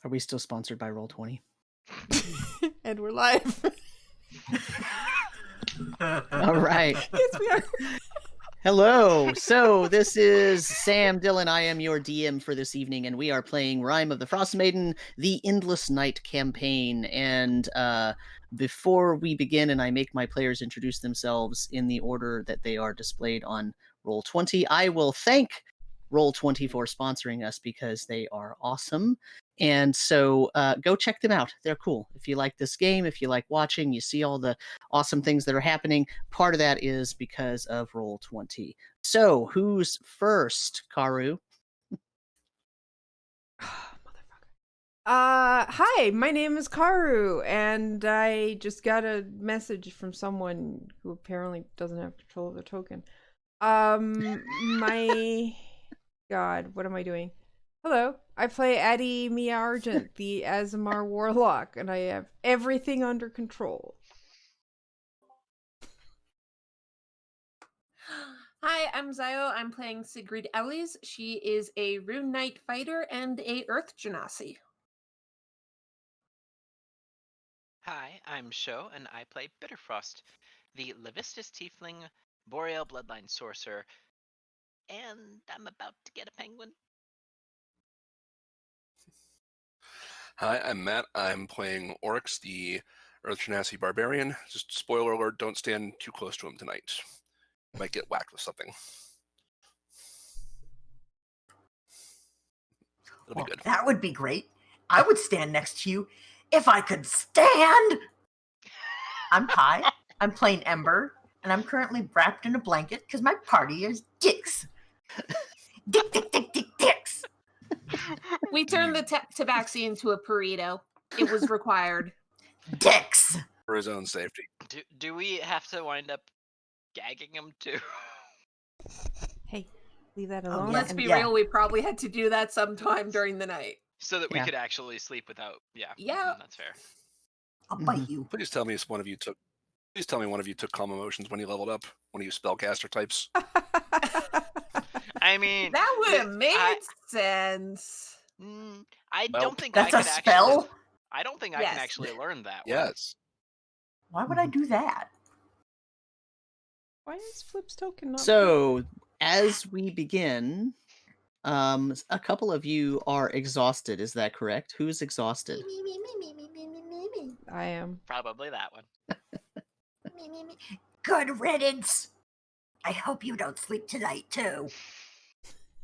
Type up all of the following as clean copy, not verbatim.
Are we still sponsored by Roll20? And we're live. All right. Yes, we are. Hello. So this is Sam Dillon. I am your DM for this evening, and we are playing Rime of the Frostmaiden, the Endless Night campaign. And before we begin, and I make my players introduce themselves in the order that they are displayed on Roll20, I will thank Roll20 for sponsoring us because they are awesome. And so go check them out. They're cool. If you like this game, if you like watching, you see all the awesome things that are happening. Part of that is because of Roll20. So who's first, Karu? Hi, my name is Karu, and I just got a message from someone who apparently doesn't have control of the token. My God, what am I doing? Hello, I play Addie Mia Argent, the Azamar Warlock, and I have everything under control. Hi, I'm Zio. I'm playing Sigrid Ellis. She is a Rune Knight fighter and a Earth Genasi. Hi, I'm Sho, and I play Bitterfrost, the Levistus Tiefling, Boreal Bloodline Sorcerer, and I'm about to get a penguin. Hi, I'm Matt. I'm playing Oryx, the Earth Genasi Barbarian. Just spoiler alert, don't stand too close to him tonight. You might get whacked with something. It'll be good. That would be great. I would stand next to you if I could stand. I'm Pi. I'm playing Ember, and I'm currently wrapped in a blanket because my party is dicks. Dicks. We turned the tabaxi into a burrito. It was required. Dicks. For his own safety. Do we have to wind up gagging him too? Hey, leave that alone. Let's be real, we probably had to do that sometime during the night. So that we could actually sleep without. Yeah. That's fair. I'll bite you. Please tell me one of you took calm emotions when you leveled up. One of you spellcaster types. I mean, that would have made sense. I don't think that's I could a spell. actually, I don't think I can actually learn that. Yes. Why would I do that? Why is Flip's token not? So as we begin, a couple of you are exhausted. Is that correct? Who's exhausted? Me. I am. Probably that one. Me. Good riddance. I hope you don't sleep tonight too.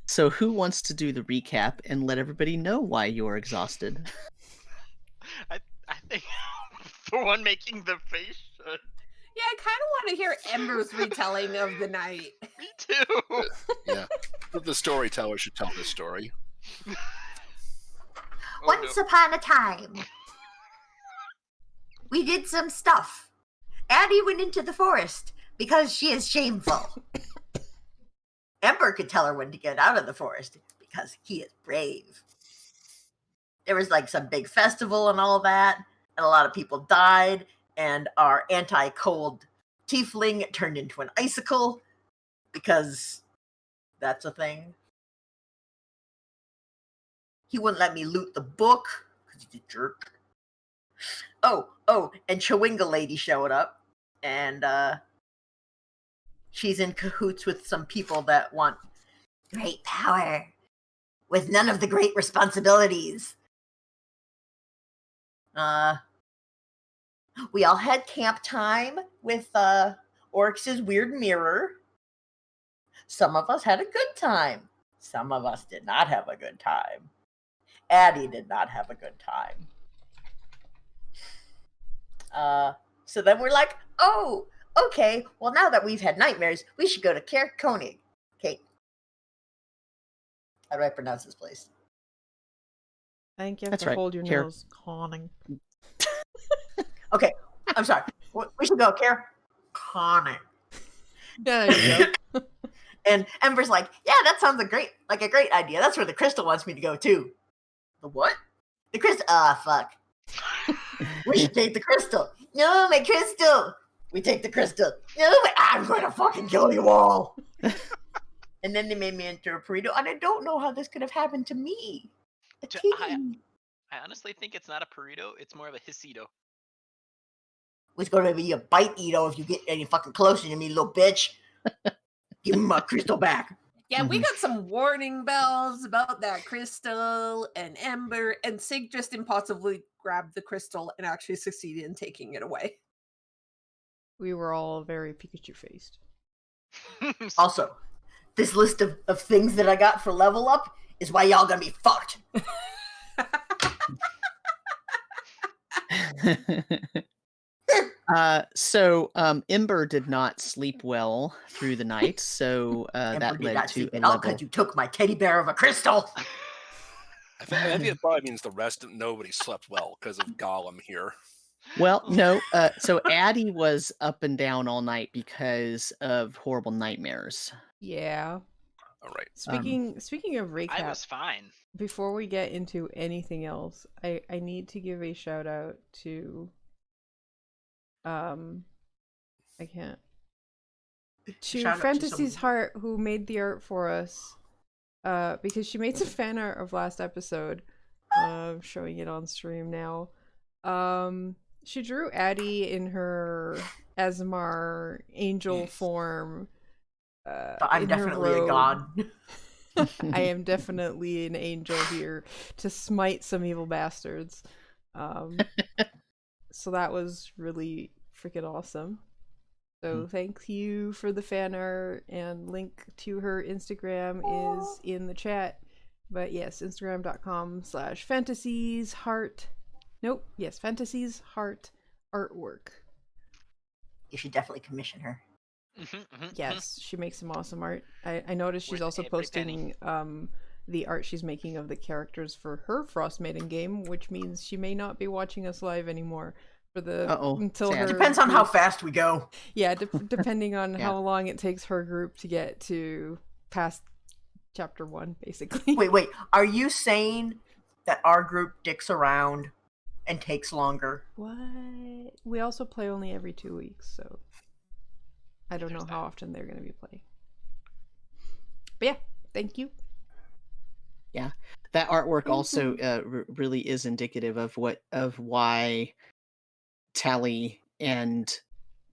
So who wants to do the recap and let everybody know why you're exhausted? I think the one making the face should. Yeah, I kind of want to hear Ember's retelling of the night. Me too. Yeah. The storyteller should tell this story. Once upon a time, we did some stuff. Addie went into the forest because she is shameful. Ember could tell her when to get out of the forest because he is brave. There was like some big festival and all that, and a lot of people died, and our anti-cold tiefling turned into an icicle because that's a thing. He wouldn't let me loot the book because he's a jerk. Oh, and Chewinga Lady showed up, and she's in cahoots with some people that want great power with none of the great responsibilities. We all had camp time with Oryx's weird mirror. Some of us had a good time. Some of us did not have a good time. Addie did not have a good time. So then we're like, oh, okay, well, now that we've had nightmares, we should go to Ker Koenig. Okay. How do I pronounce this place? I think you have That's to right. hold your nose. Conning. Okay, I'm sorry. We should go Ker Koenig. There you go. And Ember's like, yeah, that sounds a great idea. That's where the crystal wants me to go too. The what? The crystal. Fuck. We should take the crystal. No, my crystal. We take the crystal. No, I'm going to fucking kill you all. And then they made me into a burrito, and I don't know how this could have happened to me. I I honestly think it's not a burrito. It's more of a hissito. It's gonna be a bite eato if you get any fucking closer to me, little bitch. Give me my crystal back. Yeah, we got some warning bells about that crystal and Ember, and Sig just impulsively grabbed the crystal and actually succeeded in taking it away. We were all very Pikachu faced. Also, this list of things that I got for level up is why y'all gonna be fucked. So Ember did not sleep well through the night, so Ember that did led not to sleep a at all level. because you took my teddy bear of a crystal. I think it probably means the rest. Nobody slept well because of Gollum here. Well, no. So Addie was up and down all night because of horrible nightmares. Yeah. All right. Speaking of I recap, was fine. before we get into anything else, I need to give a shout out to I can't to Shout out to Fantasy's someone. Heart, who made the art for us, because she made some fan art of last episode. Showing it on stream now. She drew Addie in her Asmar angel form. I'm in her definitely a robe. god. I am definitely an angel here to smite some evil bastards. So that was really freaking awesome. So thank you for the fan art, and link to her Instagram is in the chat. But yes, Instagram.com/fantasiesheart. Nope, yes, fantasiesheart artwork. You should definitely commission her. Yes, she makes some awesome art. I noticed she's Worth also every penny. posting the art she's making of the characters for her Frostmaiden game, which means she may not be watching us live anymore for the until sad. her Depends on how group- fast we go. Yeah, depending on Yeah. how long it takes her group to get to past chapter 1, basically. Wait. Are you saying that our group dicks around and takes longer? What? We also play only every 2 weeks, so I don't know There's how that. often they're going to be playing. But yeah, thank you. Yeah, that artwork also really is indicative of why Tally and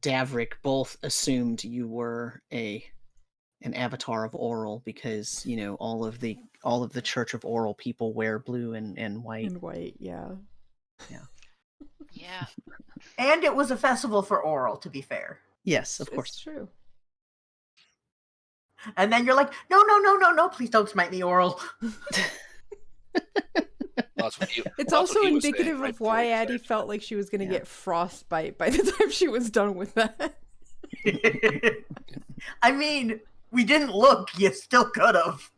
Davrick both assumed you were an avatar of Oral, because all of the Church of Oral people wear blue and white. And white, yeah. Yeah. And it was a festival for Oral, to be fair. Yes, of It's course. true. And then you're like, no, please don't smite me, Oral. That's what you, It's that's also what he was saying indicative right of why before he Addie said- felt like she was going to Yeah. get frostbite by the time she was done with that. I mean, we didn't look. You still could have.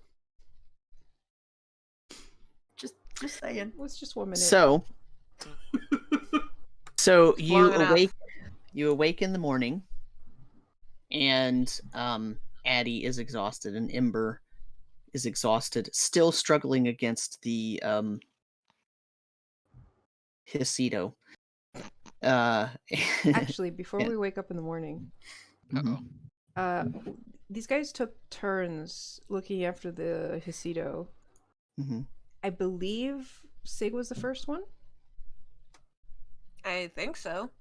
Just saying. It was just 1 minute. So you long enough. awake in the morning, and Addie is exhausted, and Ember is exhausted, still struggling against the Hisido. Actually, before Yeah. we wake up in the morning, Mhm. these guys took turns looking after the Hisido. Mhm. I believe Sig was the first one. I think so.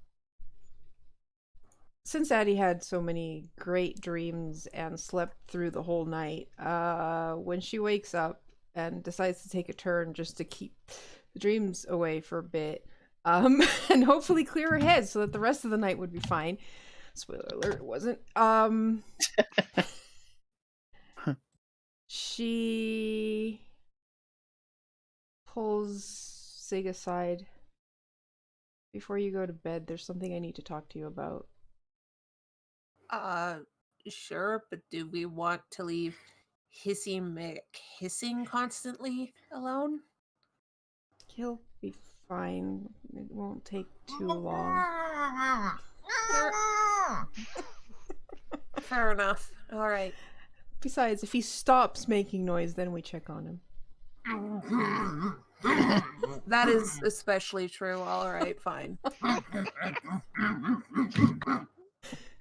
Since Addie had so many great dreams and slept through the whole night, when she wakes up and decides to take a turn just to keep the dreams away for a bit, and hopefully clear her head so that the rest of the night would be fine. Spoiler alert, it wasn't. She pulls Sig aside. Before you go to bed, there's something I need to talk to you about. Sure, but do we want to leave Hissy hissing constantly alone? He'll be fine. It won't take too long. Fair enough. All right. Besides, if he stops making noise, then we check on him. That is especially true. All right, fine.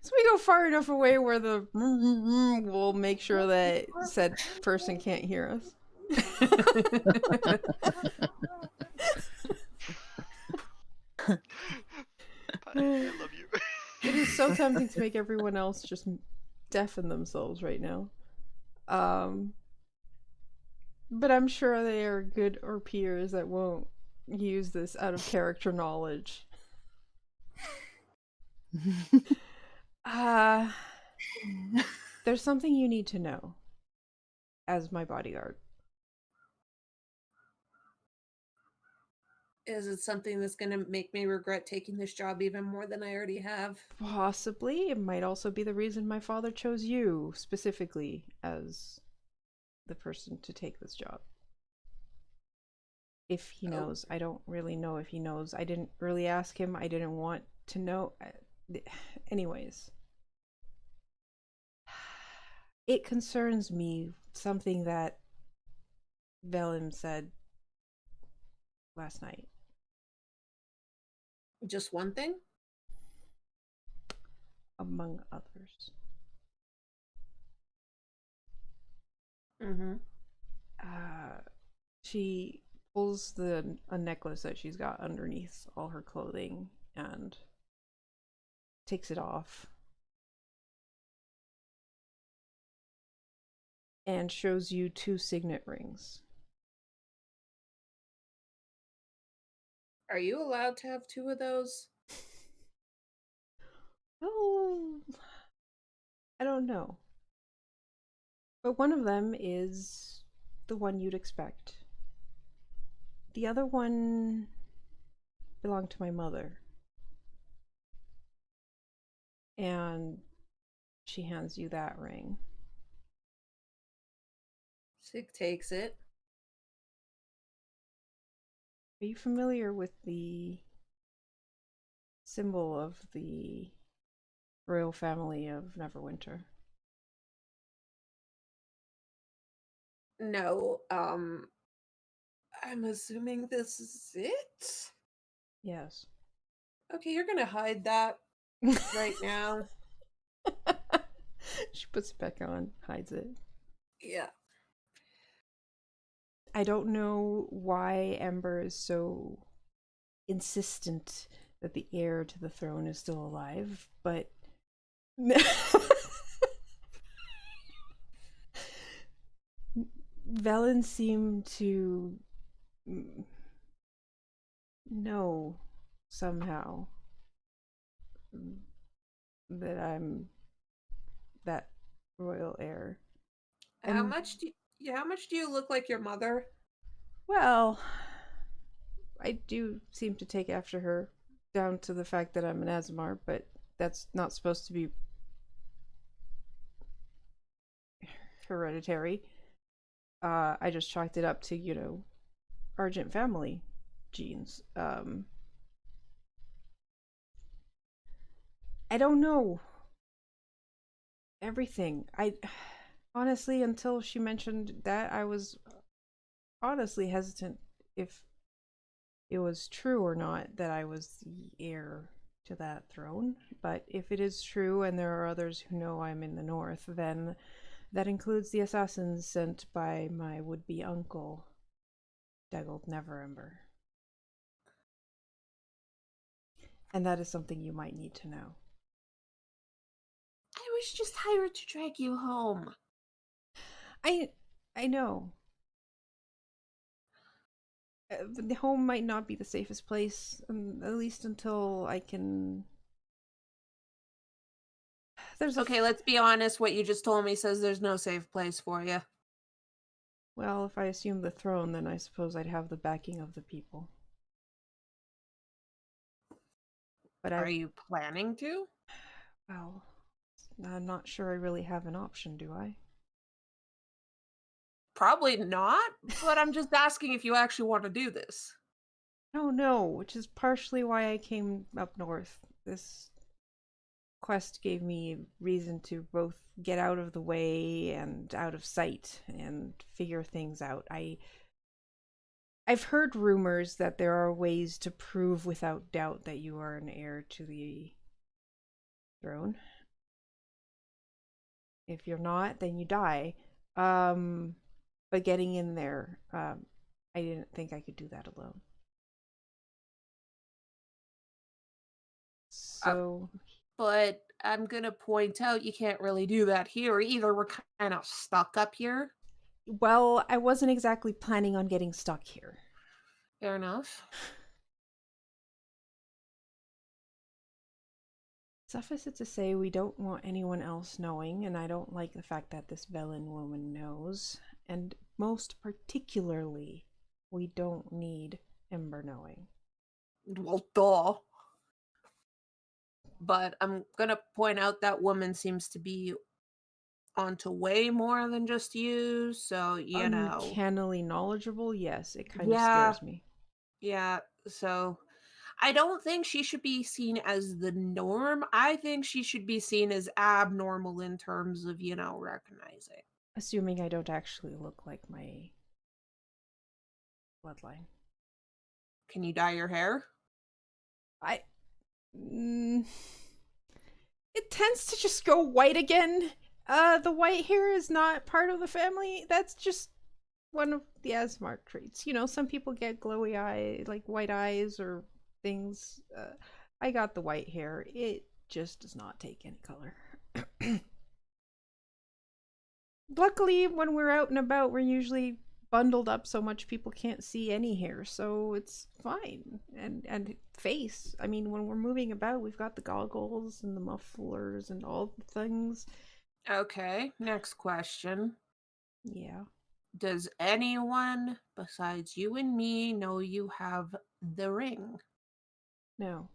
So we go far enough away where the will make sure that said person can't hear us. so tempting to make everyone else just deafen themselves right now. But I'm sure they are good or peers that won't use this out of character knowledge. There's something you need to know as my bodyguard. Is it something that's going to make me regret taking this job even more than I already have? Possibly. It might also be the reason my father chose you specifically as the person to take this job. If he knows. I don't really know if he knows. I didn't really ask him. I didn't want to know. Anyways. It concerns me, something that Velen said last night. Just one thing? Among others. Mm-hmm. She pulls a necklace that she's got underneath all her clothing and takes it off. And shows you 2 signet rings. Are you allowed to have 2 of those? Oh, I don't know. But one of them is the one you'd expect. The other one belonged to my mother. And she hands you that ring. Sig takes it. Are you familiar with the symbol of the royal family of Neverwinter? No, I'm assuming this is it? Yes. Okay, you're gonna hide that right now. She puts it back on, hides it. Yeah. I don't know why Ember is so insistent that the heir to the throne is still alive, but Velen seemed to know somehow that I'm that royal heir. How much do you look like your mother? Well, I do seem to take after her, down to the fact that I'm an Azamar, but that's not supposed to be hereditary. I just chalked it up to, Argent family genes. I don't know everything. I honestly, until she mentioned that, I was honestly hesitant if it was true or not that I was the heir to that throne. But if it is true and there are others who know I'm in the north, then that includes the assassins sent by my would-be uncle, Daggled Neverember. And that is something you might need to know. I was just hired to drag you home. I know. But the home might not be the safest place, at least until I can... Okay, let's be honest. What you just told me says there's no safe place for you. Well, if I assume the throne, then I suppose I'd have the backing of the people. But Are you planning to? Well, I'm not sure I really have an option, do I? Probably not, but I'm just asking if you actually want to do this. No, which is partially why I came up north. This quest gave me reason to both get out of the way and out of sight and figure things out. I've heard rumors that there are ways to prove without doubt that you are an heir to the throne. If you're not, then you die. But getting in there, I didn't think I could do that alone. So but I'm gonna point out you can't really do that here either. We're kind of stuck up here. Well, I wasn't exactly planning on getting stuck here. Fair enough. Suffice it to say, we don't want anyone else knowing, and I don't like the fact that this Velen woman knows. And most particularly, we don't need Ember knowing. Well, duh. But I'm gonna point out that woman seems to be onto way more than just you, so you know. Uncannily knowledgeable, yes, it kind of Yeah. scares me. Yeah, so I don't think she should be seen as the norm. I think she should be seen as abnormal in terms of, recognizing. Assuming I don't actually look like my bloodline. Can you dye your hair? It tends to just go white again. The white hair is not part of the family. That's just one of the Asmark traits. You know, some people get glowy eye, like white eyes or things. I got the white hair. It just does not take any color. Luckily, when we're out and about, we're usually bundled up so much people can't see any hair, so it's fine. And face. I mean, when we're moving about, we've got the goggles and the mufflers and all the things. Okay, next question. Yeah. Does anyone besides you and me know you have the ring? No.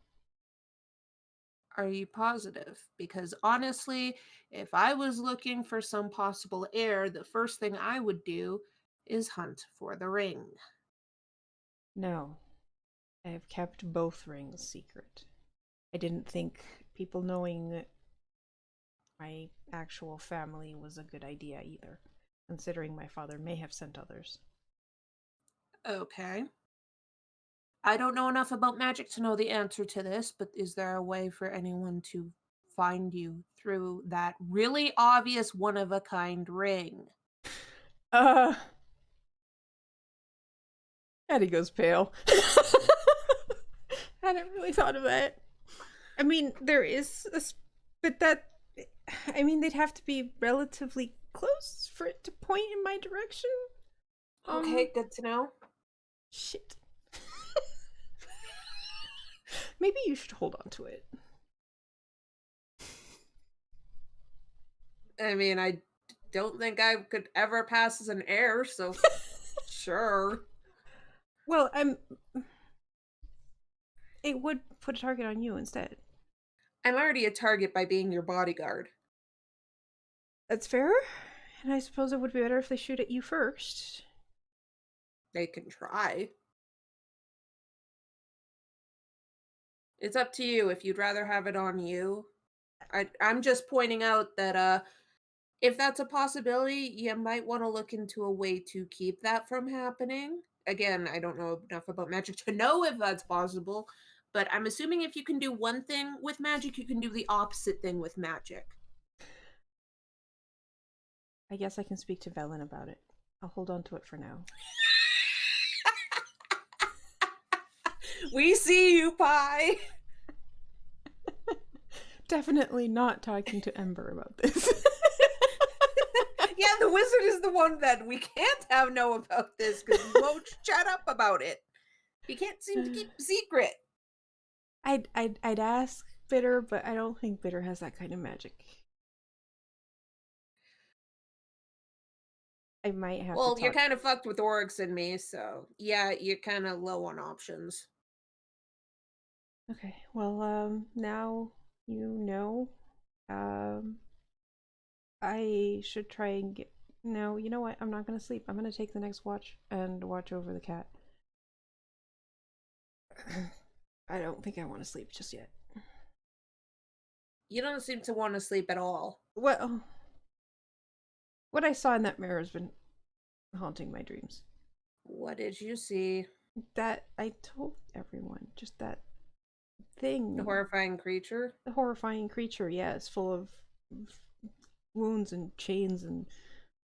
Are you positive? Because honestly, if I was looking for some possible heir, the first thing I would do is hunt for the ring. No. I have kept both rings secret. I didn't think people knowing my actual family was a good idea either, considering my father may have sent others. Okay. I don't know enough about magic to know the answer to this, but is there a way for anyone to find you through that really obvious one-of-a-kind ring? Eddie goes pale. I hadn't really thought of that. I mean, there is a... But that... I mean, they'd have to be relatively close for it to point in my direction. Okay, good to know. Shit. Maybe you should hold on to it. I mean, I don't think I could ever pass as an heir, so sure. Well, it would put a target on you instead. I'm already a target by being your bodyguard. That's fair. And I suppose it would be better if they shoot at you first. They can try. It's up to you if you'd rather have it on you. I'm just pointing out that if that's a possibility, you might want to look into a way to keep that from happening. Again, I don't know enough about magic to know if that's possible, but I'm assuming if you can do one thing with magic, you can do the opposite thing with magic. I guess I can speak to Velen about it. I'll hold on to it for now. We see you, Pie! Definitely not talking to Ember about this. Yeah, the wizard is the one that we can't have know about this because he won't shut up about it. He can't seem to keep a secret. I'd ask Bitter, but I don't think Bitter has that kind of magic. I might have Well, to you're kind of fucked with Oryx and me, so yeah, you're kind of low on options. Okay, well, now you know. I should try and get... No, you know what? I'm not gonna sleep. I'm gonna take the next watch and watch over the cat. I don't think I want to sleep just yet. You don't seem to want to sleep at all. Well, what I saw in that mirror has been haunting my dreams. What did you see? That I told everyone. Just that thing. The horrifying creature? The horrifying creature, yes, full of wounds and chains and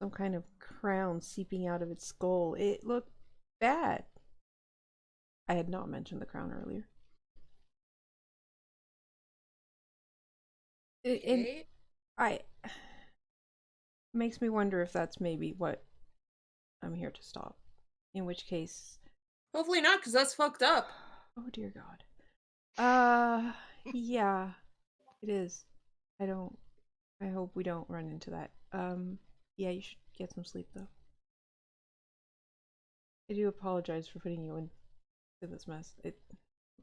some kind of crown seeping out of its skull. It looked bad. I had not mentioned the crown earlier. And Okay. I makes me wonder if that's maybe what I'm here to stop. In which case, Hopefully not, because that's fucked up. oh dear God. Yeah, it is. I hope we don't run into that. Yeah, you should get some sleep though. I do apologize for putting you into this mess.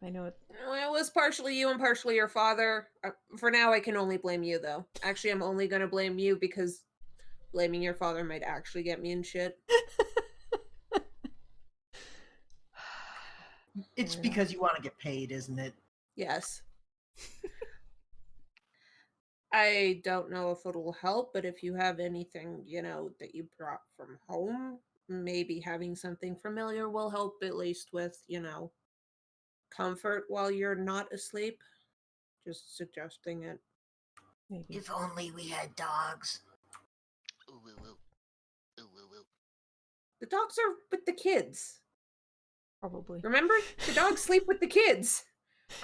I know it. Well, it was partially you and partially your father. For now, I can only blame you, though. Actually, I'm only going to blame you because blaming your father might actually get me in shit. It's Fair because you want to get paid, isn't it? Yes. I don't know if it'll help, but if you have anything, that you brought from home, maybe having something familiar will help, at least with, comfort while you're not asleep. Just suggesting it. maybe. If only we had dogs. Ooh, ooh, ooh. Ooh, ooh, ooh. The dogs are with the kids. Probably. Remember? The dogs sleep with the kids.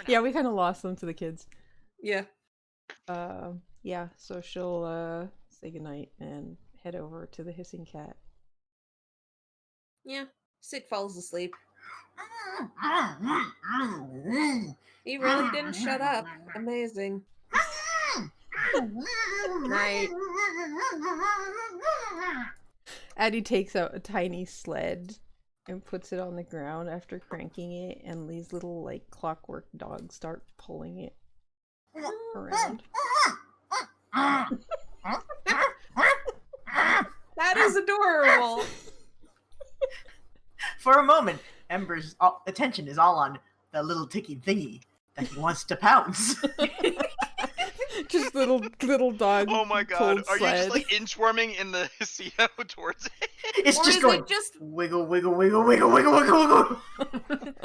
Yeah, we kind of lost them to the kids. Yeah. Yeah, so she'll say goodnight and head over to the hissing cat. Yeah. Sig falls asleep. He really didn't shut up. Amazing. Night. Addie takes out a tiny sled and puts it on the ground after cranking it, and these little like clockwork dogs start pulling it around. That is adorable. For a moment, Ember's attention is all on the little ticky thingy that he wants to pounce. Just little dog. Oh my god, pulled are you just sled. like inchworming in the sea towards it? It's Or just is going it just wiggle, wiggle, wiggle, wiggle, wiggle, wiggle, wiggle. and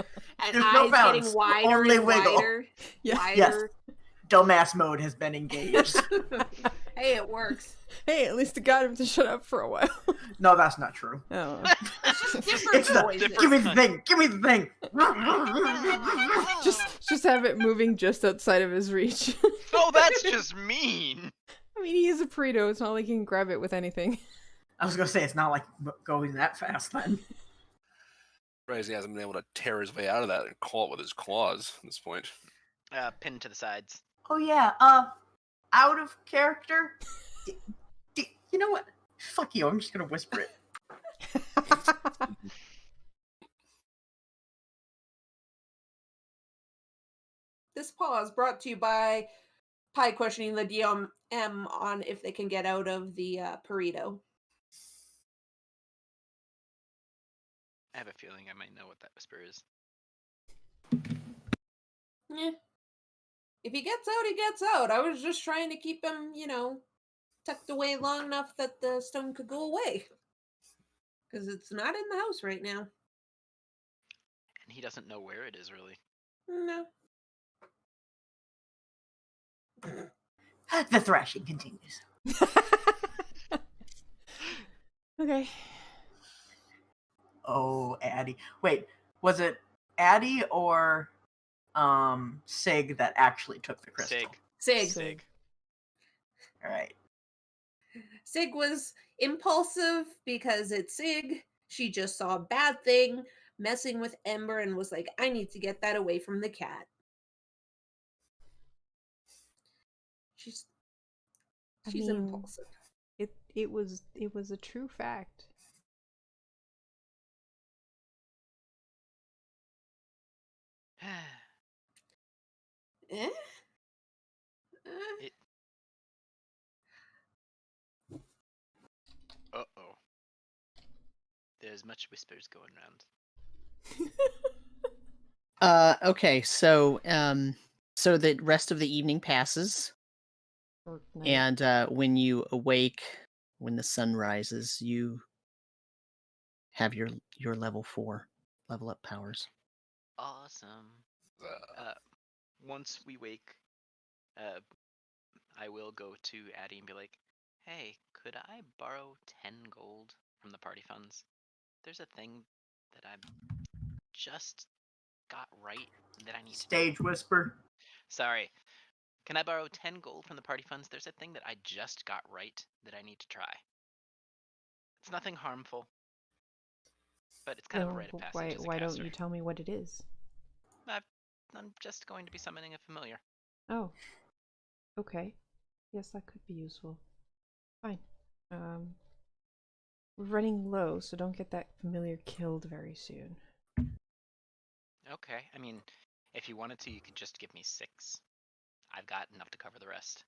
There's no eyes bounce, getting wider only and wiggle. wider? Yeah. Yes, Wider. dumbass mode has been engaged. Hey, it works. Hey, at least it got him to shut up for a while. No, that's not true. Oh. It's just different It's the noises. give me the thing, give me the thing. just have it moving just outside of his reach. Oh, that's just mean. I mean, he is a burrito. It's not like he can grab it with anything. I was gonna say it's not like going that fast then. Surprised he hasn't been able to tear his way out of that and claw it with his claws at this point. Pinned to the sides. Oh yeah, out of character. You know what? Fuck you. I'm just gonna whisper it. This pause brought to you by Pi questioning the DMM on if they can get out of the burrito. I have a feeling I might know what that whisper is. Yeah. If he gets out, he gets out. I was just trying to keep him, tucked away long enough that the stone could go away. Because it's not in the house right now. And he doesn't know where it is, really. No. The thrashing continues. Okay. Oh, Addie. Wait, was it Addie or Sig that actually took the crystal? Sig. All right. Sig was impulsive because it's Sig. She just saw a bad thing messing with Ember and was like, I need to get that away from the cat. She's I mean, impulsive. It was a true fact. Eh? Uh-oh. There's much whispers going around. Okay, so the rest of the evening passes, Or night. and when you awake, when the sun rises, you have your level 4 level up powers. Awesome. Once we wake, I will go to Addie and be like, hey, could I borrow 10 gold from the party funds? There's a thing that I just got right that I need Stage to do. whisper. Sorry. Can I borrow 10 gold from the party funds? There's a thing that I just got right that I need to try. It's nothing harmful, but it's kind of a rite of passage as a Why don't caster. you tell me what it is? I'm just going to be summoning a familiar. Oh. Okay. Yes, that could be useful. Fine. We're running low, so don't get that familiar killed very soon. Okay, I mean, if you wanted to, you could just give me 6. I've got enough to cover the rest.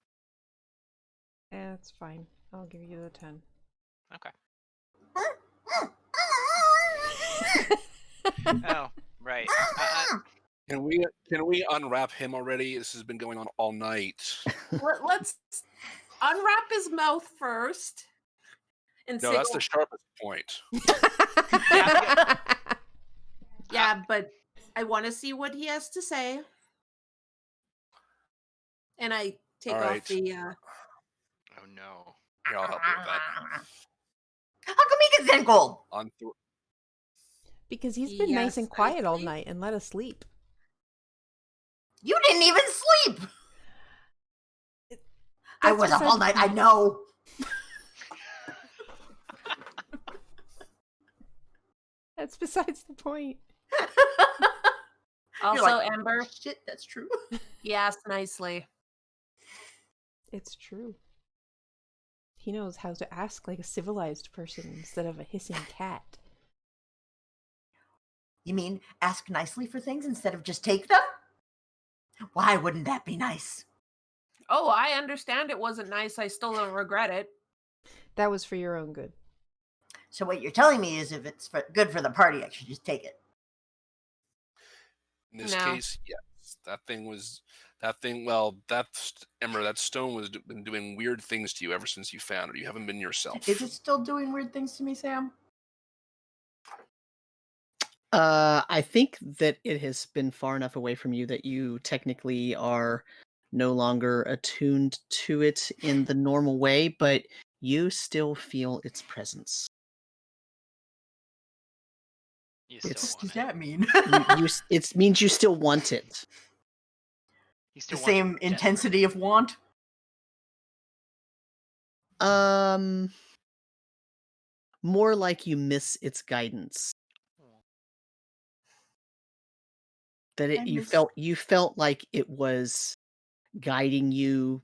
That's fine. I'll give you the 10. Okay. Oh, right. Can we unwrap him already? This has been going on all night. Let's unwrap his mouth first. And No, that's the sharpest point. Yeah, but I want to see what he has to say. And I take off the. Oh no. Here, I'll help you with that. How come he gets 10 gold? Because he's been nice and quiet all night and let us sleep. You didn't even sleep. I was up all night. I know. That's besides the point. Also, like, Ember. Shit, that's true. Yes, nicely. It's true. He knows how to ask like a civilized person instead of a hissing cat. You mean ask nicely for things instead of just take them? Why wouldn't that be nice? Oh, I understand it wasn't nice. I still don't regret it. That was for your own good. So what you're telling me is if it's good for the party, I should just take it. In this case, yes. Ember, that stone was been doing weird things to you ever since you found it. You haven't been yourself. Is it still doing weird things to me, Sam? I think that it has been far enough away from you that you technically are no longer attuned to it in the normal way, but you still feel its presence. What does that mean? It means you still want it. The same intensity of want? More like you miss its guidance. That you felt like it was guiding you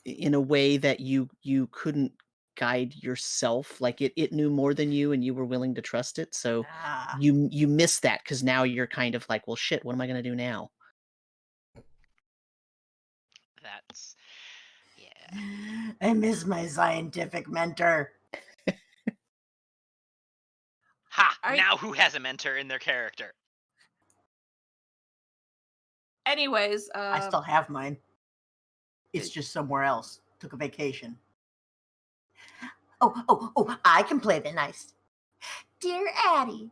in a way that you couldn't guide yourself. Like it knew more than you and you were willing to trust it. So you miss that because now you're kind of like, well shit, what am I gonna do now? That's I miss my scientific mentor. Ha! Now who has a mentor in their character? Anyways, I still have mine. It's just somewhere else. Took a vacation. Oh, I can play the nice. Dear Addie,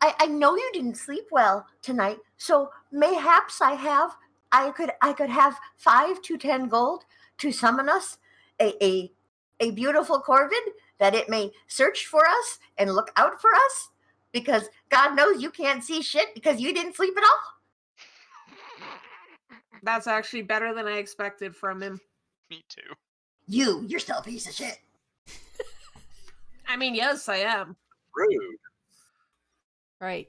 I know you didn't sleep well tonight, so mayhaps I could have 5 to 10 gold to summon us a beautiful corvid that it may search for us and look out for us, because God knows you can't see shit because you didn't sleep at all. That's actually better than I expected from him. Me too. You're still a piece of shit. I mean, yes, I am. Rude. Right.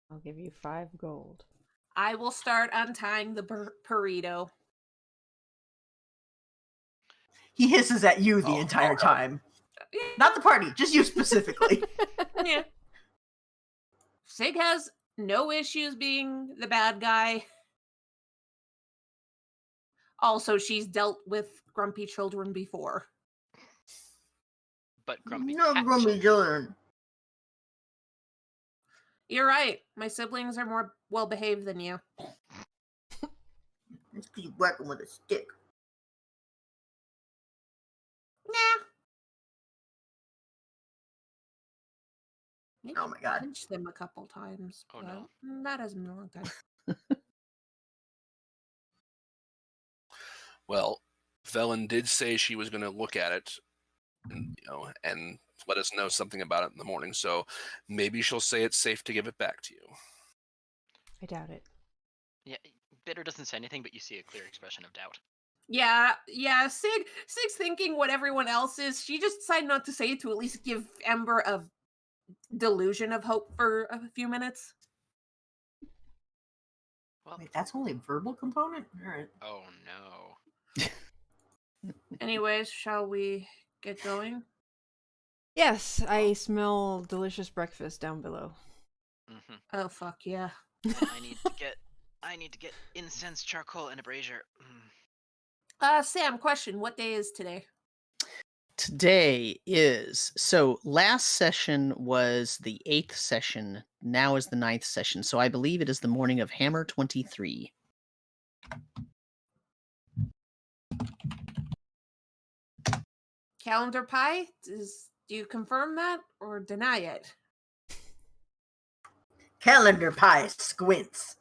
I'll give you 5 gold. I will start untying the burrito. He hisses at you the entire time. Not the party, just you specifically. Yeah. Sig has no issues being the bad guy. Also, she's dealt with grumpy children before. But grumpy children. You're right. My siblings are more well-behaved than you. Just keep working with a stick. Nah. Maybe Oh my God. Punched them a couple times. Oh no. That hasn't been a long time. Well, Velen did say she was going to look at it, and let us know something about it in the morning. So maybe she'll say it's safe to give it back to you. I doubt it. Yeah, Bitter doesn't say anything, but you see a clear expression of doubt. Yeah. Sig's thinking what everyone else is. She just decided not to say it to at least give Ember a delusion of hope for a few minutes. Well, Wait, that's only a verbal component? All right. oh no. Anyways, shall we get going? Yes, I smell delicious breakfast down below. Hmm. Oh fuck yeah. I need to get incense, charcoal, and a brazier. Sam, question, what day is today? Today is last session was the 8th session. Now is the 9th session. So I believe it is the morning of Hammer 23. Calendar pie? Do you confirm that or deny it? Calendar pie squints.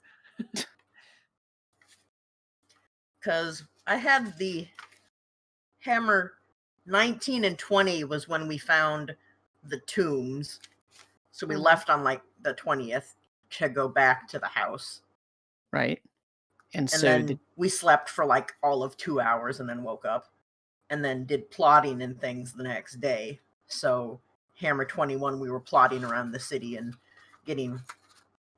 Because I had the hammer 19 and 20 was when we found the tombs. So we left on like the 20th to go back to the house. Right. And so then we slept for like all of 2 hours and then woke up. And then did plotting and things the next day. So Hammer 21, we were plotting around the city and getting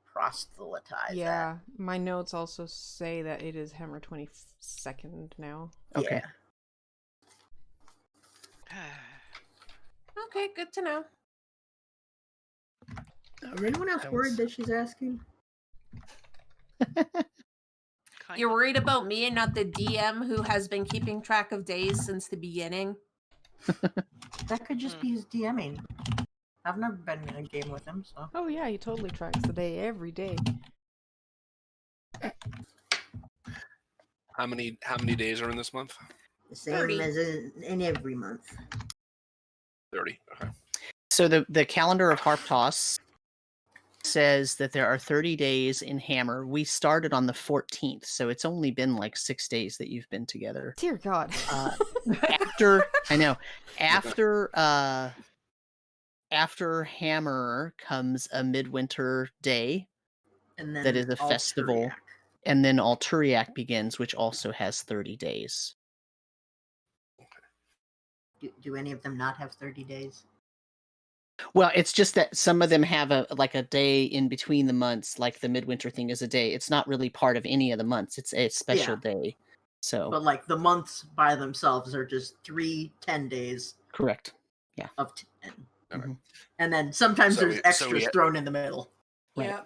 proselytized. Yeah, my notes also say that it is Hammer 22nd now. Okay. Okay, good to know. Are anyone else worried that she's asking? You're worried about me and not the DM who has been keeping track of days since the beginning? That could just be his DMing. I've never been in a game with him, so. Oh yeah, he totally tracks the day every day. How many days are in this month? The same 30. as in every month. 30. Okay. So the calendar of Harp Toss says that there are 30 days in Hammer. We started on the 14th, so it's only been like 6 days that you've been together. Dear God. After Hammer comes a midwinter day And then that is a festival, and then Alturiac begins, which also has 30 days. Do any of them not have 30 days? Well, it's just that some of them have a day in between the months, like the midwinter thing is a day. It's not really part of any of the months. It's a special day. So, but like the months by themselves are just 10 days. Correct. Yeah. Of 10. Mm-hmm. And then sometimes there's extras thrown in the middle. Right. Yeah.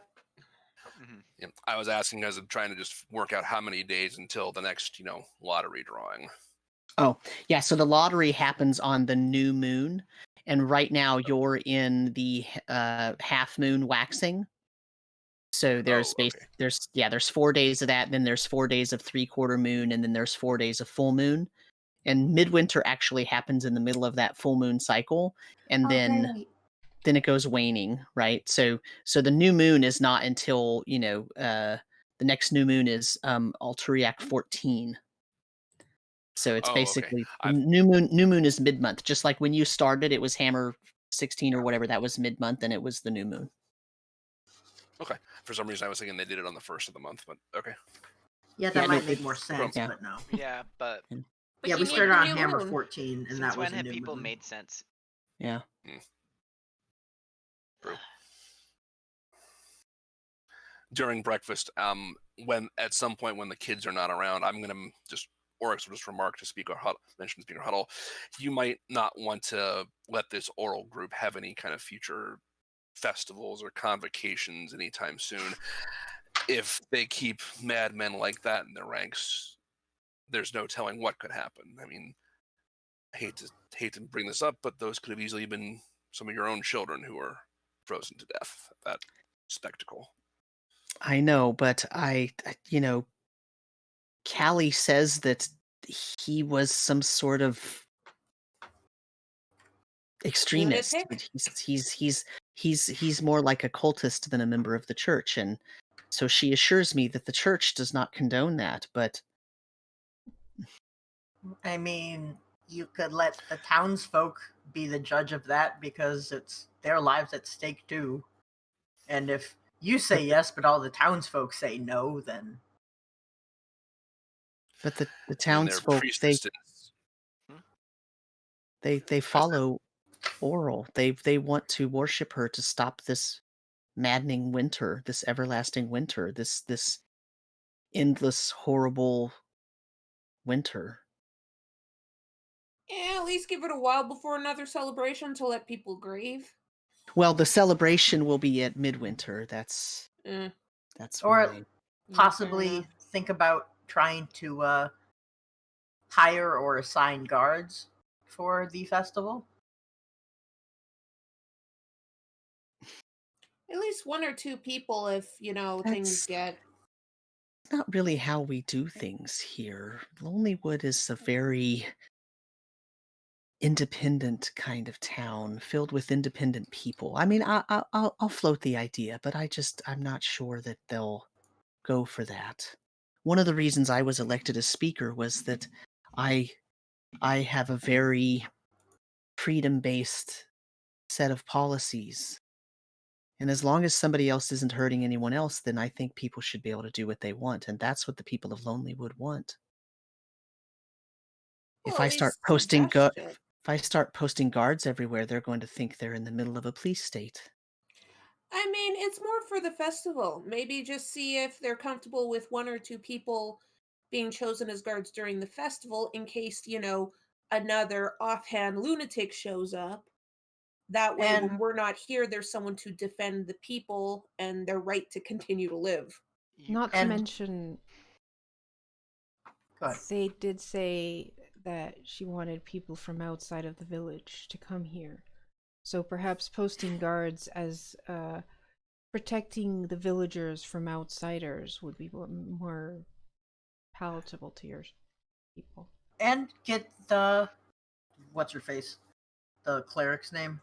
Mm-hmm. Yeah. I was asking as I'm trying to just work out how many days until the next, lottery drawing. Oh, yeah. So the lottery happens on the new moon. And right now you're in the half moon waxing. So there's there's 4 days of that, then there's 4 days of 3/4 moon, and then there's 4 days of full moon. And midwinter actually happens in the middle of that full moon cycle, and then it goes waning, right? So the new moon is not until, the next new moon is Alturiac 14. So it's basically new moon is mid-month. Just like when you started, it was Hammer 16 or whatever, that was mid-month, and it was the new moon. Okay. For some reason, I was thinking they did it on the first of the month, but okay. Yeah, that might make more sense, but no. Yeah, but yeah, we started on Hammer 14, and that was when a have new people moon. made sense? Yeah. True. During breakfast, when at some point when the kids are not around, I'm gonna Oryx will just remark to mention Speaker Huddle. You might not want to let this oral group have any kind of future festivals or convocations anytime soon. If they keep madmen like that in their ranks, there's no telling what could happen. I mean, I hate to bring this up, but those could have easily been some of your own children who were frozen to death at that spectacle. I know, but Callie says that he was some sort of extremist. Lunatic? He's more like a cultist than a member of the church, and so she assures me that the church does not condone that. But I mean, you could let the townsfolk be the judge of that because it's their lives at stake too. And if you say yes, but all the townsfolk say no, then But the and their townsfolk, priestess is- they follow Oral. They want to worship her to stop this maddening winter, this everlasting winter, this endless, horrible winter. Yeah, at least give it a while before another celebration to let people grieve. Well, the celebration will be at midwinter. That's Or why. possibly think about trying to hire or assign guards for the festival. At least one or two people if, things That's get... not really how we do things here. Lonelywood is a very independent kind of town filled with independent people. I mean, I'll float the idea, but I'm not sure that they'll go for that. One of the reasons I was elected as speaker was that I have a very freedom-based set of policies. And as long as somebody else isn't hurting anyone else, then I think people should be able to do what they want, and that's what the people of Lonelywood want. If Well, I at start least posting suggest it. if I start posting guards everywhere, they're going to think they're in the middle of a police state. I mean, it's more for the festival. Maybe just see if they're comfortable with one or two people being chosen as guards during the festival in case, another offhand lunatic shows up. That way, And when we're not here, there's someone to defend the people and their right to continue to live. You Not to And- mention, go ahead. they did say that she wanted people from outside of the village to come here. So perhaps posting guards as protecting the villagers from outsiders would be more palatable to your people. And get the what's her face, the cleric's name.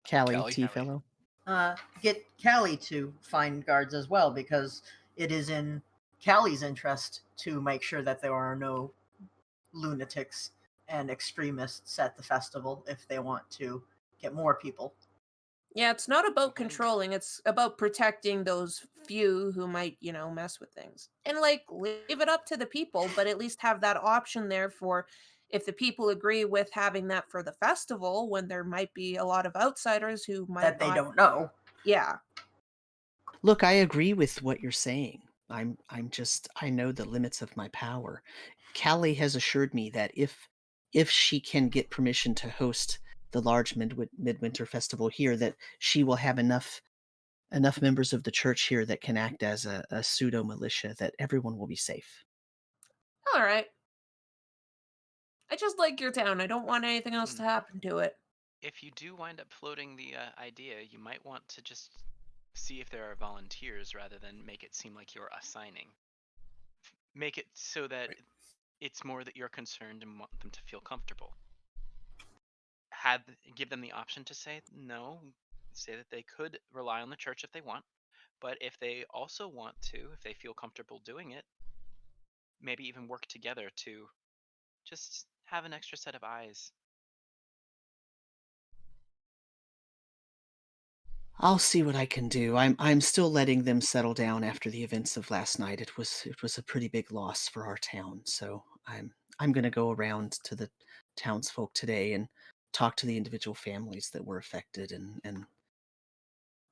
Callie, Callie. T-fellow. Get Callie to find guards as well, because it is in Callie's interest to make sure that there are no lunatics and extremists at the festival if they want to get more people. Yeah, it's not about Okay. controlling, it's about protecting those few who might, mess with things. And leave it up to the people, but at least have that option there for if the people agree with having that for the festival when there might be a lot of outsiders who might That they not... don't know. Yeah. Look, I agree with what you're saying. I know the limits of my power. Callie has assured me that if she can get permission to host the large midwinter festival here, that she will have enough members of the church here that can act as a pseudo militia, that everyone will be safe. All right. I just like your town. I don't want anything else to happen to it. If you do wind up floating the idea, you might want to just see if there are volunteers rather than make it seem like you're assigning. Make it so that Right. it's more that you're concerned and want them to feel comfortable. Give them the option to say no, say that they could rely on the church if they want, but if they also want to, if they feel comfortable doing it, maybe even work together to just have an extra set of eyes. I'll see what I can do. I'm still letting them settle down after the events of last night. It was a pretty big loss for our town, so I'm going to go around to the townsfolk today and talk to the individual families that were affected, and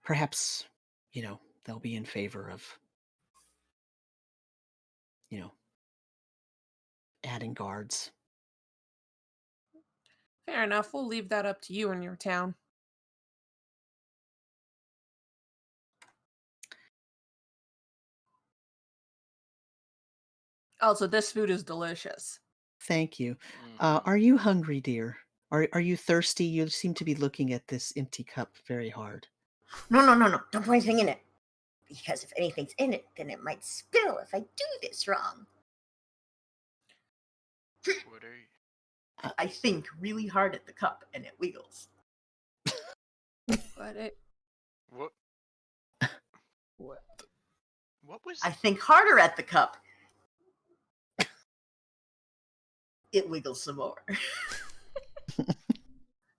perhaps, they'll be in favor of, adding guards. Fair enough. We'll leave that up to you and your town. Also, this food is delicious. Thank you. Mhm. Are you hungry, dear? Are you thirsty? You seem to be looking at this empty cup very hard. No. Don't put anything in it. Because if anything's in it, then it might spill if I do this wrong. What are you? I think really hard at the cup and it wiggles. But it... What? What? What was? I think harder at the cup. It wiggles some more.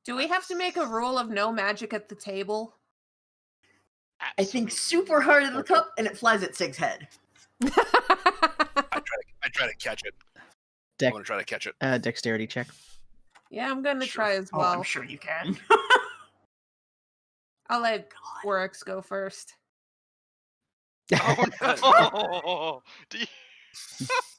Do we have to make a rule of no magic at the table? I think Absolutely super hard at the cup and it flies at Sig's head. I try try to catch it. Dex- I'm gonna try to catch it. Dexterity check. Yeah, I'm gonna Sure. try as Oh, well. I'm sure you can. I'll let Oryx go first. Oh no! Do you-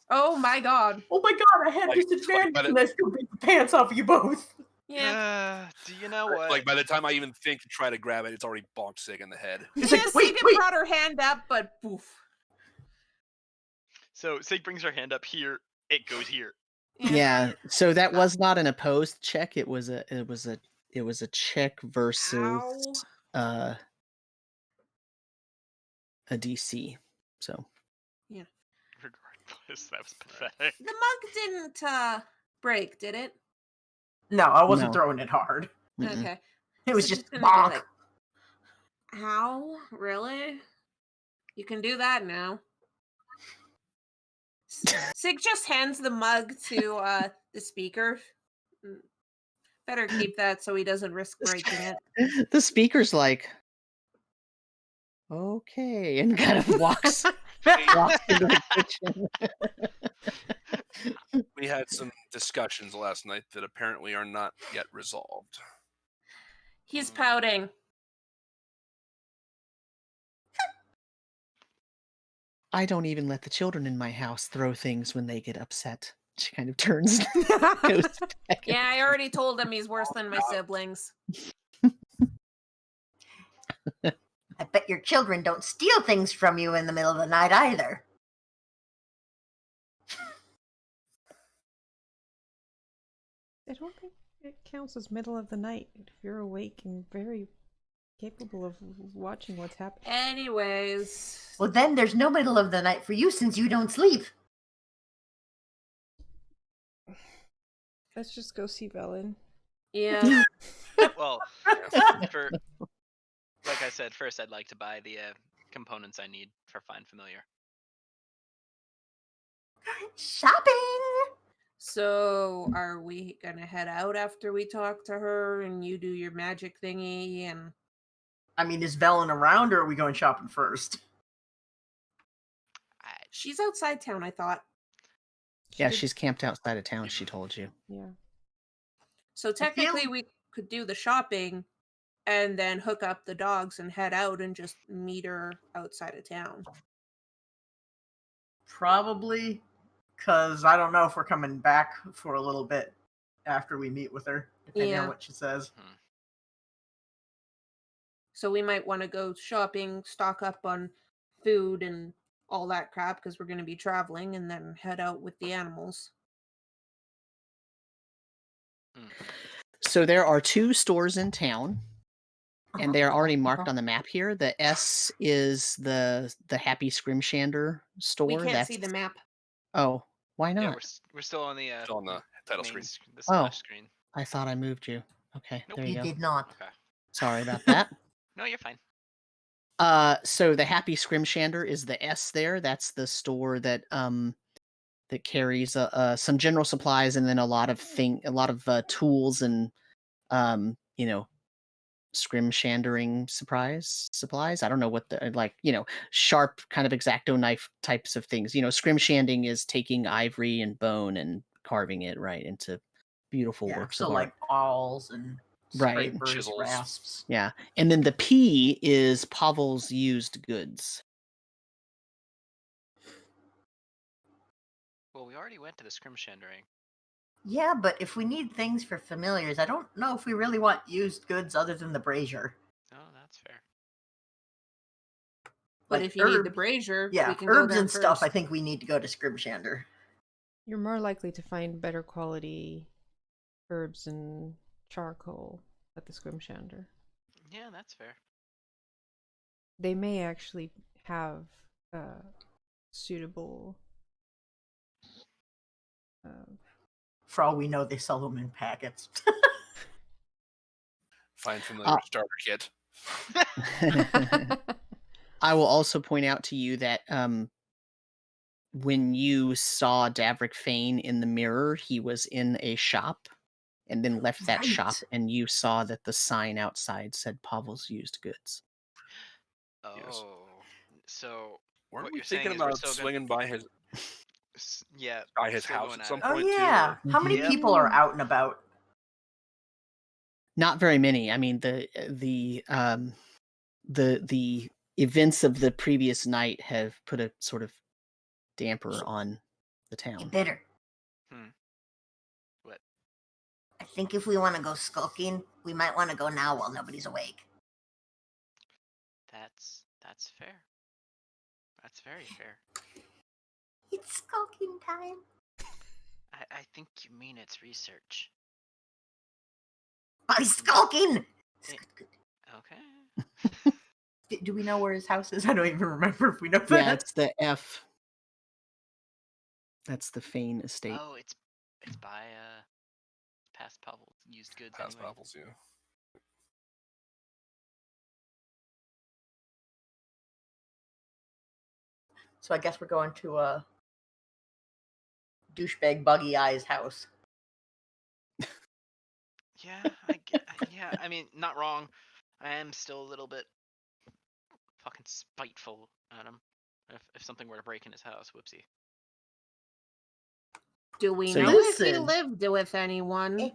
Oh my god. Oh my god, I had Like- disadvantage like by the- and I still beat the pants off of you both. Yeah. do you know what? Like by the time I even think to try to grab it, it's already bonked Sig in the head. It's Yeah, like, wait, Sig wait. brought her hand up, but poof. So Sig brings her hand up here. It goes here. Yeah. So that was not an opposed check. It was a check versus Ow. a DC. So Regardless, that was pathetic. The mug didn't break, did it? No, I wasn't No. throwing it hard. mm-mm. Okay. It was So just she's gonna go bonk. like, ow, really? You can do that now. Sig just hands the mug to the speaker. Better keep that so he doesn't risk breaking it. The speaker's like, okay, and kind of walks into the kitchen. We had some discussions last night that apparently are not yet resolved. He's pouting. I don't even let the children in my house throw things when they get upset. She kind of turns. Goes back. Yeah, I already told him he's worse than my siblings. I bet your children don't steal things from you in the middle of the night either. I don't think it counts as middle of the night if you're awake and very capable of watching what's happening. Anyways. Well, then there's no middle of the night for you since you don't sleep. Let's just go see Velen. Yeah. Well, for like I said, first I'd like to buy the components I need for Find Familiar. Shopping! So, are we gonna head out after we talk to her and you do your magic thingy and I mean, is Velen around or are we going shopping first? she's outside town, I thought. Yeah, she's camped outside of town. She told you. Yeah. So technically we could do the shopping and then hook up the dogs and head out and just meet her outside of town. Probably, because I don't know if we're coming back for a little bit after we meet with her, depending Yeah. on what she says. So we might want to go shopping, stock up on food and all that crap because we're going to be traveling and then head out with the animals. So there are 2 stores in town, and they are already marked on the map here. The S is the Happy Scrimshander store. We can't That's see the map. Oh, why Yeah, not? we're still on the It's on the title screen. the Oh. splash screen. I thought I moved you. Okay, Nope. there You you go. did not. Okay. Sorry about that. No, you're fine. So the Happy Scrimshander is the S there. That's the store that that carries some general supplies and then a lot of tools and you know, scrimshandering supplies. I don't know what the sharp kind of X-Acto knife types of things. Scrimshanding is taking ivory and bone and carving it right into beautiful Yeah, works so of like art. awls and Right. scrapers, Chisels. rasps. Yeah. And then the P is Pavel's used goods. Well, we already went to the scrimshandering. Yeah, but if we need things for familiars, I don't know if we really want used goods other than the brazier. No, that's fair. But Like if you need the herb- brazier, Yeah, we can go herbs there and stuff, I first. think we need to go to Scrimshander. You're more likely to find better quality herbs and charcoal at the Scrimshander. Yeah, that's fair. They may actually have suitable. For all we know, they sell them in packets. Find Familiar starter kit. I will also point out to you that when you saw Davrick Fane in the mirror, he was in a shop and then left that shop, Right. and you saw that the sign outside said Pavel's used goods. Oh, Yes. so Weren't what we you're saying thinking is we're about still gonna- swinging by his? Yeah. By his still house going at at some it. Oh point too. yeah. Or... How many Yep. people are out and about? Not very many. I mean, the events of the previous night have put a sort of damper on the You town. bitter. What? I think if we want to go skulking, we might want to go now while nobody's awake. That's fair. That's very fair. It's skulking time. I think you mean it's research. By skulking. Eh. Good. Okay. Do we know where his house is? I don't even remember if we know that. Yeah, it's the F. That's the Fane estate. Oh, it's by past Pavel used goods Past anyway. Pavels, yeah. So I guess we're going to douchebag Buggy Eye's house. Yeah, yeah. I mean, not wrong. I am still a little bit fucking spiteful at him. If something were to break in his house, whoopsie. Do we So know if he listen. lived with anyone?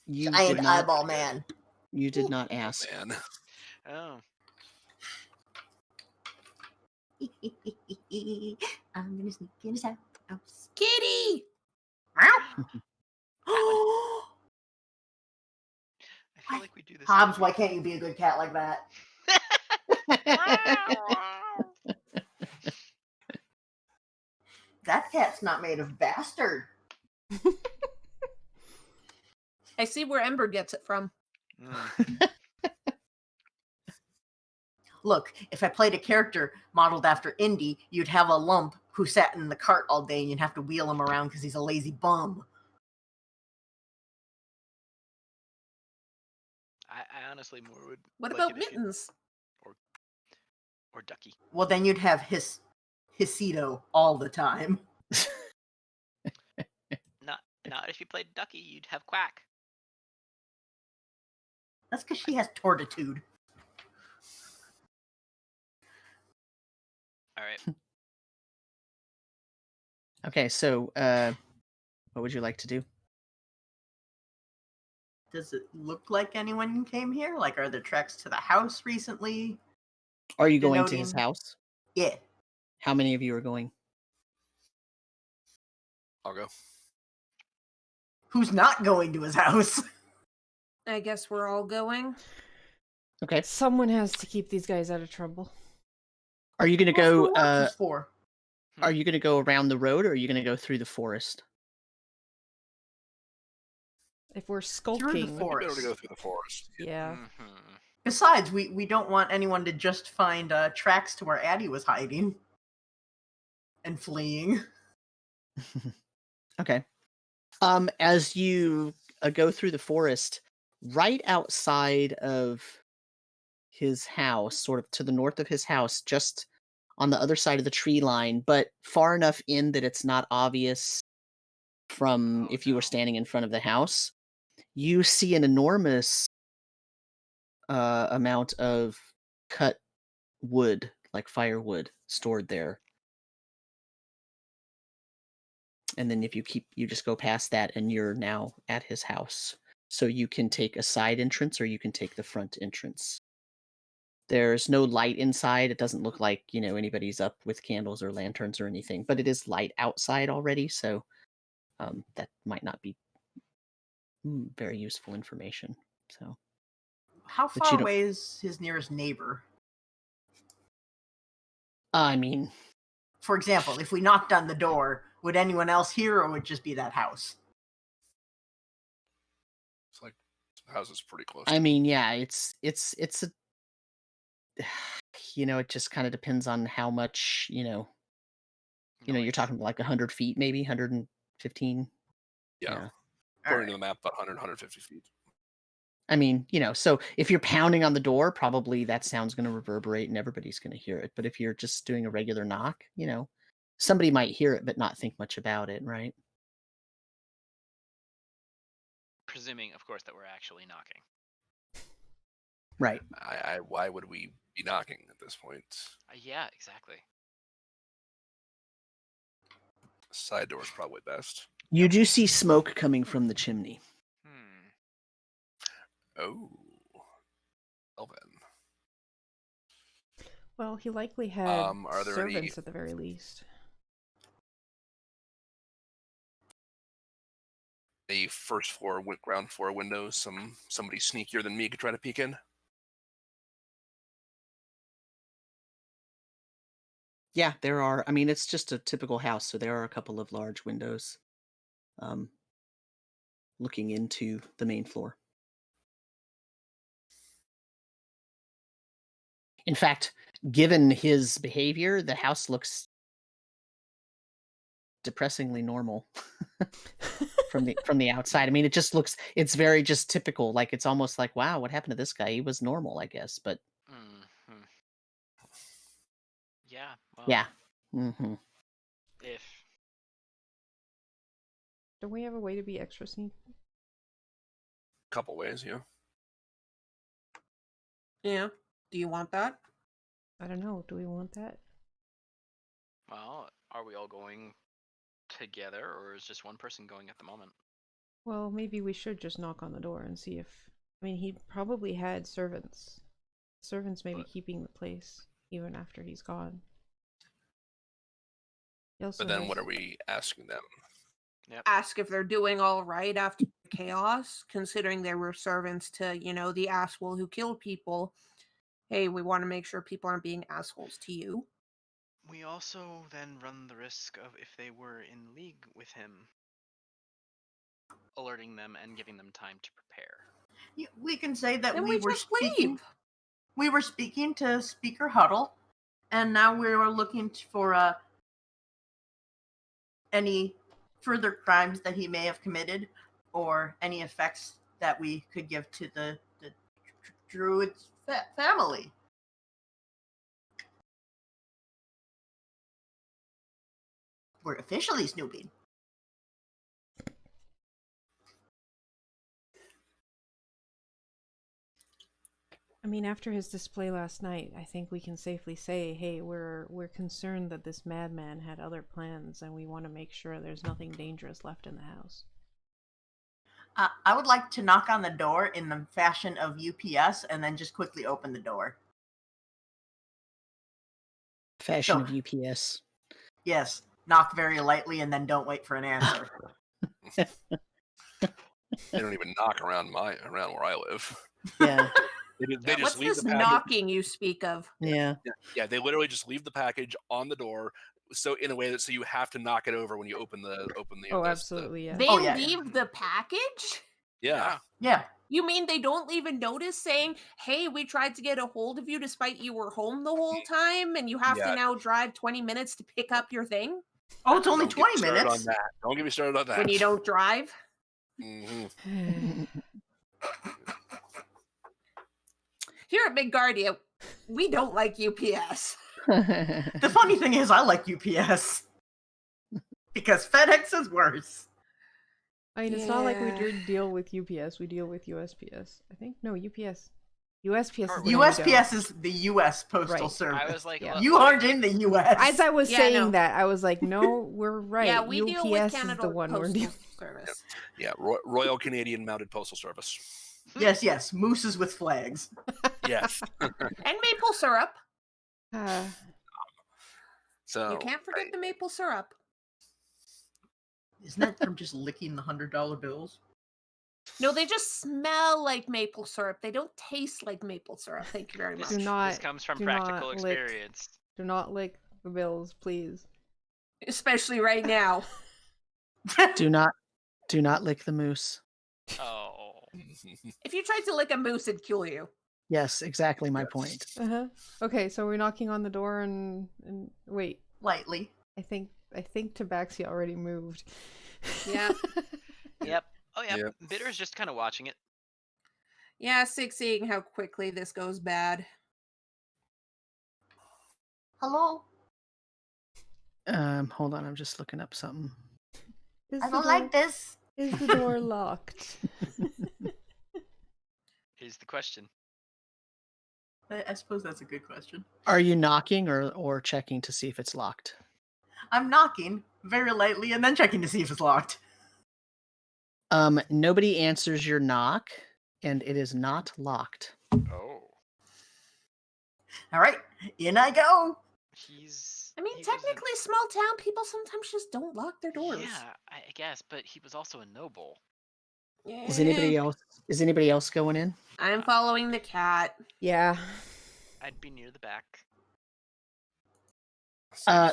You Giant did not. eyeball man. You did not ask. Man. Oh. I'm gonna sneak in his house. Kitty! I feel like we do this. Hobbs, every why can't you be a good cat like that? That cat's not made of bastard. I see where Ember gets it from. Mm. Look, if I played a character modeled after Indy, you'd have a lump who sat in the cart all day and you'd have to wheel him around because he's a lazy bum. I honestly more would. What like about it if you- Mittens? or Ducky? Well, then you'd have Hisido all the time. Not if you played Ducky, you'd have Quack. That's because she has tortitude. All right. Okay, so what would you like to do? Does it look like anyone came here? Like, are there tracks to the house recently? Are you going to his Denoting- house? Yeah. How many of you are going? I'll go. Who's not going to his house? I guess we're all going. Okay. Someone has to keep these guys out of trouble. Are you going to What's the go? watches for? Are you going to go around the road, or are you going to go through the forest? If we're Through skulking, the Be forest. better to go through the forest. yeah. Mhm. Besides, we don't want anyone to just find tracks to where Addie was hiding and fleeing. Okay. As you go through the forest, right outside of his house, sort of to the north of his house, just on the other side of the tree line, but far enough in that it's not obvious from if you were standing in front of the house, you see an enormous amount of cut wood, like firewood, stored there. And then if you just go past that and you're now at his house. So you can take a side entrance or you can take the front entrance. There's no light inside. It doesn't look like, anybody's up with candles or lanterns or anything, but it is light outside already. So that might not be very useful information. So How But far you don't- away is his nearest neighbor? I mean, For example, if we knocked on the door, would anyone else hear, or would it just be that house? It's like the house is pretty close. I mean, yeah, it's a it just kind of depends on how much, you're Noise. talking like 100 feet, maybe 115. Yeah. All According right. to the map, about 100, 150 feet. I mean, so if you're pounding on the door, probably that sound's going to reverberate and everybody's going to hear it. But if you're just doing a regular knock, somebody might hear it but not think much about it, right? Presuming, of course, that we're actually knocking. Right. Why would we be knocking at this point? Yeah, exactly. Side door is probably best. You do see smoke coming from the chimney. Oh. Well then. Well, he likely had Are there any servants at the very least. first floor, ground floor windows? Somebody sneakier than me could try to peek in. Yeah, there are. I mean, it's just a typical house, so there are a couple of large windows looking into the main floor. In fact, given his behavior, the house looks depressingly normal from the outside. I mean, it just looks, it's very just typical. Like, it's almost like, wow, what happened to this guy? He was normal, I guess, but Yeah. Well, yeah. If Don't we have a way to be extra sneaky? Couple ways, yeah. Yeah. Do you want that? I don't know. Do we want that? Well, are we all going together, or is just one person going at the moment? Well, maybe we should just knock on the door and see if... I mean, he probably had servants. Servants may be keeping the place even after he's gone. But then what are we asking them? Yep. Ask if they're doing all right after the chaos, considering they were servants to, the asshole who killed people. Hey, we want to make sure people aren't being assholes to you. We also then run the risk of, if they were in league with him, alerting them and giving them time to prepare. We can say that Then we were just speaking. leave. We were speaking to Speaker Huddle, and now we are looking for any further crimes that he may have committed, or any effects that we could give to the Druid's family. We're officially snooping. I mean, after his display last night, I think we can safely say, hey, we're concerned that this madman had other plans, and we want to make sure there's nothing dangerous left in the house. I would like to knock on the door in the fashion of UPS and then just quickly open the door. Fashion of UPS. Yes, knock very lightly and then don't wait for an answer. They don't even knock around where I live. Yeah. They just What's leave this the package. knocking you speak of? Yeah. Yeah, they literally just leave the package on the door, so in a way that so you have to knock it over when you open the. Oh, absolutely, yeah. They yeah. leave the package? Yeah. Yeah. You mean they don't leave a notice saying, hey, we tried to get a hold of you despite you were home the whole time, and you have to now drive 20 minutes to pick up your thing? Oh, it's only Don't get me 20 started minutes. on that. Don't get me started on that. When you don't drive? Mm-hmm. Here at Midgardia, we don't like UPS. The funny thing is, I like UPS. Because FedEx is worse. I mean, it's not like we deal with UPS, we deal with USPS. I think? No, UPS. USPS is USPS is the U.S. Postal Service. I was like, you aren't in the U.S. As I was saying that, I was like, no, we're right. Yeah, we UPS deal with is Canada the one we're Postal dealing Service. Yeah, Royal Canadian Mounted Postal Service. Yes, mooses with flags. Yes. And maple syrup. So You can't forget the maple syrup. Isn't that from just licking the $100 bills? No, they just smell like maple syrup. They don't taste like maple syrup. Thank you very much. This comes from practical experience. Do not lick the bills, please. Especially right now. Do not lick the moose. Oh. If you tried to lick a moose, it'd kill you. Yes, exactly my point. Okay, so we're knocking on the door and wait. Lightly. I think Tabaxi already moved. Yeah. Yep. Oh yeah. Bitter's just kind of watching it. Yeah, seeing how quickly this goes bad. Hello? Hold on, I'm just looking up something. I don't like this. Is the door locked? Is the question. I suppose that's a good question. Are you knocking or checking to see if it's locked? I'm knocking very lightly and then checking to see if it's locked. Nobody answers your knock, and it is not locked. Oh. All right, in I go. He's. I mean, he was a- technically, small town people sometimes just don't lock their doors. Yeah, I guess, but he was also a noble. Is anybody else going in? I'm following the cat. Yeah. I'd be near the back.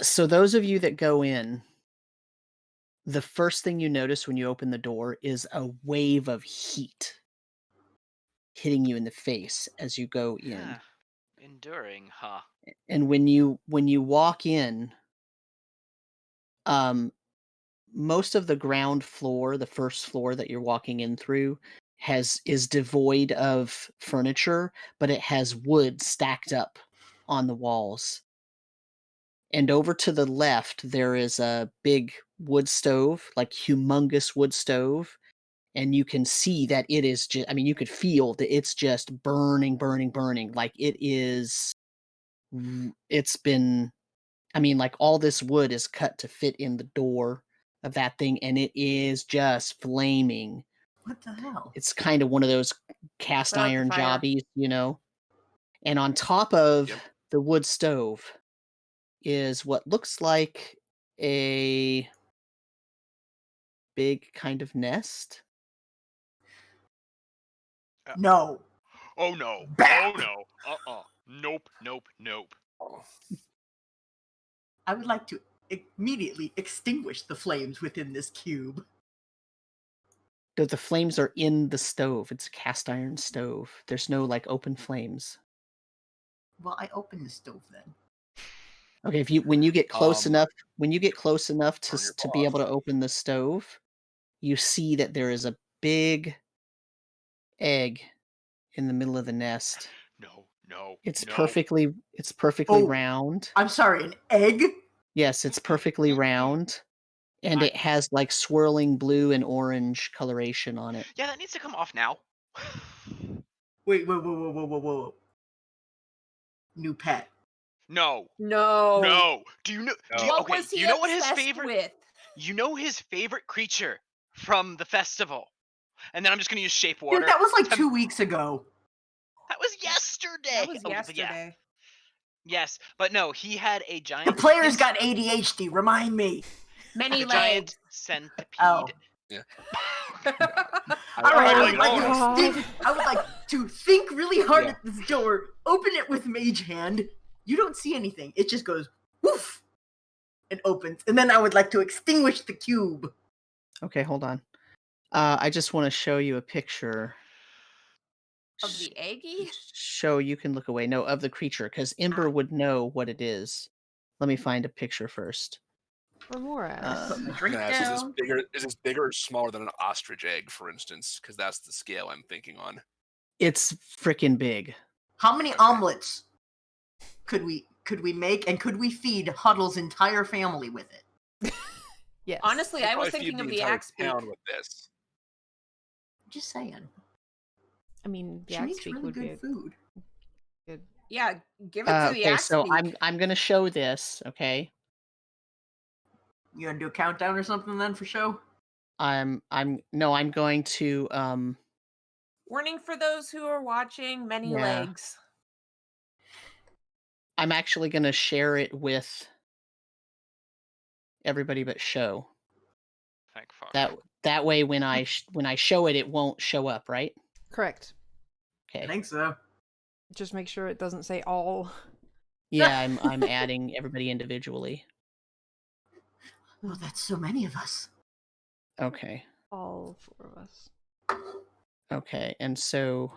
So those of you that go in, the first thing you notice when you open the door is a wave of heat hitting you in the face as you go in. Huh. Enduring, huh? And when you walk in, most of the ground floor, the first floor that you're walking in through, is devoid of furniture, but it has wood stacked up on the walls. And over to the left, there is a big wood stove, like humongous wood stove. And you can see that it is just, I mean, you could feel that it's just burning, burning, burning. Like it's been, I mean, like all this wood is cut to fit in the door of that thing, and it is just flaming. What the hell? It's kind of one of those cast Put out the iron fire. jobbies, you know? And on top of Yep. the wood stove is what looks like a big kind of nest. No. Oh no! Bap! Oh no! Nope! Nope! Nope! I would like to immediately extinguish the flames within this cube. The flames are in the stove. It's a cast iron stove. There's no like open flames. Well, I open the stove then. Okay, when you get close enough to turn your to be able to boss. open the stove, you see that there is a big egg in the middle of the nest. No! No! It's no. perfectly Oh. round. I'm sorry, an egg? Yes, it's perfectly round, and it has like swirling blue and orange coloration on it. Yeah, that needs to come off now. Wait, whoa. New pet. No! No. No! Do you know? Do you, What okay, was he you know what his obsessed favorite? with? You know his favorite creature from the festival, and then I'm just gonna use shape water. Dude, that was like 2 weeks ago. That was yesterday. That was Oh, but yeah. yesterday. Yes, but no, he had a The giant. player's got ADHD, remind me. Many a giant legs. centipede. Oh. All right, Oh I would, my I would like to think really hard Yeah. at this door, open it with mage hand. You don't see anything. It just goes woof and opens. And then I would like to extinguish the cube. Okay, hold on. I just want to show you a picture. Of the eggy? Show you can look away. No, of the creature, because Ember would know what it is. Let me find a picture first. Remora. Put my drink Yeah, down. is this bigger or smaller than an ostrich egg, for instance? Because that's the scale I'm thinking on. It's freaking big. How many omelets could we make, and could we feed Huddle's entire family with it? Yes. Honestly, I was Probably feed thinking of the entire axe beak. town with this. Just saying. I mean, the She axe makes beak really would be good food. good. Yeah, give it to the Okay, axe so beak. I'm gonna show this. Okay, You gonna do a countdown or something then for show? I'm going to Warning for those who are watching, many Yeah. legs. I'm actually gonna share it with everybody but show. Thank fuck. That way when I show it, it won't show up, right? Correct. I Okay. think so. Just make sure it doesn't say all. Yeah, I'm adding everybody individually. Oh, that's so many of us. Okay. All 4 of us. Okay, and so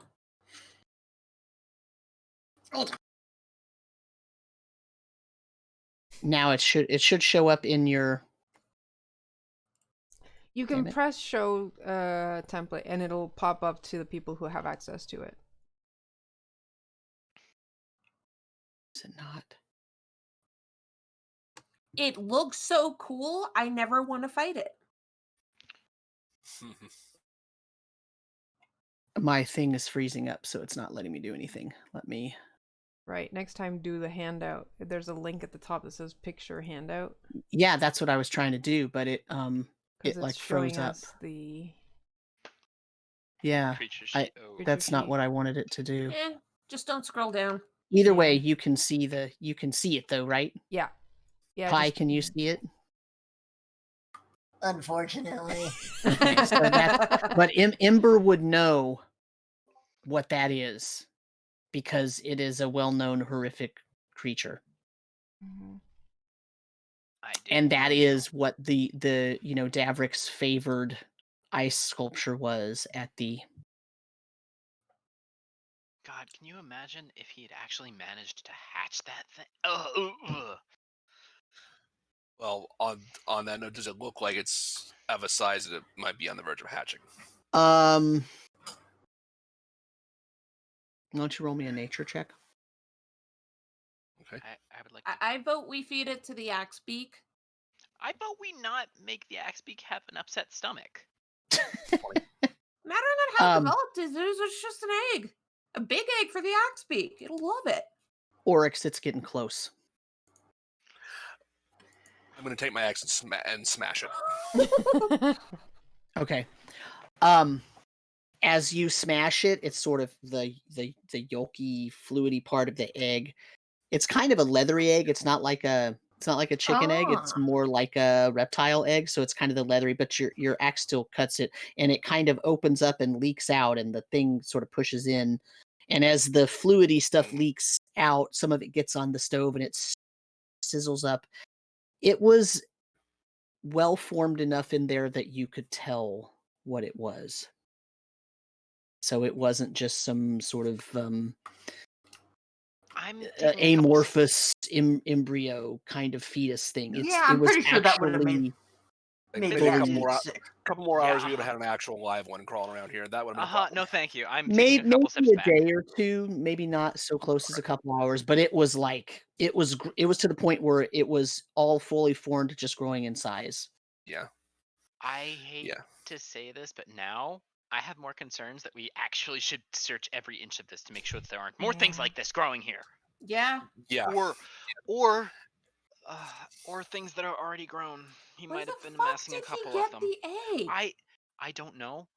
now it should show up in your. You Damn can it. press show template and it'll pop up to the people who have access to it. Is it not? It looks so cool, I never want to fight it. My thing is freezing up, so it's not letting me do anything. Let me Right. Next time, do the handout. There's a link at the top that says "picture handout" Yeah, that's what I was trying to do, but it because it it's like showing froze up. us the. Yeah, Creature I sheet. Oh. that's not sheet. what I wanted it to do. Just don't scroll down. Either way, Yeah. you can see it though, right? Yeah. Yeah. Pi, just- can you see it? Unfortunately. Okay, so but Ember would know what that is because it is a well-known horrific creature. Mhm. I didn't And that know is what the Davrick's favored ice sculpture was at the God, can you imagine if he had actually managed to hatch that thing? Ugh. Well, on that note, does it look like it's of a size that it might be on the verge of hatching? why don't you roll me a nature check? Okay. I would like to. I vote we feed it to the axe beak. I vote we not make the axe beak have an upset stomach. Matter not how Um, developed it is, it's just an egg. A big egg for the axe beak. It'll love it. Oryx, it's getting close. I'm going to take my axe and smash it. Okay. As you smash it, it's sort of the yolky, fluidy part of the egg. It's kind of a leathery egg. It's not like a chicken egg. It's Ah. more like a reptile egg. So it's kind of the leathery, but your axe still cuts it, and it kind of opens up and leaks out, and the thing sort of pushes in. And as the fluidy stuff leaks out, some of it gets on the stove, and it sizzles up. It was well formed enough in there that you could tell what it was. So it wasn't just some sort of I'm taking a couple amorphous embryo kind of fetus thing. Yeah, I'm pretty sure that would have made Maybe maybe a actually couple sick. more Yeah. hours, we would have had an actual live one crawling around here. That would have been a problem. No, thank you. I'm taking maybe a couple steps a back. day or two, maybe not so close as a couple hours, but it was like it was to the point where it was all fully formed, just growing in size. Yeah. I hate Yeah. to say this, but now I have more concerns that we actually should search every inch of this to make sure that there aren't more things Yeah. like this growing here, Yeah. Yeah. or things that are already grown. He Where might the have been fuck amassing a did he couple get of them. the egg? I don't know,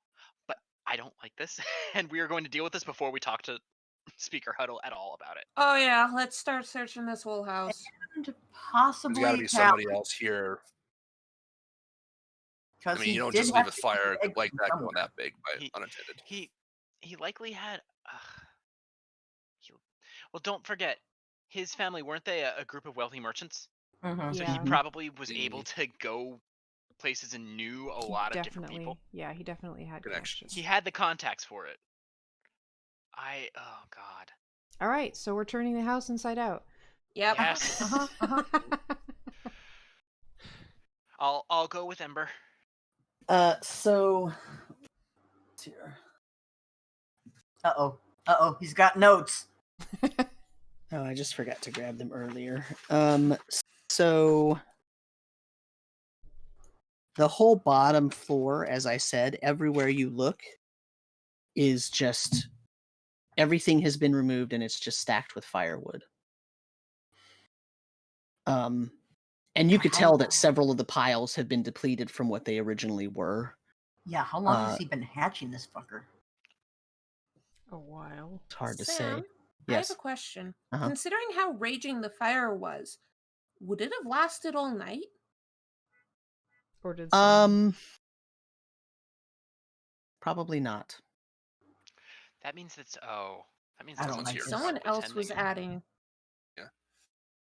but I don't like this, and we are going to deal with this before we talk to Speaker Huddle at all about it. Oh yeah, let's start searching this whole house. And There's possibly got to be somebody else here. I Because mean, you don't did just have leave a to fire egg like from that somewhere. going that big by He- unattended. He likely had. Well, don't forget, his family weren't they a group of wealthy merchants? Mhm. So Yeah. he probably was able to go places and knew a lot of different Definitely. people. Yeah, he definitely had Connections. He had the contacts for it. Oh god. All right, so we're turning the house inside out. Yep. Yes. I'll go with Ember. So here. Uh-oh, he's got notes. Oh, I just forgot to grab them earlier. So the whole bottom floor, as I said, everywhere you look is just everything has been removed and it's just stacked with firewood. And you could tell that several of the piles have been depleted from what they originally were. Yeah, how long has he been hatching this fucker? A while. It's hard to Sam, say. I have Yes. a question. Uh-huh. Considering how raging the fire was, would it have lasted all night? Or did some... Probably not. That means that I don't like this. Someone else was adding.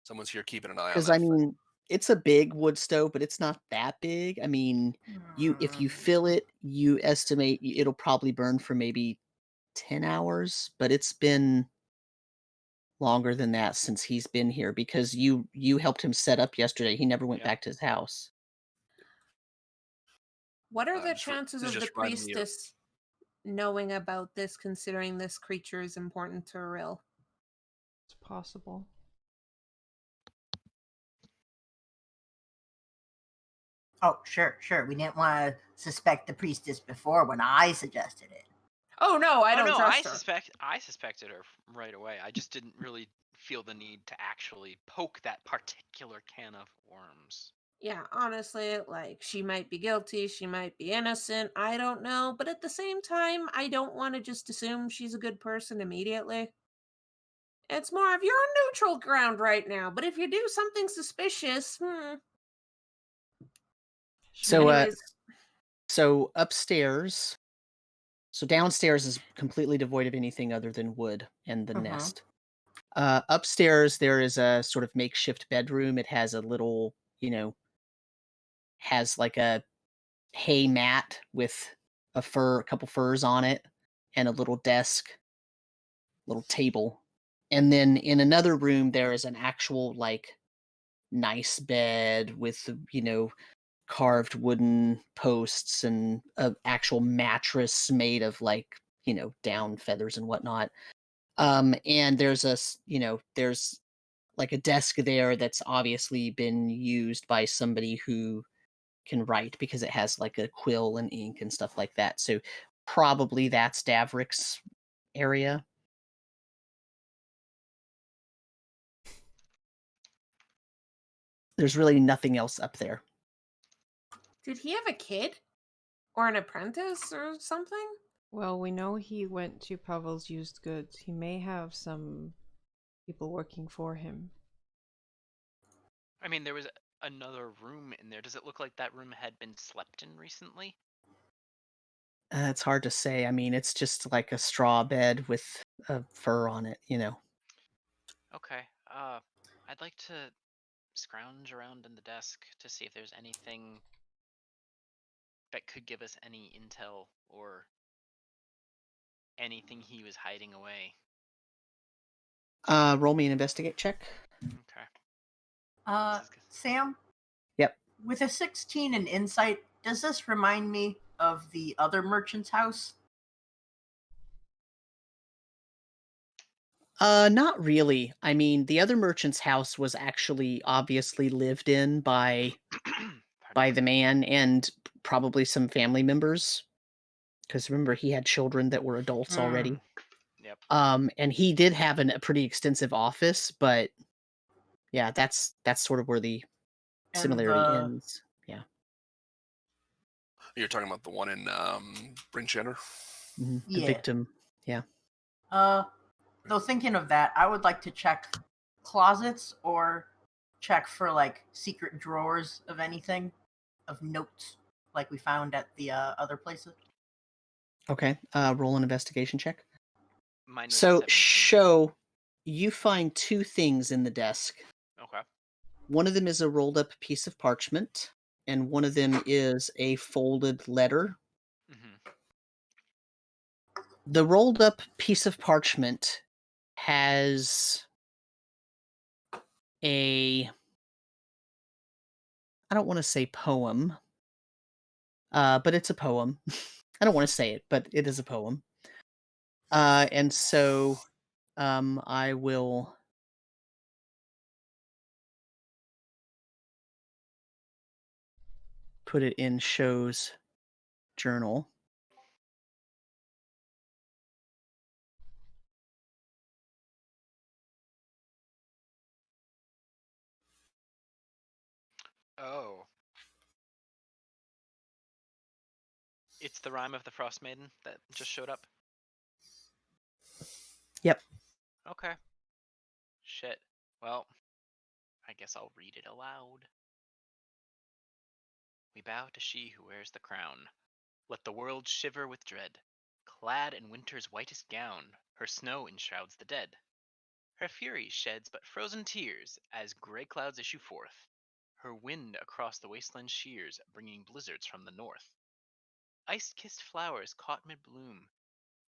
Someone's here keeping an eye on Because that. I mean, it's a big wood stove, but it's not that big. I mean, if you fill it, you estimate it'll probably burn for maybe 10 hours, but it's been longer than that since he's been here because you helped him set up yesterday. He never went back to his house. What are the This chances of the just reminded me of- priestess knowing about this, considering this creature is important to Ril? It's possible. Oh, sure. We didn't want to suspect the priestess before when I suggested it. Oh no, I Oh don't no, trust her. I suspected her right away. I just didn't really feel the need to actually poke that particular can of worms. Yeah, honestly, like she might be guilty, she might be innocent, I don't know, but at the same time, I don't want to just assume she's a good person immediately. It's more of you're on neutral ground right now, but if you do something suspicious, So, Sure. anyways, so upstairs, so downstairs is completely devoid of anything other than wood and the nest. Upstairs, there is a sort of makeshift bedroom. It has a little, has like a hay mat with a couple furs on it, and a little desk, little table. And then in another room, there is an actual like nice bed with carved wooden posts and an actual mattress made of like down feathers and whatnot. And there's like a desk there that's obviously been used by somebody who can write because it has like a quill and ink and stuff like that. So probably that's Davrick's area. There's really nothing else up there. did he have a kid? Or an apprentice or something? Well, we know he went to Pavel's used goods. He may have some people working for him. I mean, there was another room in there. Does it look like that room had been slept in recently? It's hard to say. I mean, it's just like a straw bed with a fur on it. Okay. I'd like to scrounge around in the desk to see if there's anything that could give us any intel or anything he was hiding away. Roll me an investigate check. Okay. This is good. Sam, Yep. with a 16 in insight, does this remind me of the other merchant's house? Not really. I mean, the other merchant's house was actually obviously lived in by Pardon. the man and probably some family members. Because remember, he had children that were adults already. Yep. And he did have a pretty extensive office, but yeah, that's sort of where the And similarity ends. Yeah. You're talking about the one in Brinchander? The Yeah. victim. Yeah. Though thinking of that, I would like to check closets or check for like secret drawers of anything, of notes like we found at the other places. Okay. Roll an investigation check. Mine was So 17. you find two things in the desk. Okay. One of them is a rolled up piece of parchment, and one of them is a folded letter. Mm-hmm. The rolled up piece of parchment has I don't want to say poem, but it's a poem. I don't want to say it, but it is a poem. And so I will put it in Show's journal. Oh. It's the Rime of the Frostmaiden that just showed up? Yep. Okay. Shit. Well, I guess I'll read it aloud. We bow to she who wears the crown. Let the world shiver with dread. Clad in winter's whitest gown, her snow enshrouds the dead. Her fury sheds but frozen tears as grey clouds issue forth. Her wind across the wasteland shears, bringing blizzards from the north. Ice-kissed flowers caught mid-bloom,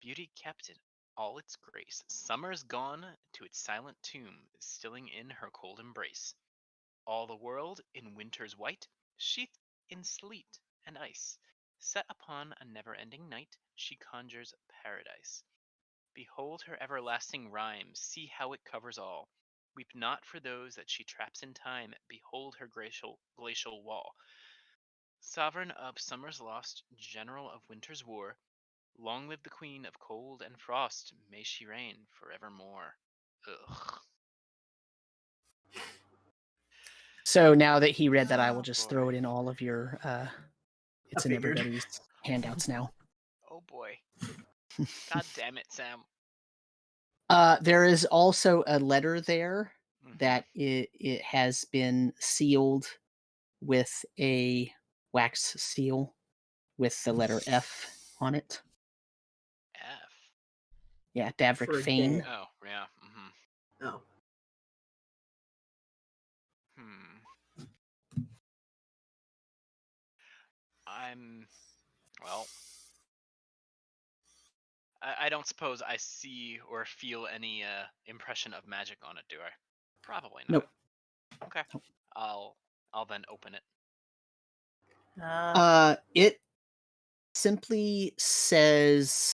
beauty kept in all its grace. Summer's gone to its silent tomb, stilling in her cold embrace. All the world in winter's white, sheathed in sleet and ice. Set upon a never-ending night, she conjures paradise. Behold her everlasting rhyme, see how it covers all. Weep not for those that she traps in time, behold her glacial wall. Sovereign of summer's lost, general of winter's war, Long live the queen of cold and frost, may she reign forevermore. Ugh. So now that he read that, I will Oh, just boy. throw it in all of your. It's in figured. everybody's handouts now. Oh boy. God damn it, Sam. There is also a letter there Mhm. that it has been sealed with a wax seal with the letter F on it. F. Yeah, Davrick For a Fane. day. Oh, yeah. Mm-hmm. Oh. Well, I don't suppose I see or feel any impression of magic on it, do I? Probably not. Nope. Okay. Nope. I'll then open it. It simply says,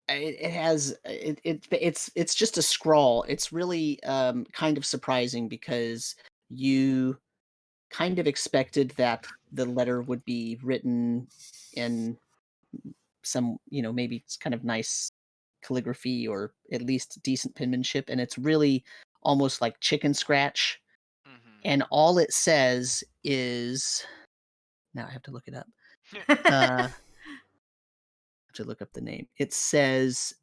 it's just a scrawl. It's really kind of surprising because you kind of expected that the letter would be written in some, maybe it's kind of nice calligraphy or at least decent penmanship, and it's really almost like chicken scratch. Mm-hmm. And all it says is, now I have to look it up. I have to look up the name. It says,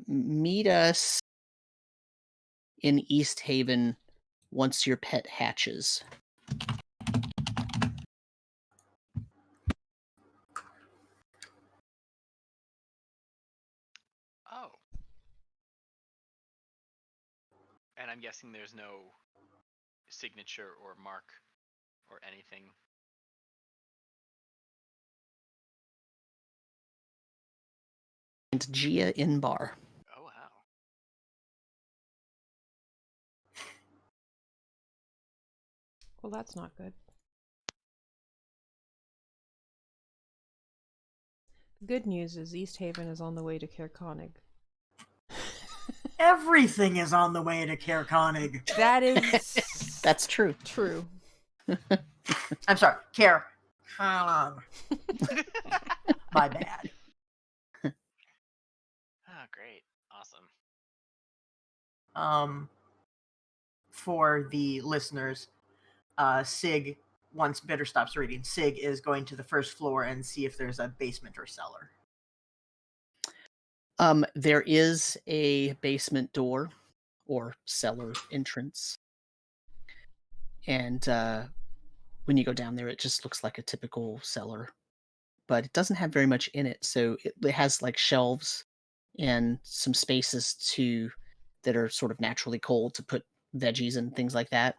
meet us in East Haven once your pet hatches. Oh. And I'm guessing there's no signature or mark or anything. And Gia in bar. Oh, wow. Well, that's not good. The good news is East Haven is on the way to Caerconnig. Everything is on the way to Caerconnig. That is That's true. true. I'm sorry, Care. My bad. Oh, great. Awesome. For the listeners, Sig, once Bitter stops reading, Sig is going to the first floor and see if there's a basement or cellar. There is a basement door or cellar entrance. And when you go down there, it just looks like a typical cellar. But it doesn't have very much in it. So it has like shelves and some spaces that are sort of naturally cold to put veggies and things like that.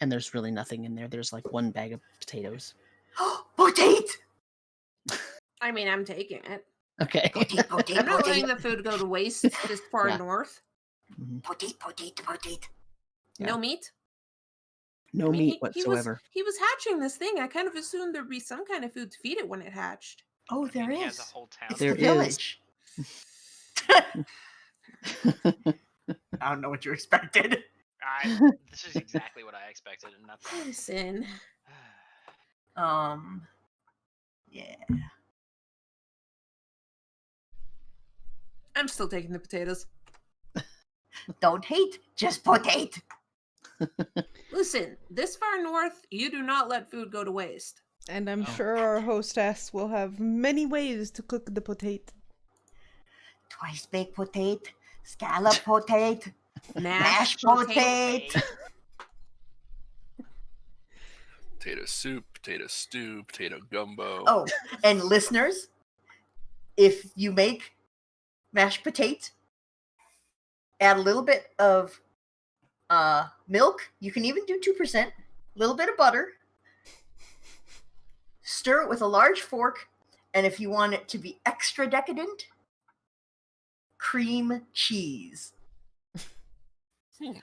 And there's really nothing in there. There's like one bag of potatoes. Potate! I mean, I'm taking it. Okay. Potate, potate, I'm not letting potate. the food go to waste this far Yeah. north. Mhm. Potate, potate, potate. Yeah. No meat? No I mean, meat he whatsoever. he was hatching this thing. I kind of assumed there'd be some kind of food to feed it when it hatched. Oh, I there mean, is. he has a whole town. It's There the is. village. I don't know what you expected. This is exactly what I expected, and that's Listen. Yeah. I'm still taking the potatoes. Don't hate, just potate. Listen, this far north, you do not let food go to waste. And I'm Oh. sure our hostess will have many ways to cook the potato. Twice baked potate, scallop potate, Mashed mashed potato. potate. Potato soup, potato stew, potato gumbo. Oh, and listeners, if you make mashed potato, add a little bit of milk. You can even do 2%. A little bit of butter. Stir it with a large fork, and if you want it to be extra decadent, cream cheese.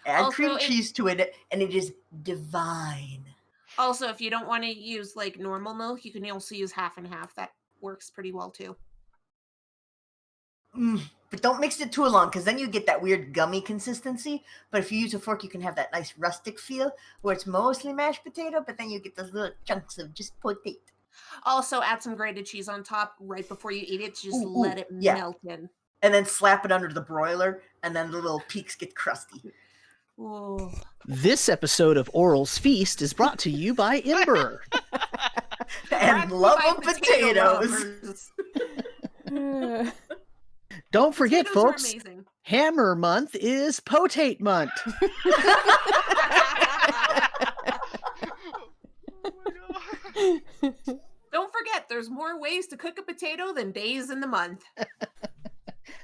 Add Also, cream if- cheese to it, and it is divine. Also, if you don't want to use like normal milk, you can also use half and half. That works pretty well too. But don't mix it too long, because then you get that weird gummy consistency. But if you use a fork, you can have that nice rustic feel, where it's mostly mashed potato, but then you get those little chunks of just potato. Also, add some grated cheese on top right before you eat it. Just Ooh, let it yeah. melt in. And then slap it under the broiler, and then the little peaks get crusty. Oh. This episode of Oral's Feast is brought to you by Ember. And love of potatoes. Don't forget, Potatoes are folks, amazing. Hammer Month is Potate Month. Don't forget, there's more ways to cook a potato than days in the month.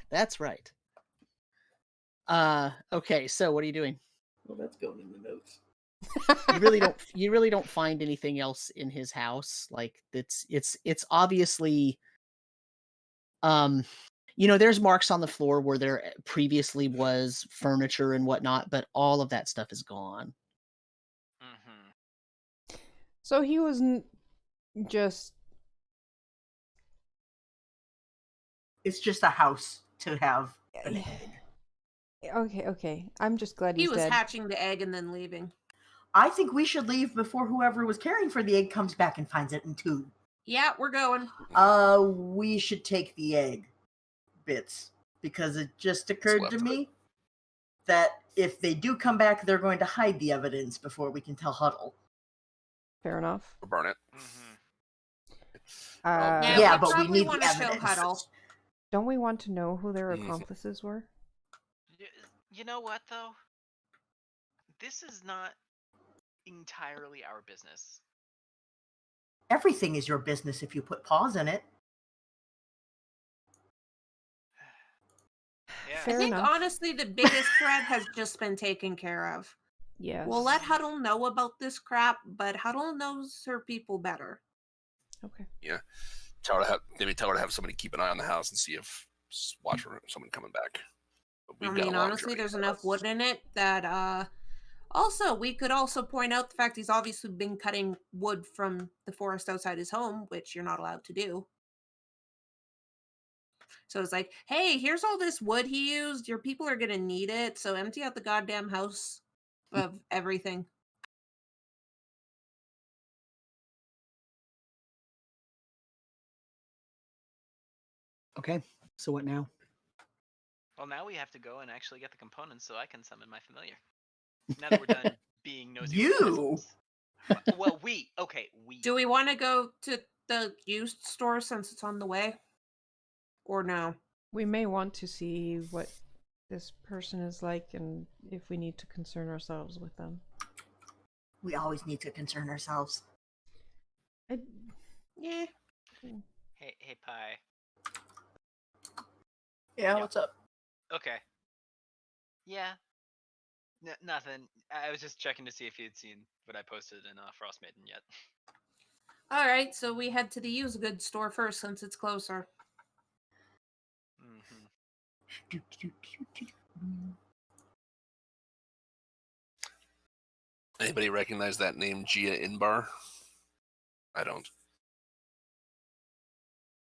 That's right. Okay, so what are you doing? Well, that's going in the notes. You really don't find anything else in his house. Like it's obviously there's marks on the floor where there previously was furniture and whatnot, but all of that stuff is gone. Mm-hmm. So he wasn't just It's just a house to have an Yeah. egg. Okay. I'm just glad He he's was dead. hatching the egg and then leaving. I think we should leave before whoever was caring for the egg comes back and finds it in two. Yeah, we're going. We should take the egg bits, because it just occurred left to of me that if they do come back, they're going to hide the evidence before we can tell Huddle. Fair enough. Or burn it. Mm-hmm. Yeah, Yeah, we but we probably need the wanna show evidence. Huddle. Don't we want to know who their Mhm. accomplices were? You know what, though? This is not entirely our business. Everything is your business if you put paws in it. Yeah. Fair I think, enough. honestly, the biggest threat has just been taken care of. Yes. We'll let Huddle know about this crap, but Huddle knows her people better. Okay. Tell her to have somebody keep an eye on the house and see if watch for someone coming back. But I we've got a mean, long honestly, journey there's ahead of enough us. wood in it that, also, we could also point out the fact he's obviously been cutting wood from the forest outside his home, which you're not allowed to do. So it's like, hey, here's all this wood he used. Your people are gonna need it, so empty out the goddamn house of everything. Okay, so what now? Well, now we have to go and actually get the components so I can summon my familiar. Now that we're done being nosy with You? peasants. Well, we. Do we want to go to the used store since it's on the way? Or no? We may want to see what this person is like and if we need to concern ourselves with them. We always need to concern ourselves. Yeah. Hey, Pie. Yeah, Yep. what's up? Okay. Yeah. Nothing. I was just checking to see if you'd seen what I posted in Frostmaiden yet. All right, so we head to the used goods store first since it's closer. Mm-hmm. Anybody recognize that name, Gia Inbar? I don't.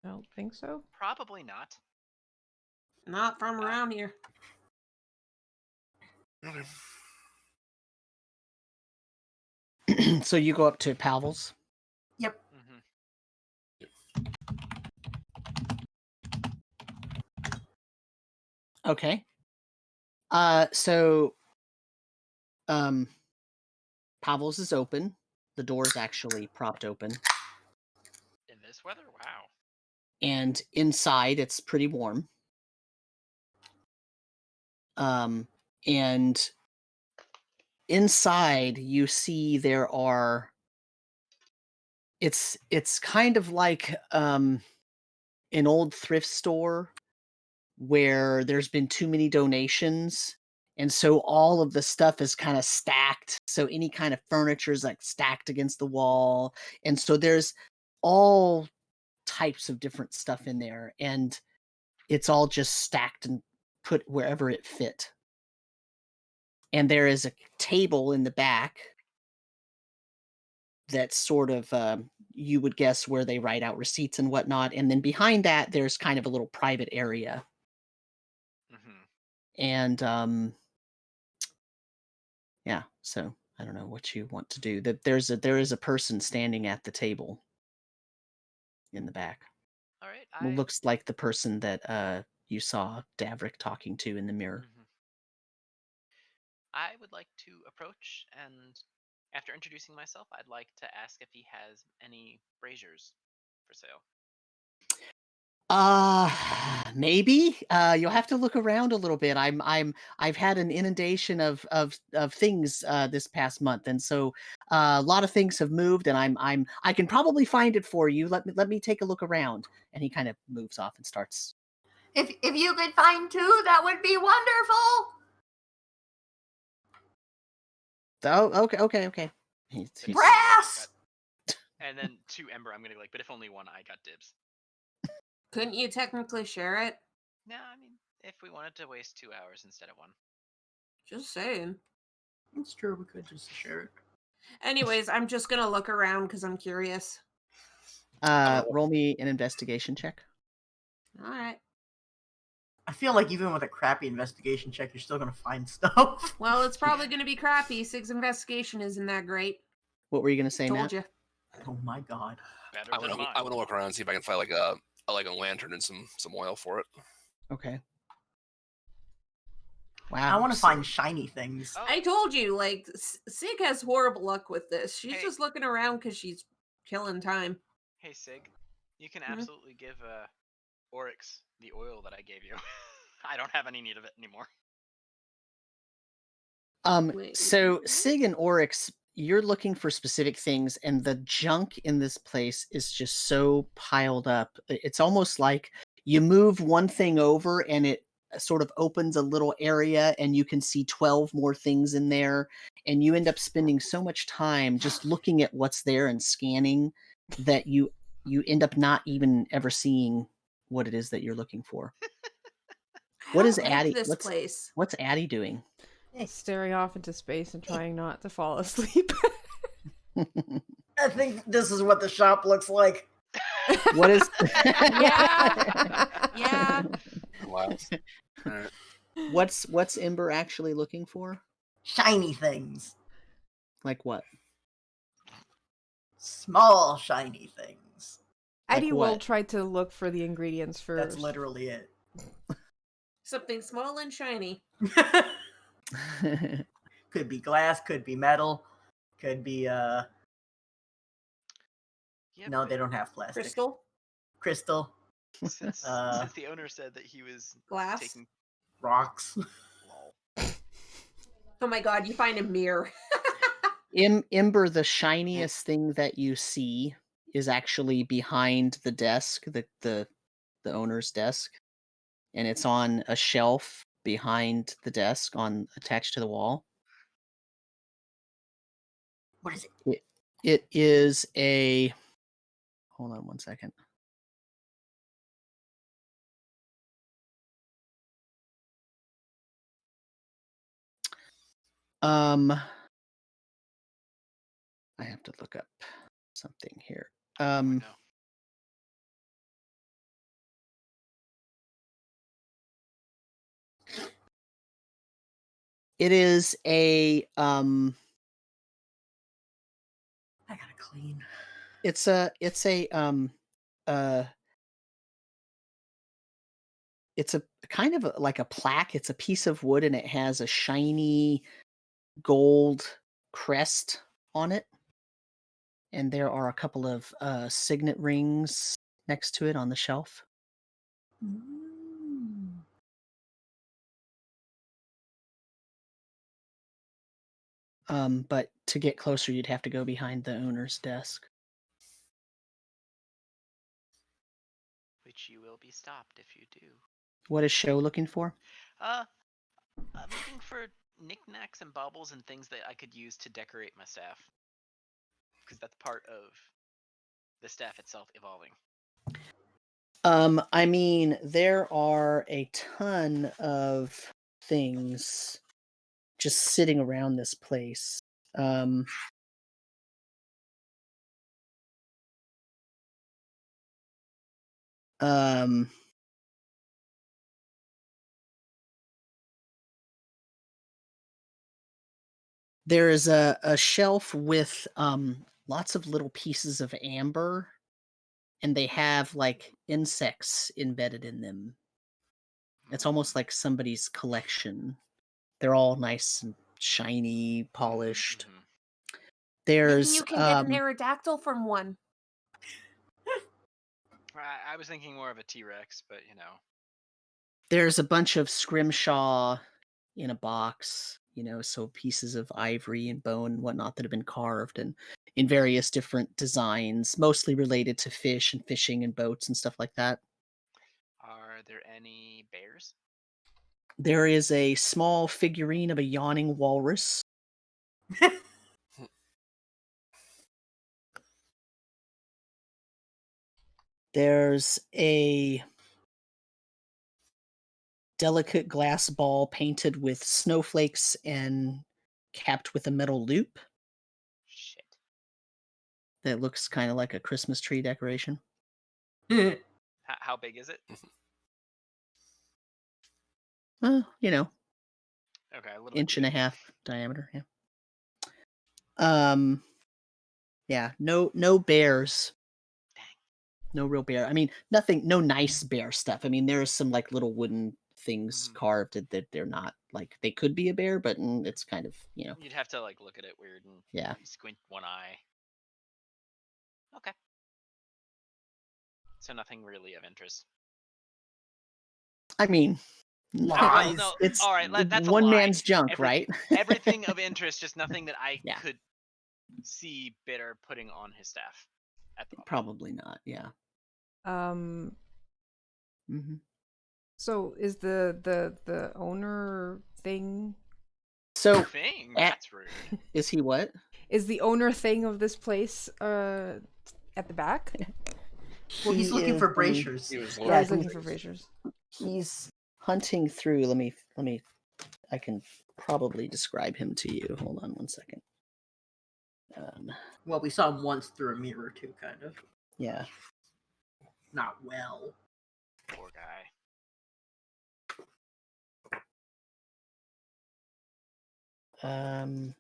I don't think so. Probably not. Not from around here. Okay. So you go up to Pavel's. Yep. Mm-hmm. Okay. So Pavel's is open. The door's actually propped open. In this weather? Wow. And inside it's pretty warm. And inside you see there are it's kind of like an old thrift store where there's been too many donations, and so all of the stuff is kind of stacked, so any kind of furniture is like stacked against the wall, and so there's all types of different stuff in there, and it's all just stacked and put wherever it fit. And there is a table in the back that's sort of you would guess where they write out receipts and whatnot, and then behind that there's kind of a little private area And yeah, so I don't know what you want to do. That there is a person standing at the table in the back. All right. Looks like the person that you saw Davrick talking to in the mirror. Mhm. I would like to approach, and after introducing myself, I'd like to ask if he has any braziers for sale. Maybe. You'll have to look around a little bit. I've had an inundation of things this past month, and so a lot of things have moved, and I can probably find it for you. Let me take a look around. And he kind of moves off and starts. If you could find two, that would be wonderful. Oh, okay. He's Brass. And then to Ember, I'm gonna be like, but if only one, I got dibs. Couldn't you technically share it? No, I mean, if we wanted to waste 2 hours instead of one. Just saying. It's true. We could just share it. Anyways, I'm just gonna look around because I'm curious. roll me an investigation check. All right. I feel like even with a crappy investigation check, you're still gonna find stuff. Well, it's probably gonna be crappy. Sig's investigation isn't that great. What were you gonna say, Told Matt? you. Oh my god. Better I than mine. want to look around and see if I can find like a lantern and some oil for it. Okay. I Wow. want to find shiny things. Oh, I told you, like, Sig has horrible luck with this. She's Hey. just looking around because she's killing time. hey Sig, you can Mhm. absolutely give Oryx the oil that I gave you. I don't have any need of it anymore. Wait. So Sig and Oryx, you're looking for specific things, and the junk in this place is just so piled up. It's almost like you move one thing over and it sort of opens a little area and you can see 12 more things in there, and you end up spending so much time just looking at what's there and scanning that you end up not even ever seeing what it is that you're looking for. What is I don't like Addie? this place. What's Addie doing? Staring off into space and trying not to fall asleep. I think this is what the shop looks like. What is? Yeah. Yeah. Wow. All right. What's Ember actually looking for? Shiny things. Like what? Small shiny things. Eddie will what? try to look for the ingredients first. That's literally it. Something small and shiny. Could be glass, could be metal, could be Yeah, no, but they don't have plastic. Crystal. Since since the owner said that he was Glass. taking Rocks. lol. Oh my god, you find a mirror. Ember, the shiniest thing that you see is actually behind the desk, the owner's desk, and it's on a shelf behind the desk, attached to the wall. What is it? It is a. Hold on one second. I have to look up something here. Oh, no. It is a I gotta clean. it's a it's a kind of like a plaque. It's a piece of wood and it has a shiny gold crest on it. And there are a couple of signet rings next to it on the shelf. But to get closer, you'd have to go behind the owner's desk. Which you will be stopped if you do. What is Show looking for? I'm looking for knickknacks and baubles and things that I could use to decorate my staff. Because that's part of the staff itself evolving. I mean, there are a ton of things just sitting around this place. There is a shelf with lots of little pieces of amber, and they have like insects embedded in them. It's almost like somebody's collection. They're all nice and shiny, polished. Mhm. Maybe There's you can get an Aerodactyl from one. I was thinking more of a T-Rex, but you know. there's a bunch of scrimshaw in a box, so pieces of ivory and bone and whatnot that have been carved and in various different designs, mostly related to fish and fishing and boats and stuff like that. Are there any bears? There is a small figurine of a yawning walrus. There's a delicate glass ball painted with snowflakes and capped with a metal loop Shit. that looks kind of like a Christmas tree decoration. How big is it? Okay, A little inch bit and a big. half diameter. Yeah. No bears. No real bear. I mean, nothing. No nice bear stuff. I mean, there's some like little wooden things Mhm. carved that they're not like they could be a bear, but it's kind of You'd have to like look at it weird and yeah. squint one eye. Okay. So nothing really of interest. I mean, Lies. No. it's All right. That's a one lie. man's junk, right? Everything of interest, just nothing that I Yeah. could see Bitter putting on his staff at the moment. Probably not. Yeah. Um. hmm So is the owner thing? So Thing. at- That's rude. is he what? Is the owner thing of this place at the back? Well, he's looking for is- braziers. He was Yeah, Yeah, he's looking. looking for braziers. He's hunting through. Let me. I can probably describe him to you. Hold on one second. Well, we saw him once through a mirror too, kind of. Yeah. Not well. Poor guy. Um.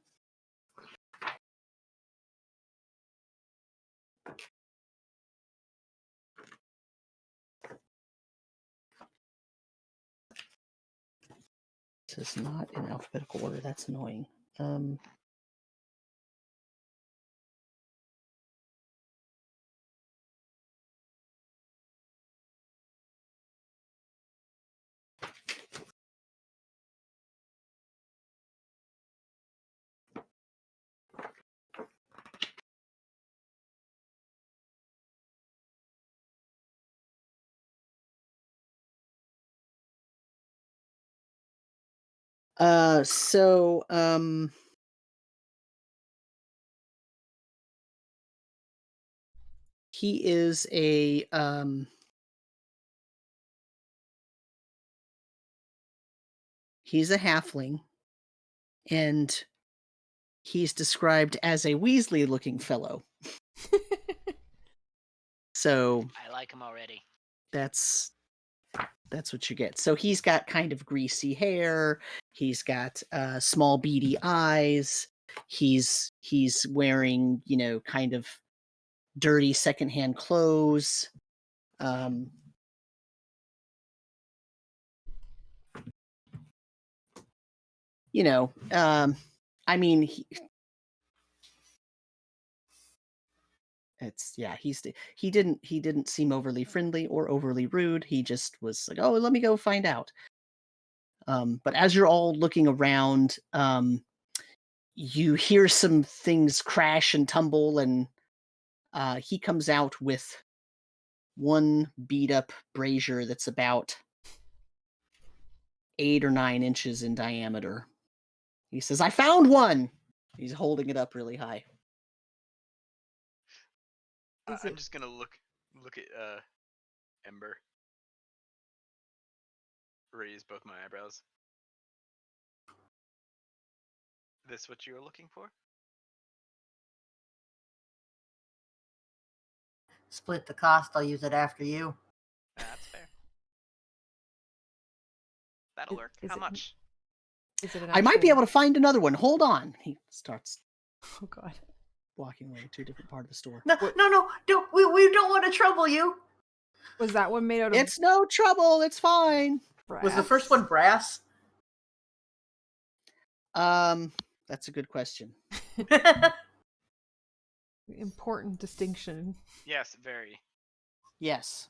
This is not in alphabetical order. That's annoying. So he is a he's a halfling, and he's described as a Weasley looking fellow. So I like him already. that's what you get. So he's got kind of greasy hair. He's got small beady eyes. He's wearing, kind of dirty secondhand clothes. I mean, he didn't seem overly friendly or overly rude. He just was like, oh, let me go find out. But as you're all looking around, you hear some things crash and tumble, and he comes out with one beat up brazier that's about 8 or 9 inches in diameter. He says, I found one! He's holding it up really high. I'm just gonna look at Ember. Raise both my eyebrows. This what you were looking for? Split the cost. I'll use it after you. That's fair. That'll work. Is How it- much? Is it an I might be actual- able to find another one. Hold on. He starts Oh god. walking away to a different part of the store. No, no, don't. We don't want to trouble you. Was that one made out of It's no trouble. It's fine. Was the first one brass? That's a good question. Important distinction. Yes, very. Yes.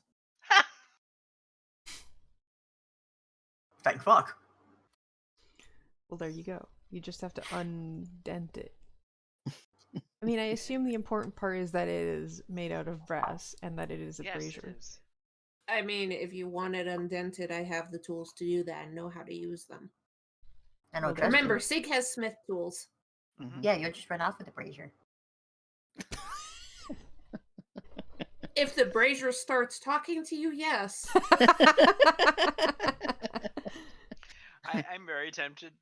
Thank fuck. Well, there you go. You just have to undent it. I mean, I assume the important part is that it is made out of brass and that it is a Yes, brazier. it is. I mean, if you want it undented, I have the tools to do that and know how to use them. I know. Well, trust Remember, you. Sig has smith tools. Mhm. Yeah, you'll just run off with the brazier. If the brazier starts talking to you, yes. I'm very tempted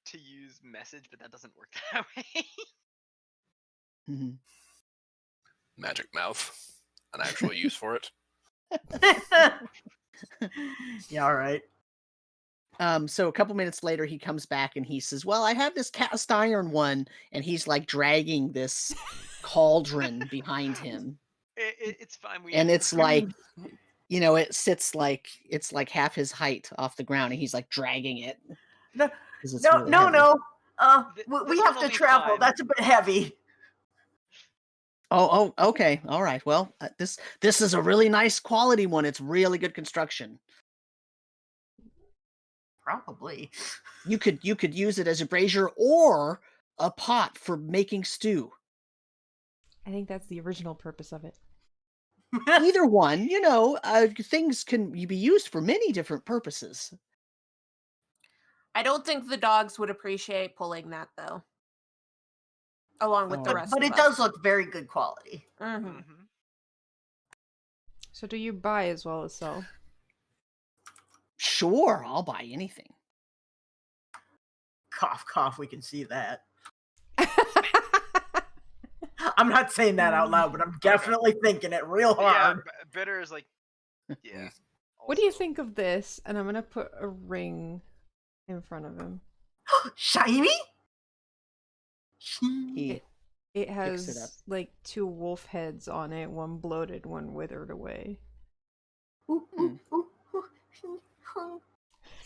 to use message, but that doesn't work that way. Mhm. Magic mouth, an actual use for it. Yeah, all right. So a couple minutes later, he comes back and he says, "Well, I have this cast iron one," and he's like dragging this cauldron behind him, It's fine. and it's like, it sits like it's like half his height off the ground, and he's like dragging it. No, 'Cause it's no, really no, heavy. no. Th- We this have one to will be travel. fine. That's a bit heavy. Oh, okay, all right. Well, this is a really nice quality one. It's really good construction. Probably. You could use it as a brazier or a pot for making stew. I think that's the original purpose of it. Either one, things can be used for many different purposes. I don't think the dogs would appreciate pulling that, though. Along with the Oh. rest But of it us. does look very good quality. Mhm. Mhm. So do you buy as well as sell? Sure, I'll buy anything. Cough, cough. We can see that. I'm not saying that out loud, but I'm definitely thinking it real Yeah, hard. Bitter is like, yeah. What do you also. think of this? And I'm gonna put a ring in front of him. Shiny? He It Picks has it up. like 2 wolf heads on it, one bloated, one withered away. Ooh, ooh, ooh, ooh, ooh.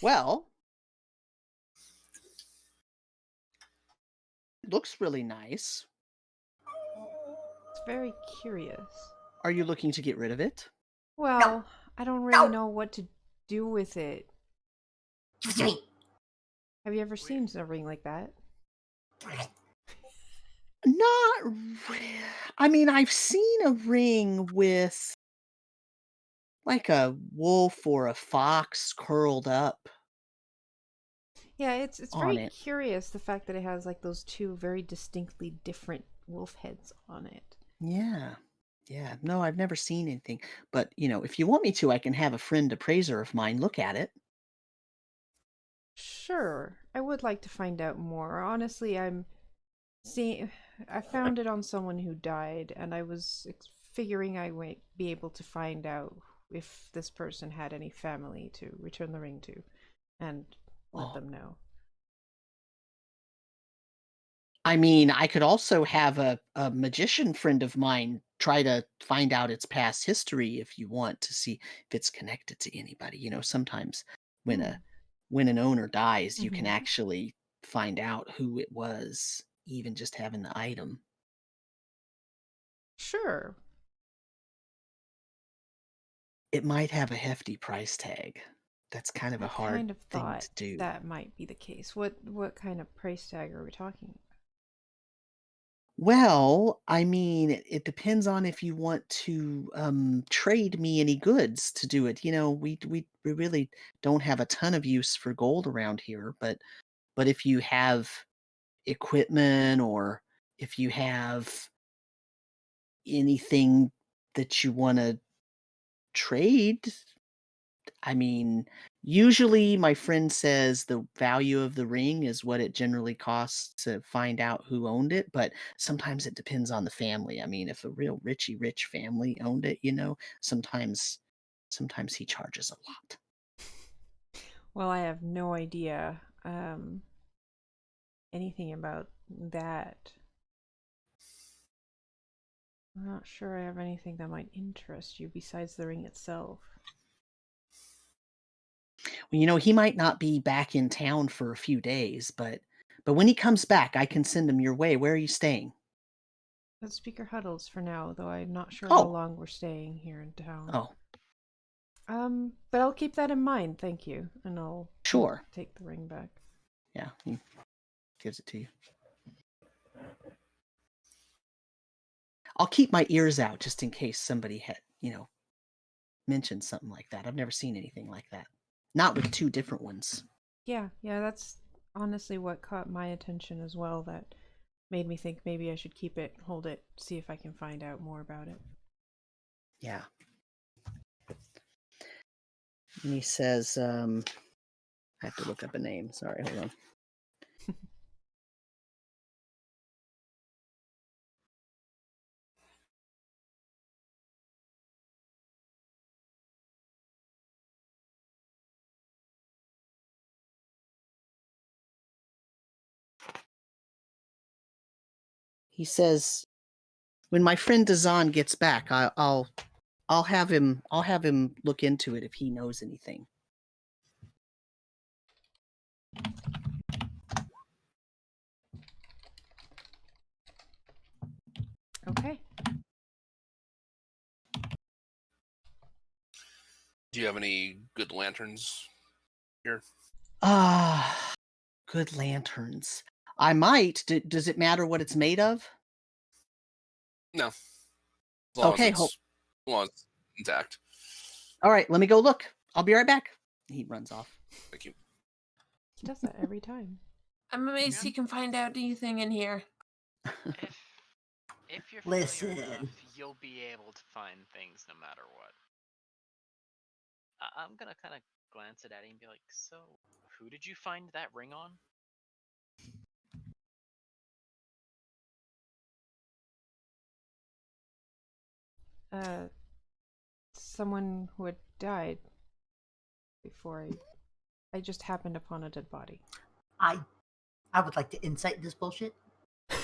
well, looks really nice. It's very curious. Are you looking to get rid of it? Well, I don't really No. know what to do with it. Give it to me. Have you ever seen a ring like that? Not re- I mean, I've seen a ring with like a wolf or a fox curled up Yeah, it's on very it. curious the fact that it has like those 2 very distinctly different wolf heads on it. Yeah. Yeah. No, I've never seen anything. But, if you want me to, I can have a friend appraiser of mine look at it. Sure, I would like to find out more. Honestly, I found it on someone who died, and I was figuring I might be able to find out if this person had any family to return the ring to, and let Oh. them know. I mean, I could also have a magician friend of mine try to find out its past history if you want to see if it's connected to anybody. Sometimes when an owner dies, you can Mhm. actually find out who it was, even just having the item. Sure. It might have a hefty price tag. That's kind of a I hard kind of thing thought to do. that might be the case. What kind of price tag are we talking about? Well, I mean, it depends on if you want to trade me any goods to do it. We really don't have a ton of use for gold around here, but if you have equipment or if you have anything that you want to trade, I mean, usually my friend says the value of the ring is what it generally costs to find out who owned it, but sometimes it depends on the family. I mean, if a real rich family owned it, sometimes he charges a lot. Well, I have no idea. anything about that. I'm not sure I have anything that might interest you besides the ring itself. Well, he might not be back in town for a few days, but when he comes back, I can send him your way. Where are you staying? At Speaker Huddles for now, though I'm not sure Oh. how long we're staying here in town. Oh, But I'll keep that in mind, thank you. And I'll sure. take the ring back. Yeah, he gives it to you. I'll keep my ears out just in case somebody had, mentioned something like that. I've never seen anything like that. Not with two different ones. Yeah, that's honestly what caught my attention as well. That made me think maybe I should keep it, hold it, see if I can find out more about it. Yeah. And he says, I have to look up a name. Sorry, hold on. He says, when my friend Dazan gets back, I'll have him look into it if he knows anything. Okay. Do you have any good lanterns here? Good lanterns. I might. Does it matter what it's made of? No. As long Okay, as it's intact. All right, let me go look. I'll be right back. He runs off. Thank you. He does that every time. I'm amazed he can find out anything in here. If you're familiar Listen. enough, you'll be able to find things no matter what. I'm gonna kind of glance at Addie and be like, so, who did you find that ring on? Someone who had died before I just happened upon a dead body. I would like to insight this bullshit. Me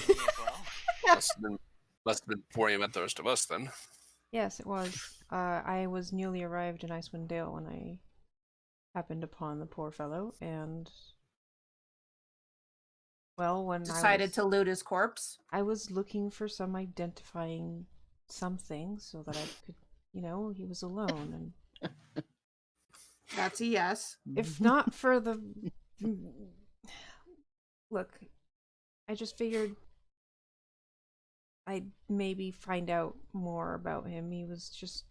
as well. Must have been before you met the rest of us then. Yes, it was. I was newly arrived in Icewind Dale when I happened upon the poor fellow, and well, when Decided to loot his corpse. I was looking for some identifying something so that I could, he was alone, and That's a yes. if not for the look, I just figured I'd maybe find out more about him. He was just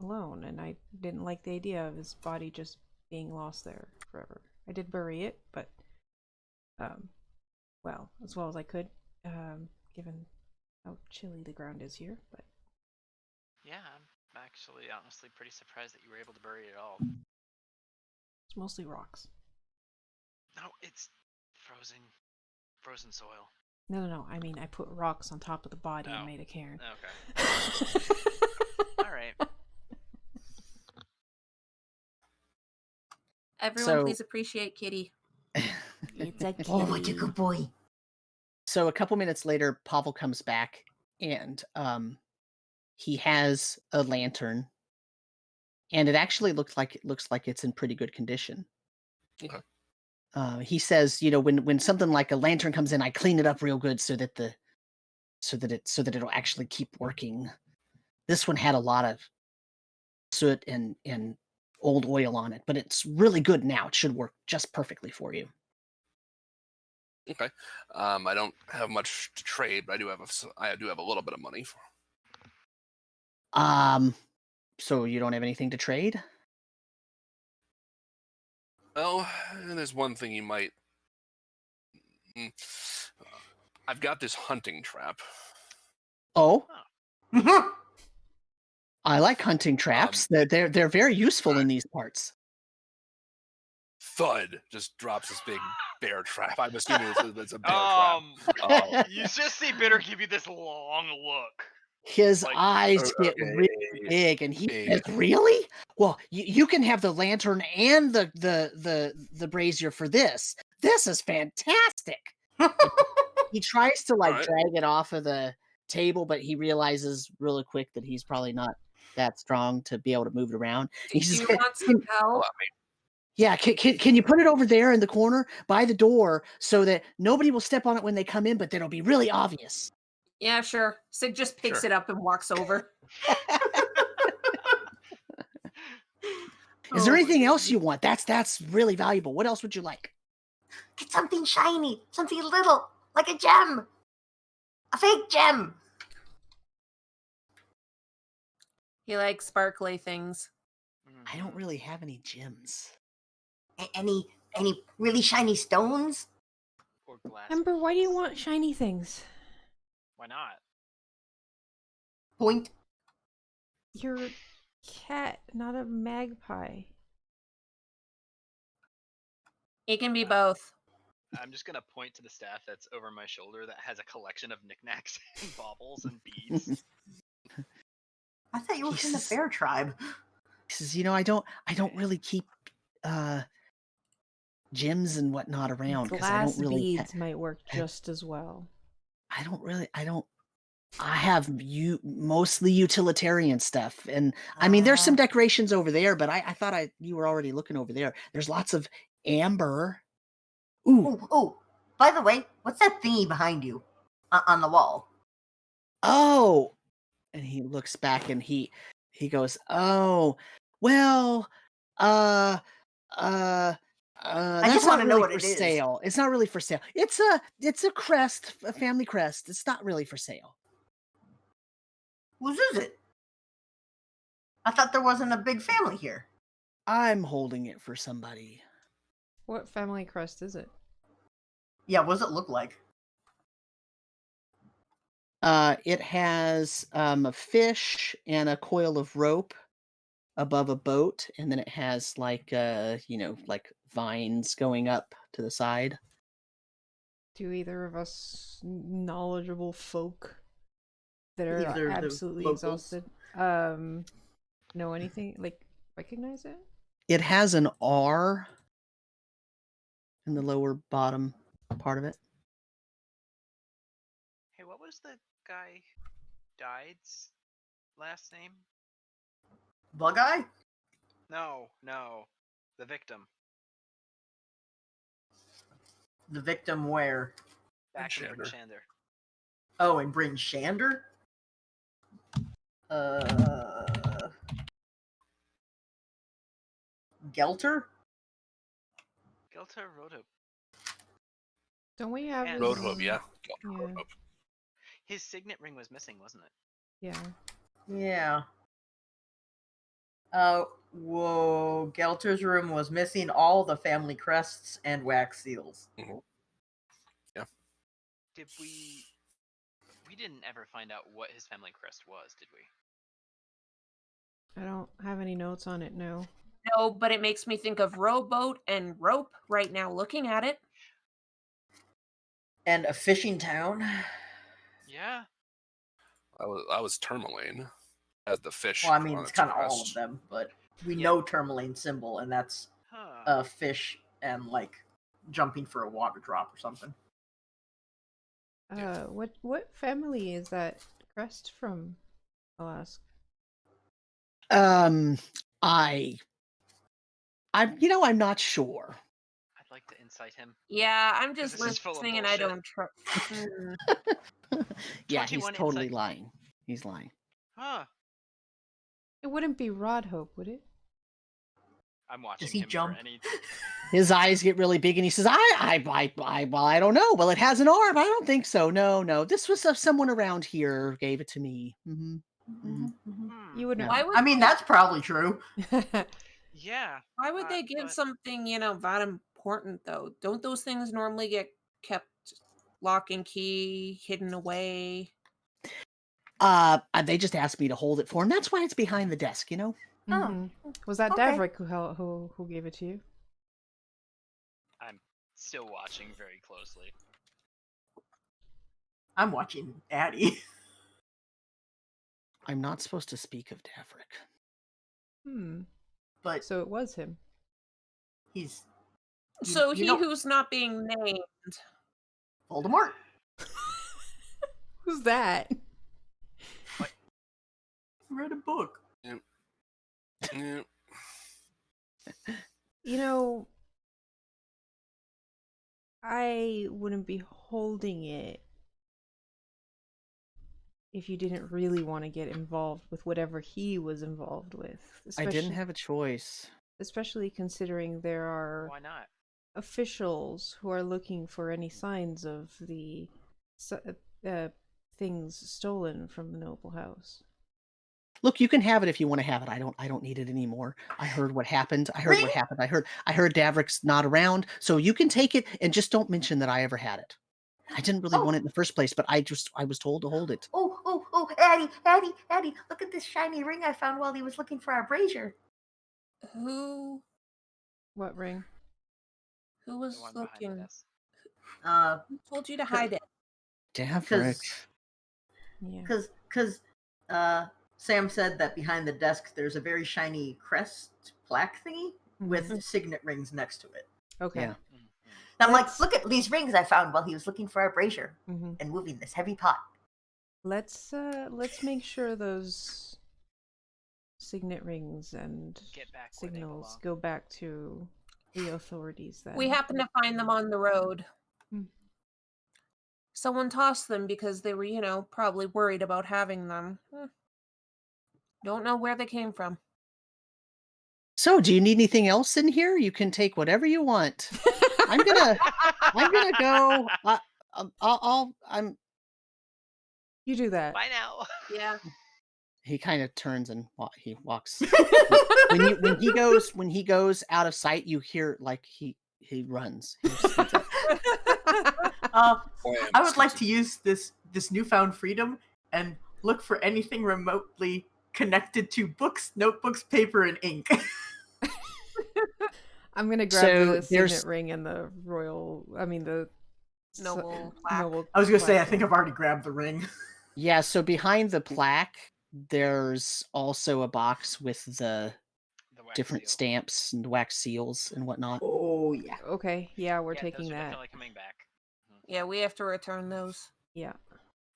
alone, and I didn't like the idea of his body just being lost there forever. I did bury it, but well, as well as I could, given how chilly the ground is here. But Yeah, I'm actually honestly pretty surprised that you were able to bury it all. it's mostly rocks. No, it's frozen soil. No. I mean, I put rocks on top of the body and Oh. made a cairn. Okay. All right. Everyone, So- please appreciate Kitty. It's a Oh, what a good boy. So a couple minutes later, Pavel comes back, and he has a lantern, and it actually looks like it's in pretty good condition. Okay. He says, when something like a lantern comes in, I clean it up real good so that it'll actually keep working. This one had a lot of soot and old oil on it, but it's really good now. It should work just perfectly for you. Okay. I don't have much to trade, but I do have a little bit of money. So you don't have anything to trade? Well, there's one thing you might. I've got this hunting trap. Oh, I like hunting traps. They're very useful in these parts. Thud just drops this big bear trap. I'm assuming it's a bear trap. You just see Bitter give you this long look. His Like, eyes get okay, really big, and he big. says, "Really? Well, you can have the lantern and the brazier for this. This is fantastic." He He tries to like Alright. drag it off of the table, but he realizes really quick that he's probably not that strong to be able to move it around. Do He says, you "Can- want some can- help? Allow me. yeah, can you put it over there in the corner by the door so that nobody will step on it when they come in, but then it'll be really obvious." Yeah, sure. Sig just picks Sure. it up and walks over. Is there Oh my anything else goodness. you want? That's really valuable. What else would you like? Get something shiny, something little, like a gem. A fake gem. He likes sparkly things. I don't really have any gems. Any really shiny stones? Or glass. Ember, why do you beads. want shiny things? Why not? Point. You're a cat, not a magpie. It can be both. I'm just gonna point to the staff that's over my shoulder that has a collection of knickknacks and baubles and beads. I thought you were from the Yes. bear tribe. He says, I don't really keep gems and whatnot around because I Glass don't really beads might work just as well. I have mostly utilitarian stuff. And I mean, there's some decorations over there, but I thought you were already looking over there. There's lots of amber. Ooh. Oh, by the way, what's that thingy behind you on the wall? Oh. And he looks back and he goes, "Oh, well, I that's just not want to know really what for it is. sale. It's not really for sale. It's a crest, a family crest. It's not really for sale." Whose is it? I thought there wasn't a big family here. I'm holding it for somebody. What family crest is it? Yeah, what does it look like? It has a fish and a coil of rope above a boat, and then it has like like vines going up to the side. Do either of us knowledgeable folk that are Either the absolutely locals. exhausted know anything? Like, recognize it? It has an R in the lower bottom part of it. Hey, what was the guy who died's last name? Bug Eye? No, the victim. The victim where? Back in Shander. Shander. Oh, and Bryn Shander? Gelter? Gelta Roto. Don't we have And- his... Roadhoof, yeah. Yeah. Roadhoof. His signet ring was missing, wasn't it? Yeah. Yeah. Whoa. Gelter's room was missing all the family crests and wax seals. Did we didn't ever find out what his family crest was, did we? I don't have any notes on it, no. No, but it makes me think of rowboat and rope right now looking at it. And a fishing town. Yeah. I was Tourmaline as the fish. Well, I mean, on it's its kind of all crest. of them, but we Yeah. know Tourmaline's symbol, and that's Huh. a fish and like jumping for a water drop or something. Yeah. What family is that crest from? I'll ask. I'm not sure. I'd like to incite him. Yeah, I'm 'Cause just this is full of listening and I bullshit. don't trust. Yeah, he's 21 totally insight. lying. He's lying. Huh. It wouldn't be Rodhope, would it? I'm watching he him jump? for any. His eyes get really big, and he says, "Well, I don't know. Well, it has an arm. I don't think so. No. This was someone around here gave it to me." Mm-hmm. Hmm. You wouldn't. Why would I mean, that's probably true. Yeah. why would they give but- something, that important though? Don't those things normally get kept lock and key, hidden away? They just asked me to hold it for him. That's why it's behind the desk. Mhm. Was that okay. Davrick who gave it to you? I'm still watching very closely. I'm watching Addie. I'm not supposed to speak of Davrick. But So it was him. he's So you he know- who's not being named. Voldemort. Who's that? Read a book. Yeah. You know, I wouldn't be holding it if you didn't really want to get involved with whatever he was involved with. I didn't have a choice. Especially considering there are Why not? officials who are looking for any signs of the things stolen from the noble house. Look, you can have it if you want to have it. I don't need it anymore. I heard what happened. I heard what happened. I heard Davrick's not around, so you can take it and just don't mention that I ever had it. I didn't really want it in the first place, but I was told to hold it. Oh, Addie, look at this shiny ring I found while he was looking for our brazier. Who What ring? was The one behind the looking? desk. Who told you to hide it? Davrick. Yeah. Because Sam said that behind the desk there's a very shiny crest plaque thingy with signet rings next to it. Okay. Yeah. I'm like, look at these rings I found while he was looking for our brazier and moving this heavy pot. Let's make sure those signet rings and Get back where they signals belong. go back to the authorities then. We happened to find them on the road. Hmm. Someone tossed them because they were, probably worried about having them. Don't know where they came from. So, do you need anything else in here? You can take whatever you want. I'm gonna go. I'm. You do that. Bye now. Yeah. He kind of turns and he walks. when he goes out of sight, you hear like he runs. He speeds up. I would like to use this newfound freedom and look for anything remotely connected to books, notebooks, paper, and ink. I'm gonna grab the signet ring and the Noble plaque. noble I was gonna say, I plaque. think I've already grabbed the ring. Yeah, so behind the plaque, there's also a box with the wax different seal. stamps and wax seals and whatnot. Oh yeah. Okay, yeah, we're Yeah, taking those are that. definitely coming back. Yeah, we have to return those. Yeah.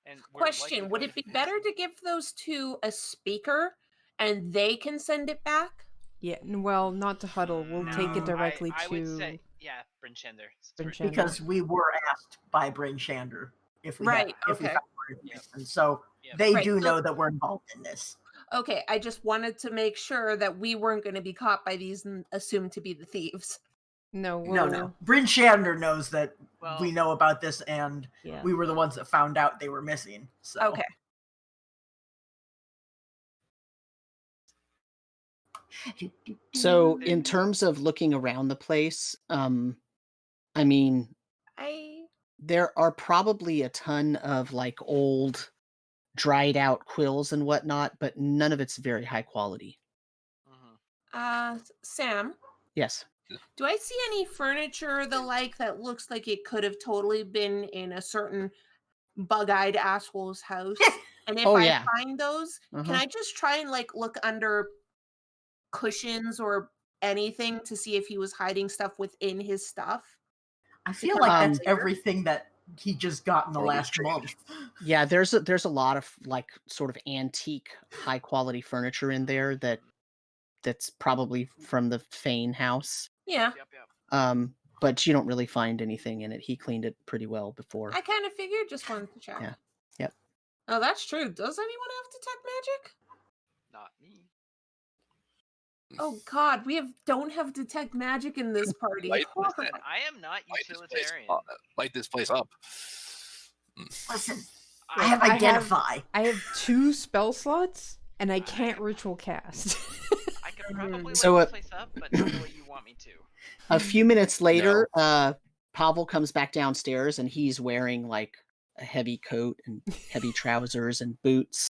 And Question, would it be better to give those to a speaker and they can send it back? Yeah, well, not to Huddle. We'll take it directly I to would say, yeah, Bryn Shander. Because we were asked by Bryn Shander if we Right, if we okay. found more information. So Yep. they Right, do so- know that we're involved in this. Okay, I just wanted to make sure that we weren't going to be caught by these and assumed to be the thieves. No. No. Bryn Shander knows that Well, we know about this, and Yeah. we were the ones that found out they were missing. So Okay. So, in terms of looking around the place, I mean, there are probably a ton of like old, dried out quills and whatnot, but none of it's very high quality. Sam, Yes. do I see any furniture the like that looks like it could have totally been in a certain bug-eyed asshole's house? And if I yeah. find those, can I just try and like look under cushions or anything to see if he was hiding stuff within his stuff? I feel like that's everything that he just got in the last month. Yeah, there's a lot of like sort of antique, high quality furniture in there that's probably from the Fane house. Yeah. Yep. But you don't really find anything in it. He cleaned it pretty well before. I kind of figured, just wanted to check. Yeah. Yep. Oh, that's true. Does anyone have detect magic? Not me. Oh God, we don't have detect magic in this party. Listen, I am not utilitarian. Light this place up. Listen, I have identify. I have 2 spell slots, and I can't ritual cast. I could probably So, light this place up, but not the way you want me to. A few minutes later, Pavel comes back downstairs and he's wearing like a heavy coat and heavy trousers and boots.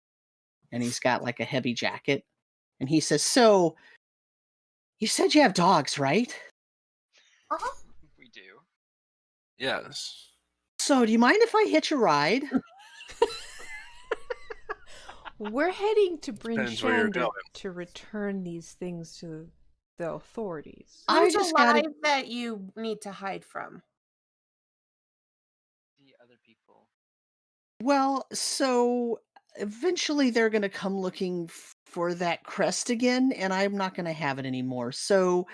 And he's got like a heavy jacket. And he says, "So, you said you have dogs, right?" We do. Yes. "So, do you mind if I hitch a ride?" We're heading to Bryn Depends where you're Shander going. to return these things to the authorities. Who's just alive gotta- that you need to hide from? The other people. Well, so eventually they're going to come looking for that crest again, and I'm not going to have it anymore. So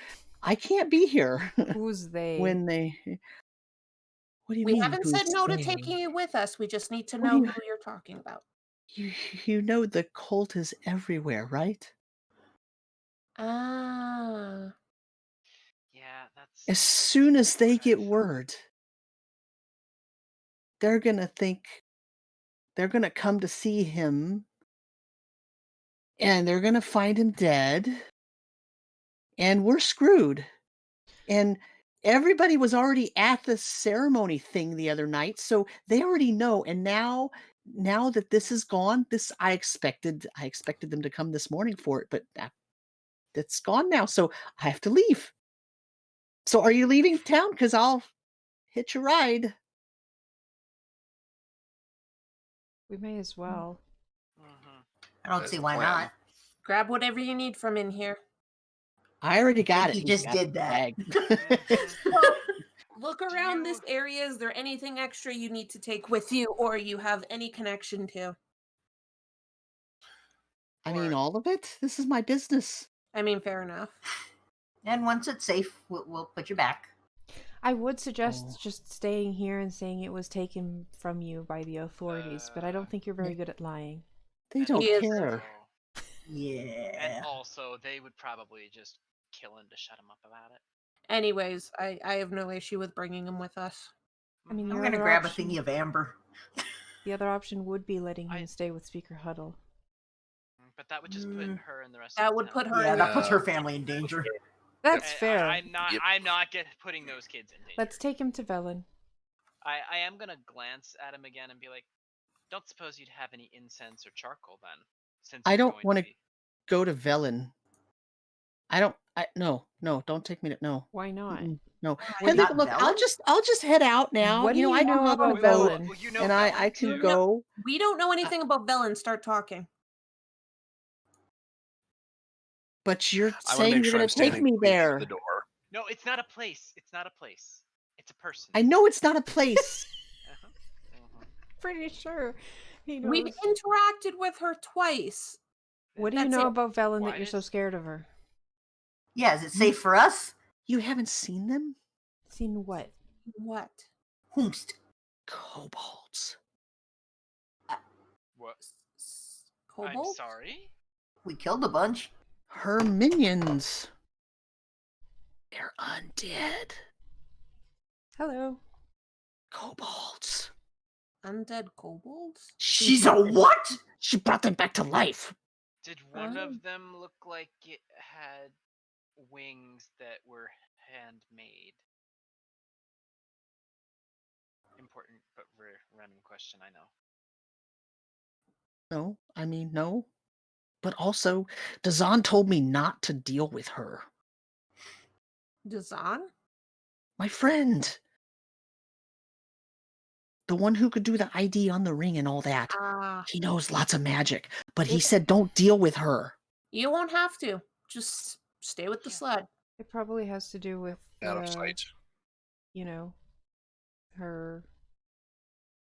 I can't be here Who's they? when they. What do you We mean? haven't Who's said no to they? taking you with us. We just need to What do know you? who you're talking about. You you know the cult is everywhere, right? Ah. Yeah, that's As soon as they what I get thought. word, they're gonna think they're gonna come to see him, and they're gonna find him dead, and we're screwed. And everybody was already at the ceremony thing the other night, so they already know. And now that this is gone, this I expected them to come this morning for it, but that's gone now. So I have to leave. So are you leaving town? Because I'll hitch a ride. We may as well. Mhm. I don't That's see the why plan. not. Grab whatever you need from in here. I already I got think it. he just Got did the that. bag. Well, look around you- this area. Is there anything extra you need to take with you or you have any connection to? I mean, Or- all of it. This is my business. I mean, fair enough. And once it's safe, we'll put you back. I would suggest Oh. just staying here and saying it was taken from you by the authorities, but I don't think you're very good at lying. They and don't He is- care. And Yeah. also, they would probably just kill him to shut him up about it. Anyways, I have no issue with bringing him with us. I mean, Mhm. I'm your gonna other grab option, a thingy of amber. the other option would be letting him I- stay with Speaker Huddle. But that would just put Mm. her and the rest That of would the put town. her Yeah, in that puts her Yeah. family in danger. That's And fair. I'm not. Yep. I'm not putting those kids in danger. Let's take him to Velen. I am gonna glance at him again and be like, "Don't suppose you'd have any incense or charcoal then, since I you're don't going want to to be." go to Velen. No, don't take me to no. Why not? Mm-mm, no. We're And not look, I'll Velen? just head out now. What do you I can know hop on a about boat Velen? Well, you know and I Velen can too. go. We don't know anything about Velen. Start talking. But you're I want to saying make you're sure going I'm to take standing me between you and there. the door. No, it's not a place. It's not a place. It's a person. I know it's not a place. Uh-huh. Uh-huh. Pretty sure he knows. We've interacted with her twice. What do you That's know it. about Velen Why that you're so is- scared of her? Yeah, is it safe for us? You haven't seen them? Seen what? What? Whomst. Kobolds. What? I'm Kobold? sorry. We killed a bunch. Her minions. They're undead. Hello. Kobolds. Undead kobolds? She's a what? She brought them back to life. Did one Oh. of them look like it had wings that were handmade? Important but random question, I know. No, I mean, no. But also, Dazan told me not to deal with her. Dazan? My friend. The one who could do the ID on the ring and all that. Ah. He knows lots of magic, but he It- said don't deal with her. You won't have to. Just stay with the Yeah. sled. It probably has to do with, Out of sight. you know, her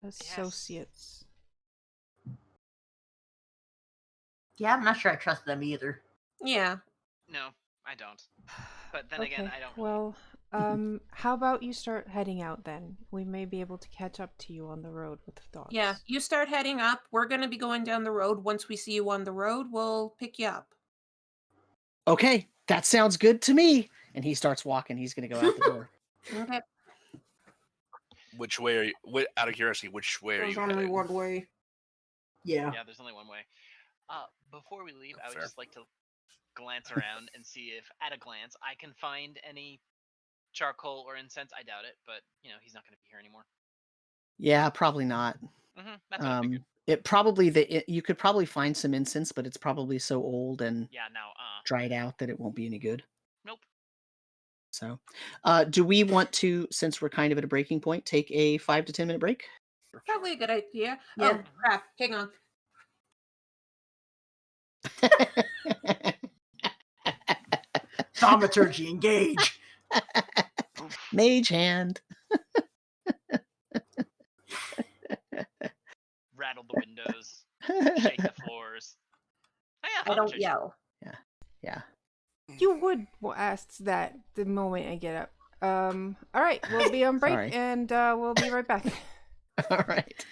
associates. Yeah, I'm not sure I trust them either. Yeah. No, I don't. But then again, I don't really. Well, how about you start heading out then? We may be able to catch up to you on the road with the dogs. Yeah. You start heading up. We're going to be going down the road. Once we see you on the road, we'll pick you up. Okay, that sounds good to me. And he starts walking. He's going to go out the door. Okay. Which way are you? Out of curiosity, which way are There's you only heading? one way. Yeah. Yeah, there's only one way. Before we leave, I would Fair. just like to glance around and see if, at a glance, I can find any charcoal or incense. I doubt it, but he's not going to be here anymore. Yeah, probably not. That's what I figured. You could probably find some incense, but it's probably so old and Yeah, no, dried out that it won't be any good. nope. So, do we want to, since we're kind of at a breaking point, take a 5 to 10 minute break? Probably a good idea. Yeah. Oh, crap. Hang on. Thaumaturgy, engage. Mage hand. windows, shake the floors. Oh, yeah, I don't Thaumaturgy. yell. Yeah. You would ask that the moment I get up. All right, we'll be on break Sorry. and we'll be right back. All right.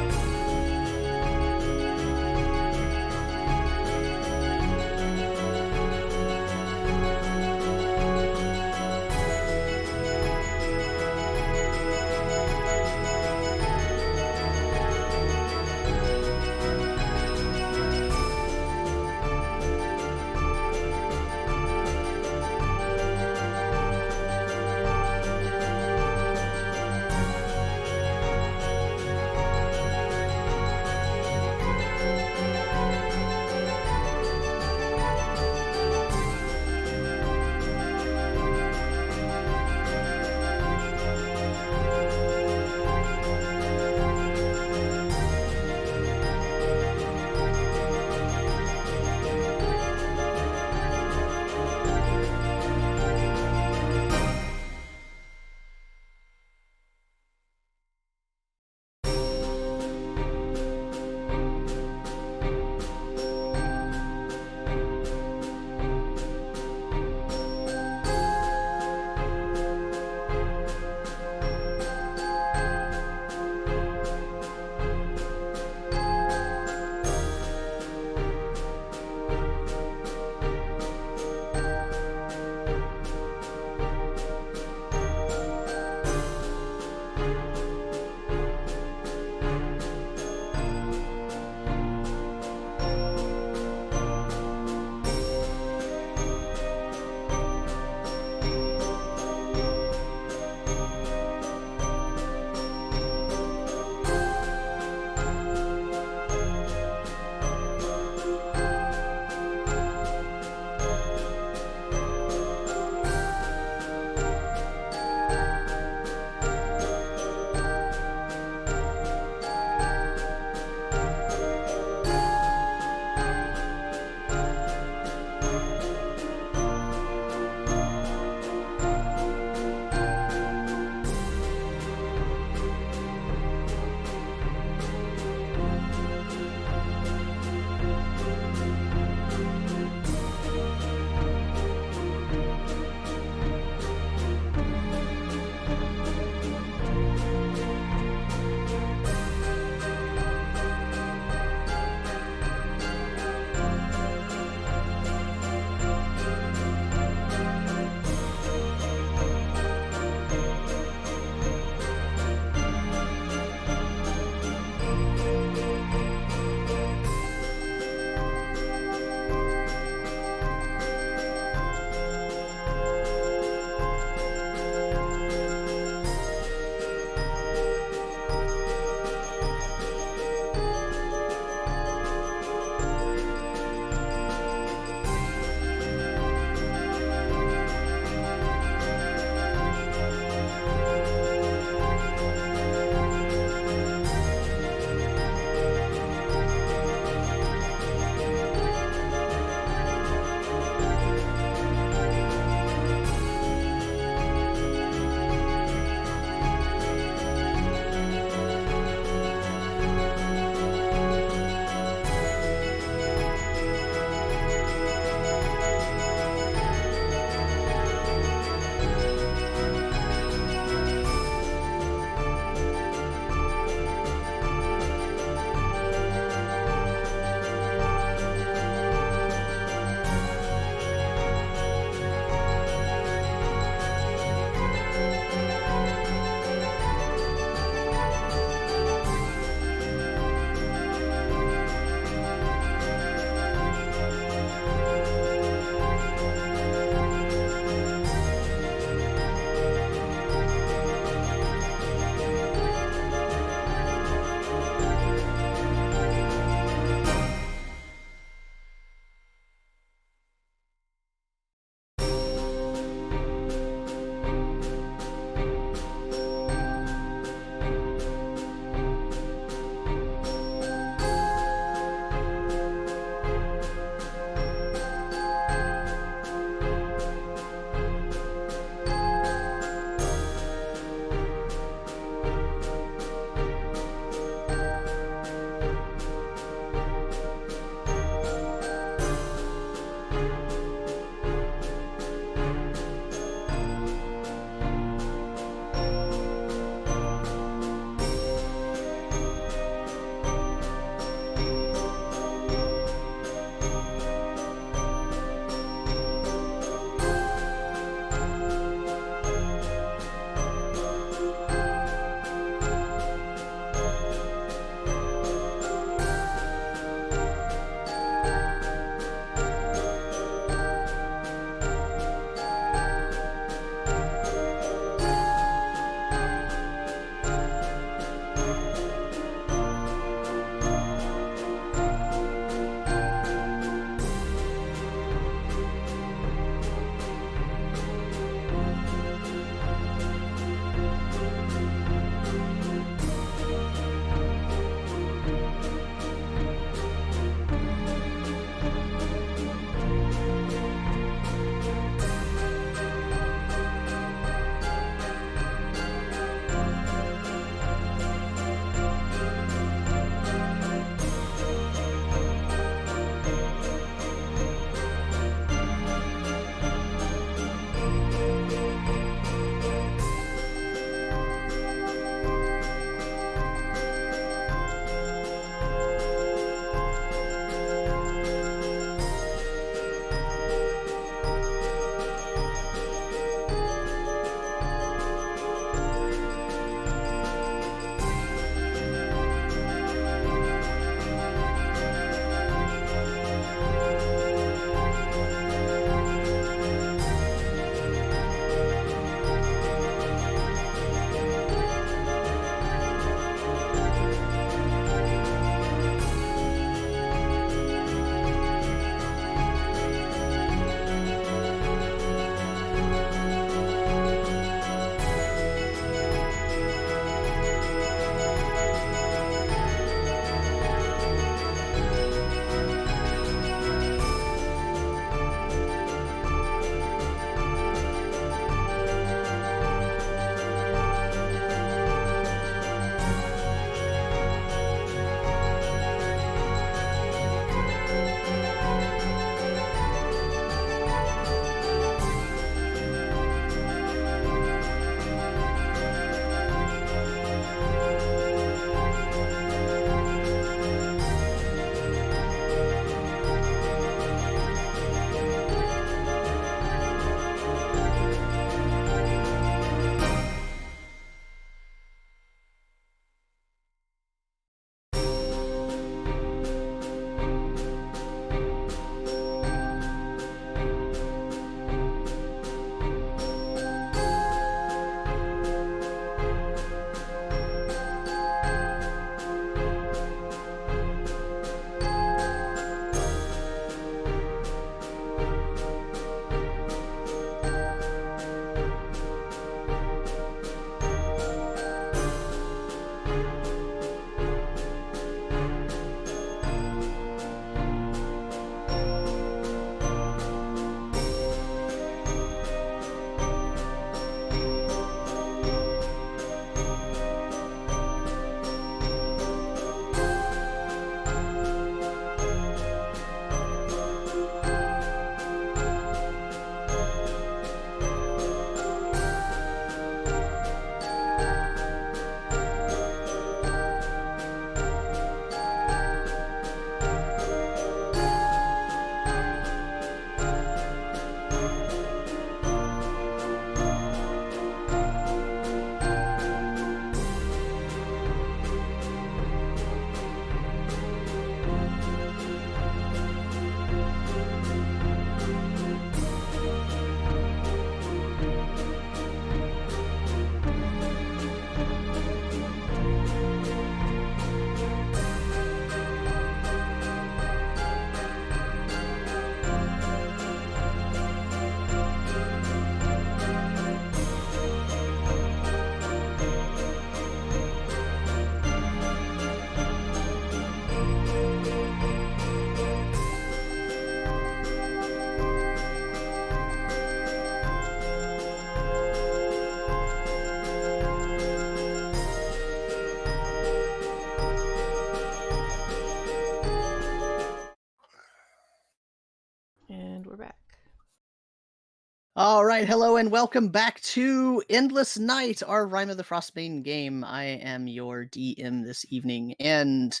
All right, hello and welcome back to Endless Night, our Rime of the Frostmaiden game. I am your DM this evening, and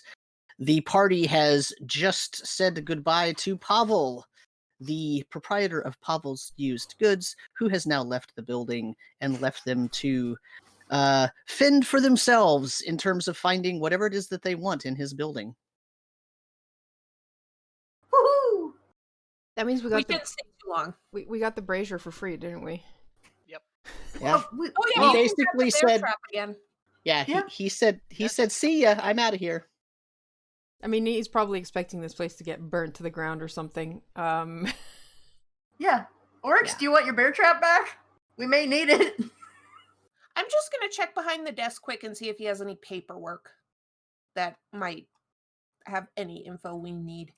the party has just said goodbye to Pavel, the proprietor of Pavel's Used Goods, who has now left the building and left them to fend for themselves in terms of finding whatever it is that they want in his building. Woohoo! That means we We got the didn't stay too long. we got the brazier for free, didn't we? Yep. Yeah. Oh yeah, He you can grab basically the bear said- trap again. Yeah, Yeah. he said, see ya, I'm out of here. I mean, he's probably expecting this place to get burnt to the ground or something. Yeah. Oryx, Yeah. do you want your bear trap back? We may need it. I'm just gonna check behind the desk quick and see if he has any paperwork that might have any info we need.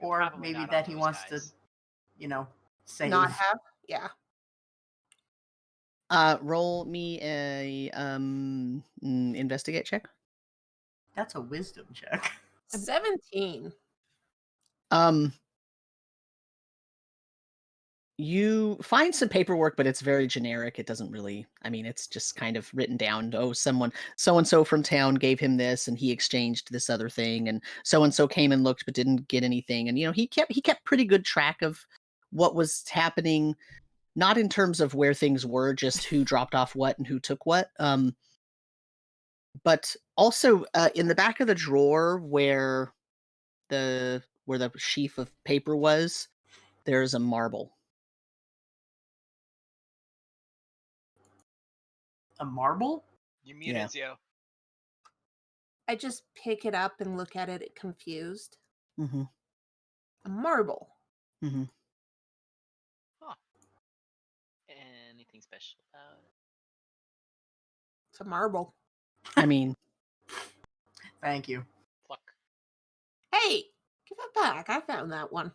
Or Probably maybe not on that he those wants guys. to, save. Not have? Yeah. Roll me a investigate check. That's a wisdom check. 17. You find some paperwork, but it's very generic. It doesn't really, it's just kind of written down. Oh, someone, so and so from town gave him this, and he exchanged this other thing, and so came and looked but didn't get anything. And he kept pretty good track of what was happening, not in terms of where things were, just who dropped off what and who took what. But also in the back of the drawer where the sheaf of paper was, there's a marble. A marble? You muted, Zio. I just pick it up and look at it confused. Mm-hmm. A marble. Mm-hmm. Huh. Anything special about it? It's a marble. Thank you. Pluck. Hey, give it back. I found that one.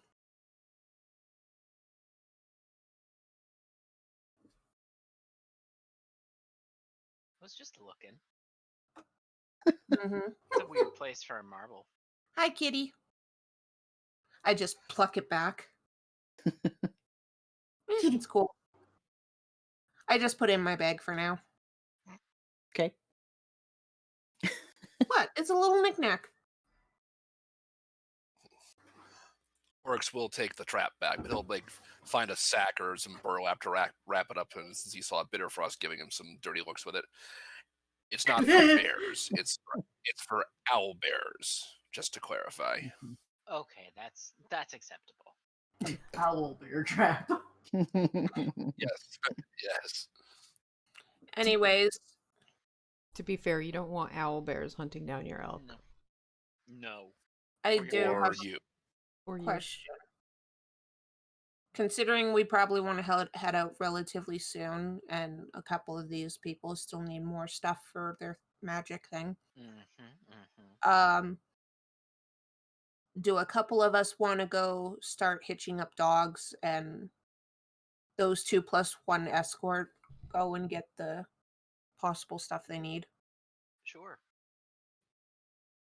I was just looking. Mm-hmm. It's a weird place for a marble. Hi, kitty. I just pluck it back. It's cool. I just put it in my bag for now. Okay. What? It's a little knickknack. Oryx will take the trap back, but he'll find a sack or some burlap to wrap it up. And since he saw Bitterfrost giving him some dirty looks with it, it's not for bears. It's for owl bears. Just to clarify. Okay, that's acceptable. Owl bear trap. Yes. Yes. Anyways, To be fair, you don't want owl bears hunting down your elk. No. I Or do Or have you. Or a you. question. Considering we probably want to head out relatively soon, and a couple of these people still need more stuff for their magic thing, do a couple of us want to go start hitching up dogs, and those 2 plus 1 escort go and get the possible stuff they need? Sure.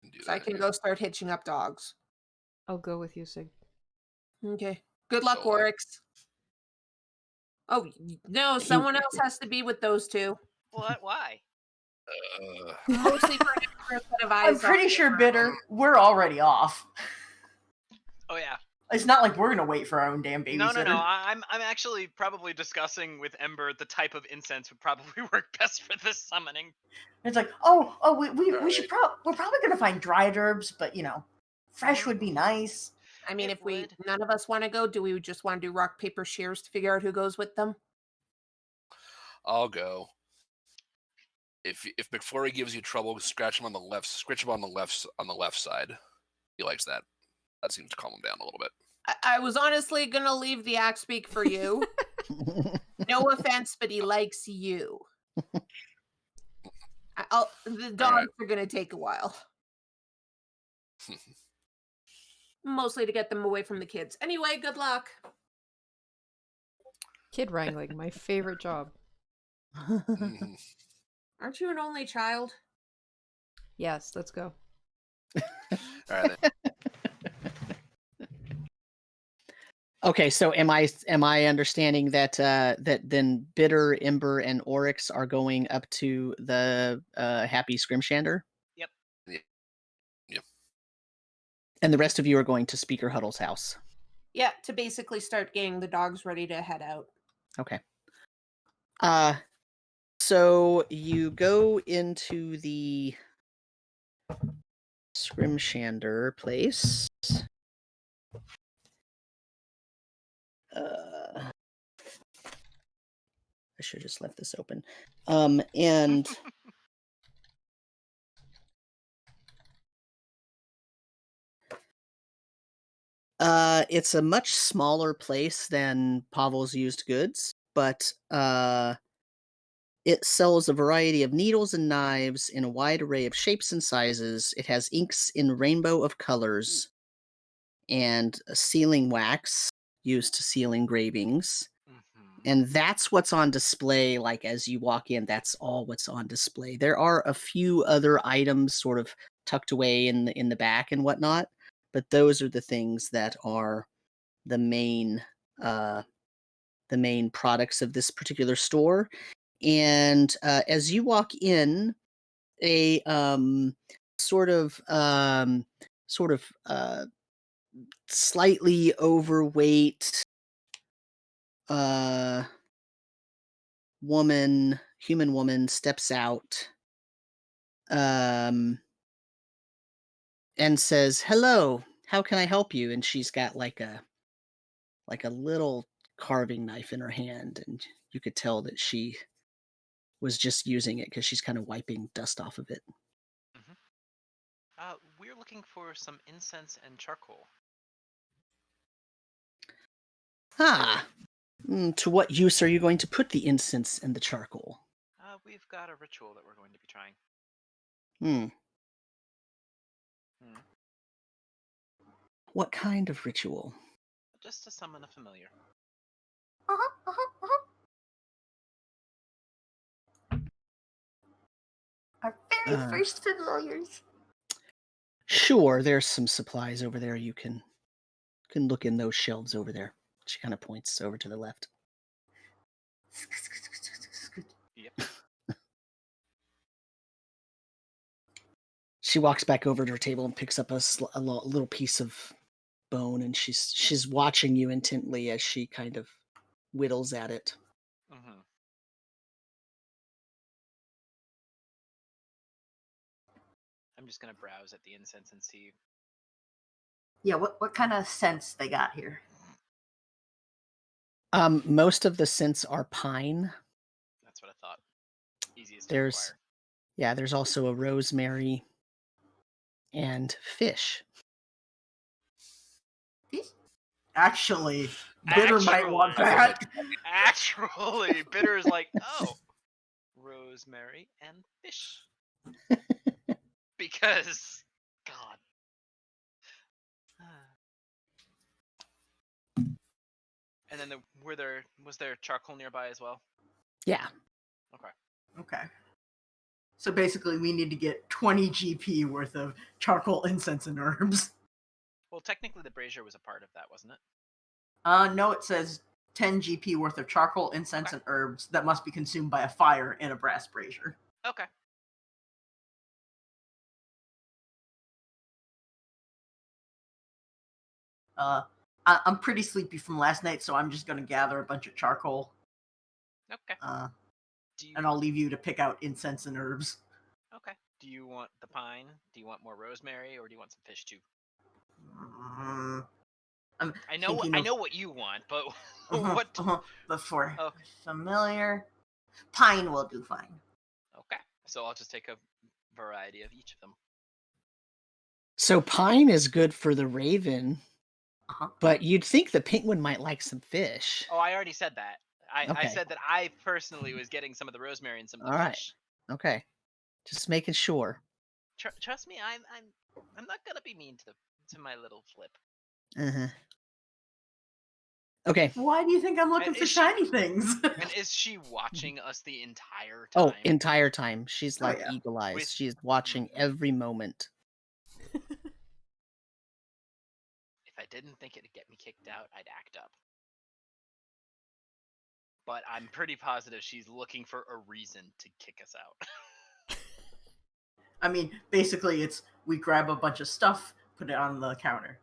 Do So I that, can yeah. go start hitching up dogs. I'll go with you, Sig. Okay. Good luck, So, Oryx. Oh, no, someone else has to be with those two. What? Why? Mostly for an extra set of eyes. I'm pretty on sure, them. Bitter, we're already off. Oh yeah. It's not like we're gonna wait for our own damn babysitter. No. I'm actually probably discussing with Ember the type of incense would probably work best for this summoning. It's like, we should we're probably gonna find dried herbs, but fresh would be nice. I mean, It if we would. none of us want to go, do we just want to do rock, paper, shears to figure out who goes with them? I'll go. If McFlurry gives you trouble, scratch him on the left side. He likes that. That seems to calm him down a little bit. I was honestly gonna leave the act speak for you. No offense, but he likes you. The dogs are gonna take a while. Mostly to get them away from the kids. Anyway, good luck. Kid wrangling, my favorite job. Mhm. Aren't you an only child? Yes, let's go. All right. Then. Okay, so am I understanding that that then Bitter, Ember, and Oryx are going up to the Happy Scrimshander, Yep. Yep. and the rest of you are going to Speaker Huddle's house? Yeah, to basically start getting the dogs ready to head out. Okay. So you go into the Scrimshander place. I should have just left this open. And it's a much smaller place than Pavel's Used Goods, but it sells a variety of needles and knives in a wide array of shapes and sizes. It has inks in rainbow of colors and sealing wax used to seal engravings. And that's what's on display. Like as you walk in, that's all what's on display. There are a few other items sort of tucked away in the back and whatnot, but those are the things that are the main products of this particular store. And as you walk in, a sort of slightly overweight human woman steps out and says, "Hello, how can I help you?" And she's got like a little carving knife in her hand, and you could tell that she was just using it because she's kind of wiping dust off of it. We're looking for some incense and charcoal. To what use are you going to put the incense and the charcoal? We've got a ritual that we're going to be trying. What kind of ritual? Just to summon a familiar. Our very first familiars. Sure, there's some supplies over there. You can look in those shelves over there. She kind of points over to the left. Yep. She walks back over to her table and picks up a little piece of bone, and she's watching you intently as she kind of whittles at it. I'm just gonna browse at the incense and see. Yeah, what kind of scents they got here? Most of the scents are pine. That's what I thought. Easiest to acquire. Yeah, there's also a rosemary and fish. Actually, Bitter might want that. Actually, Bitter is like, oh, rosemary and fish. Because, God. And then was there charcoal nearby as well? Yeah. Okay. So basically, we need to get 20 GP worth of charcoal, incense, and herbs. Well, technically, the brazier was a part of that, wasn't it? No, it says 10 GP worth of charcoal, incense, and herbs that must be consumed by a fire in a brass brazier. Okay. I'm pretty sleepy from last night, so I'm just going to gather a bunch of charcoal. Okay. And I'll leave you to pick out incense and herbs. Okay. Do you want the pine? Do you want more rosemary, or do you want some fish too? I know what you want, but what? But for familiar, pine will do fine. Okay. So I'll just take a variety of each of them. So pine is good for the raven, but you'd think the penguin might like some fish. Oh, I already said that. I said that I personally was getting some of the rosemary and some of the fish. Okay. Just making sure. Trust me, I'm not gonna be mean to my little flip. Okay. Why do you think I'm looking for shiny things? And is she watching us the entire time? Oh, entire time. She's like eagle eyes. She's watching every moment. If I didn't think it'd get me kicked out, I'd act up. But I'm pretty positive she's looking for a reason to kick us out. I mean, basically, it's we grab a bunch of stuff, put it on the counter,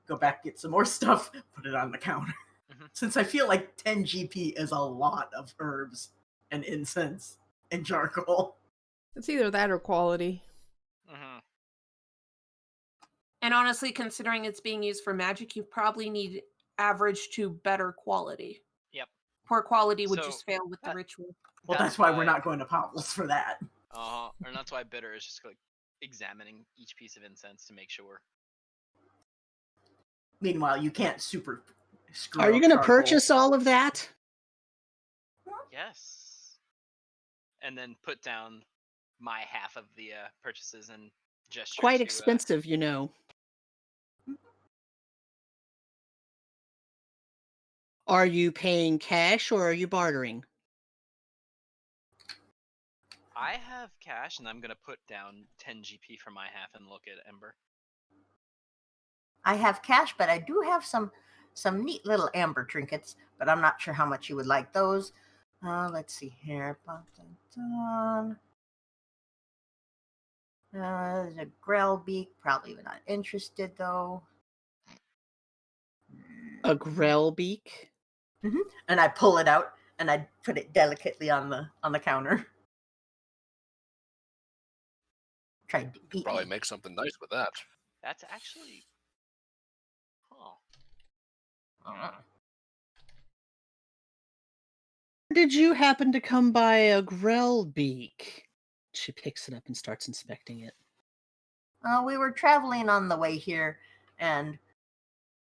go back, get some more stuff, put it on the counter. Mhm. Since I feel like 10 GP is a lot of herbs and incense and charcoal. It's either that or quality. Mm-hmm. And honestly, considering it's being used for magic, you probably need average to better quality. Yep. Poor quality would So, just fail with the ritual. Well, that's why we're not going to Powell's for that. And that's why Bitter is just like examining each piece of incense to make sure. Meanwhile, you can't super screw Are you up going to charcoal. purchase all of that? Yes. And then put down my half of the purchases and gesture. Quite to, expensive, you know. Are you paying cash or are you bartering? I have cash, and I'm going to put down 10 GP for my half and look at Ember. I have cash, but I do have some neat little amber trinkets, but I'm not sure how much you would like those. Let's see here. There's a grell beak. Probably not interested though. A grell beak? And I pull it out and I put it delicately on the counter. Tried to eat Probably me. make something nice with that. That's actually... Huh. Did you happen to come by a grell beak? She picks it up and starts inspecting it. We were traveling on the way here, and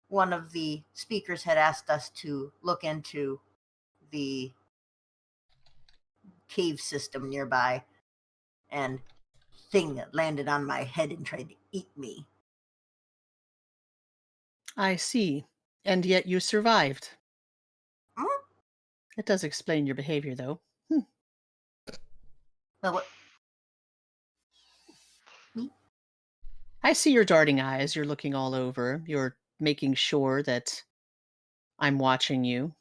one of the speakers had asked us to look into the cave system nearby, and thing that landed on my head and tried to eat me. I see. And yet you survived. Hmm? It does explain your behavior, though. Well, what? I see your darting eyes. You're looking all over. You're making sure that I'm watching you.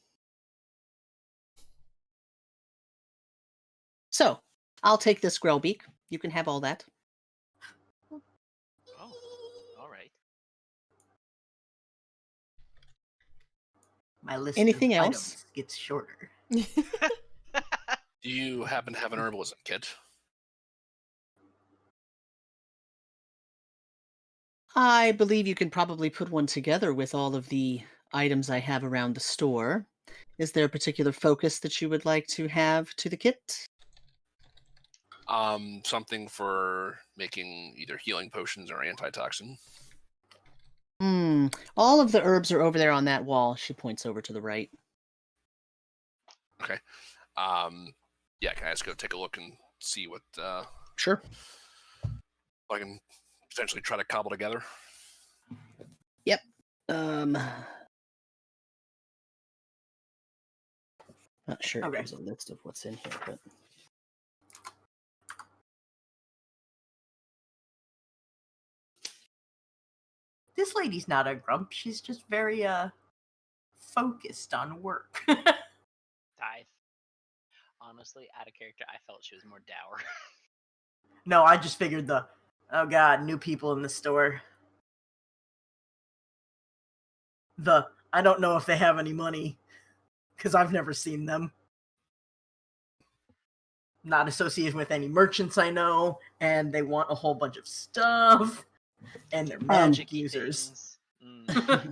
So, I'll take this grell beak. You can have all that. Oh, all right. My list Anything of else? items gets shorter. Do you happen to have an herbalism kit? I believe you can probably put one together with all of the items I have around the store. Is there a particular focus that you would like to have to the kit? Something for making either healing potions or antitoxin. All of the herbs are over there on that wall. She points over to the right. Okay. Yeah, can I just go take a look and see what Sure. I can potentially try to cobble together? Yep. Not sure if Okay. there's a list of what's in here, but This lady's not a grump. She's just very focused on work. Honestly, out of character, I felt she was more dour. No, I just figured oh god, new people in the store. I don't know if they have any money, because I've never seen them. Not associated with any merchants I know, and they want a whole bunch of stuff, and they're magic users.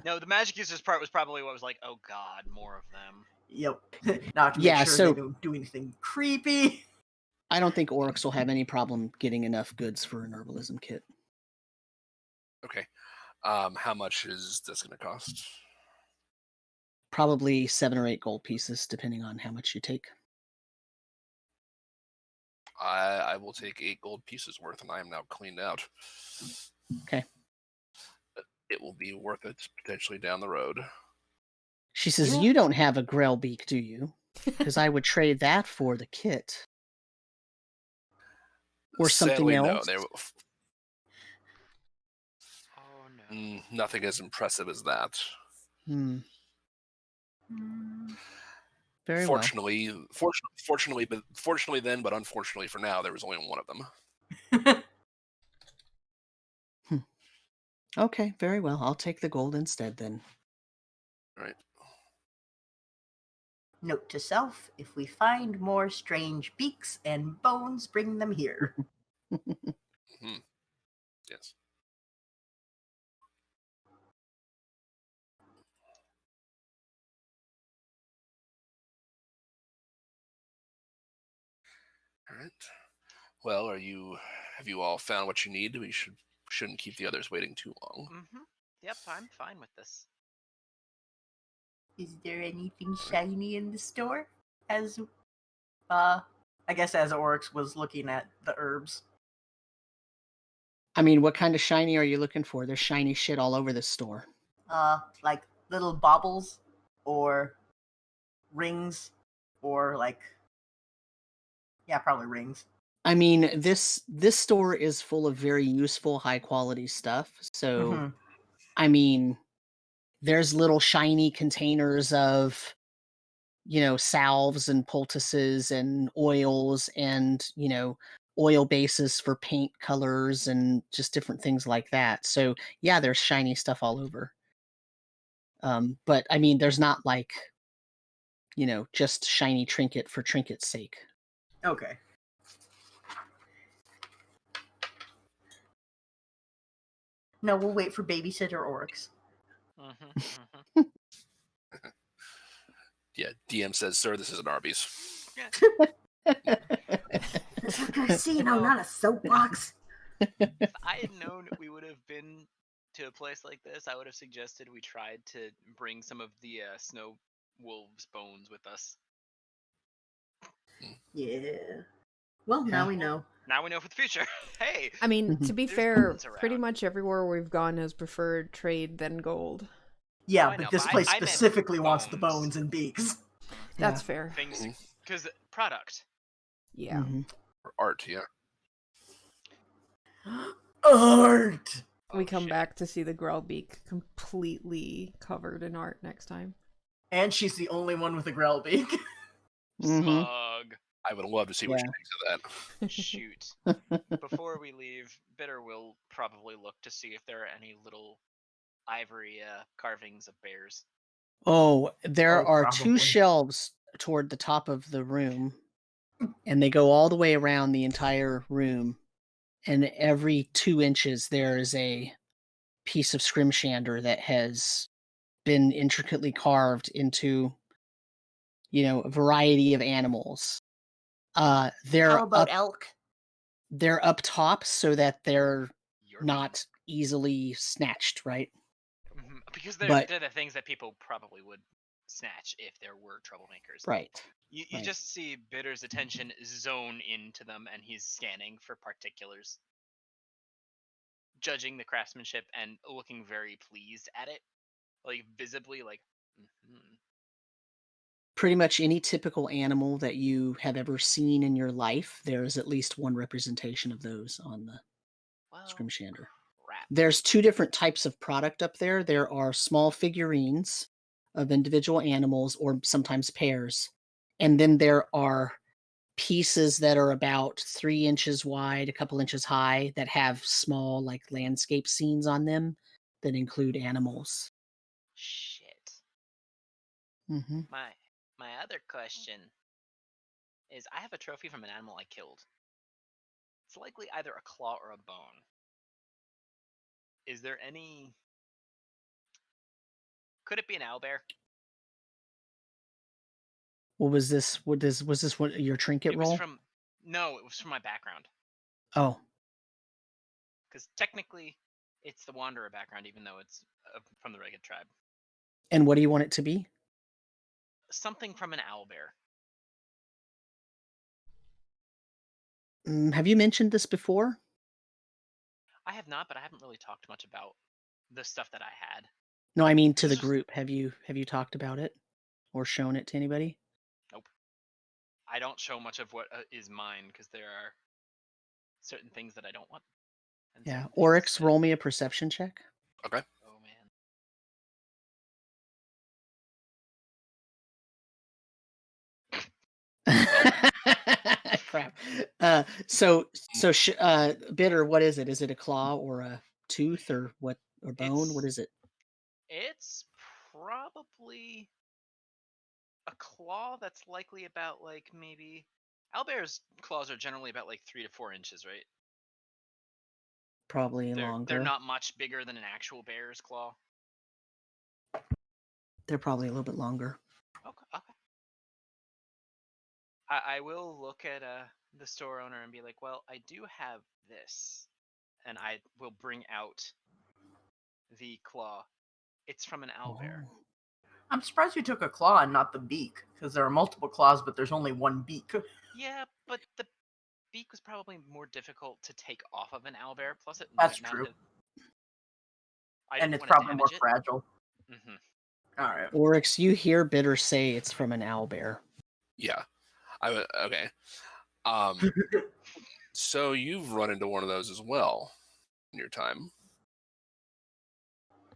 No, the magic users part was probably what was like, oh god, more of them. Yep. Not to make Yeah, sure so- they don't do anything creepy. I don't think Oryx will have any problem getting enough goods for an herbalism kit. Okay. How much is this going to cost? Probably 7 or 8 gold pieces, depending on how much you take. I will take 8 gold pieces worth, and I am now cleaned out. Okay. It will be worth it potentially down the road. She says, you don't have a grell beak, do you? Because I would trade that for the kit. Or something Sadly, else. No. Oh no. Nothing as impressive as that. Hmm. Mm, Very well. Fortunately then, but unfortunately for now, there was only one of them. Okay, very well. I'll take the gold instead then. Right. Note to self, if we find more strange beaks and bones, bring them here. Yes. All right. Well, have you all found what you need? We shouldn't keep the others waiting too long. Mm-hmm. Yep, I'm fine with this. Is there anything shiny in the store? As I guess as Oryx was looking at the herbs. I mean, what kind of shiny are you looking for? There's shiny shit all over this store. Like little baubles or rings or probably rings. I mean, this store is full of very useful, high quality stuff. So, Mhm. I mean, there's little shiny containers of, salves and poultices and oils and, oil bases for paint colors and just different things like that. So, yeah, there's shiny stuff all over. But I mean, there's not like, just shiny trinket for trinket's sake. Okay. No, we'll wait for babysitter Oryx. Mm-hmm. Yeah, DM says, "Sir, this is an Arby's." Is that casino, not a soapbox? If I had known we would have been to a place like this, I would have suggested we tried to bring some of the snow wolves' bones with us. Yeah. Well, Yeah. now we know. Now we know for the future. Hey, I mean, to be There's fair, bones pretty around. much everywhere we've gone has preferred trade than gold. Yeah, I know, but this but place I meant specifically wants the bones. bones and beaks. That's Yeah. fair. Things, Mhm. because product. Yeah. Mhm. For art, yeah. Art! We Oh, come shit. back to see the Grellbeak completely covered in art next time. And she's the only one with a grell beak. Mhm. Smug. I would love to see what she Yeah. thinks of that. Shoot. Before we leave, Bitter will probably look to see if there are any little ivory carvings of bears. Oh, there Oh, are probably. 2 shelves toward the top of the room, and they go all the way around the entire room, and every 2 inches there is a piece of scrimshander that has been intricately carved into, a variety of animals. How about elk? They're up top so that they're Your not easily snatched, right? Because But they're the things that people probably would snatch if there were troublemakers. right. You Right. just see Bitter's attention zone into them, and he's scanning for particulars, judging the craftsmanship and looking very pleased at it, like visibly, like. Mhm. Pretty much any typical animal that you have ever seen in your life, there is at least one representation of those on the Well, scrimshander. crap. There's 2 different types of product up there. There are small figurines of individual animals or sometimes pairs, and then there are pieces that are about 3 inches wide, a couple inches high, that have small, like, landscape scenes on them that include animals. Shit. Mhm. My other question is, I have a trophy from an animal I killed. It's likely either a claw or a bone. Is there any? Could it be an owlbear? What was this? Was this what your trinket It was roll? from. No, it was from my background. Oh, Because technically, it's the Wanderer background, even though it's from the Ragged tribe. and what do you want it to be? Something from an owlbear. Have you mentioned this before? I have not, but I haven't really talked much about the stuff that I had. No, I mean to This the was- group. Have you talked about it or shown it to anybody? Nope. I don't show much of what is mine because there are certain things that I don't want. And Yeah. certain things Oryx, that- roll me a perception check. Okay. Oh man. Crap. Bitter, what is it? Is it a claw or a tooth or what, or bone? What is it? It's probably a claw that's likely about like maybe. Owlbear's claws are generally about like 3 to 4 inches, right? Probably They're longer. not much bigger than an actual bear's claw. They're probably a little bit longer. Okay. Okay. I will look at the store owner and be like, well, I do have this, and I will bring out the claw. It's from an owlbear. Oh. I'm surprised you took a claw and not the beak, because there are multiple claws, but there's only one beak. Yeah, but the beak was probably more difficult to take off of an owlbear. Plus, it That's might not true. have. I And didn't it's want to probably more damage it. fragile. Mm-hmm. All right. Oryx, you hear Bitter say it's from an owlbear. Yeah. Okay. So you've run into one of those as well in your time.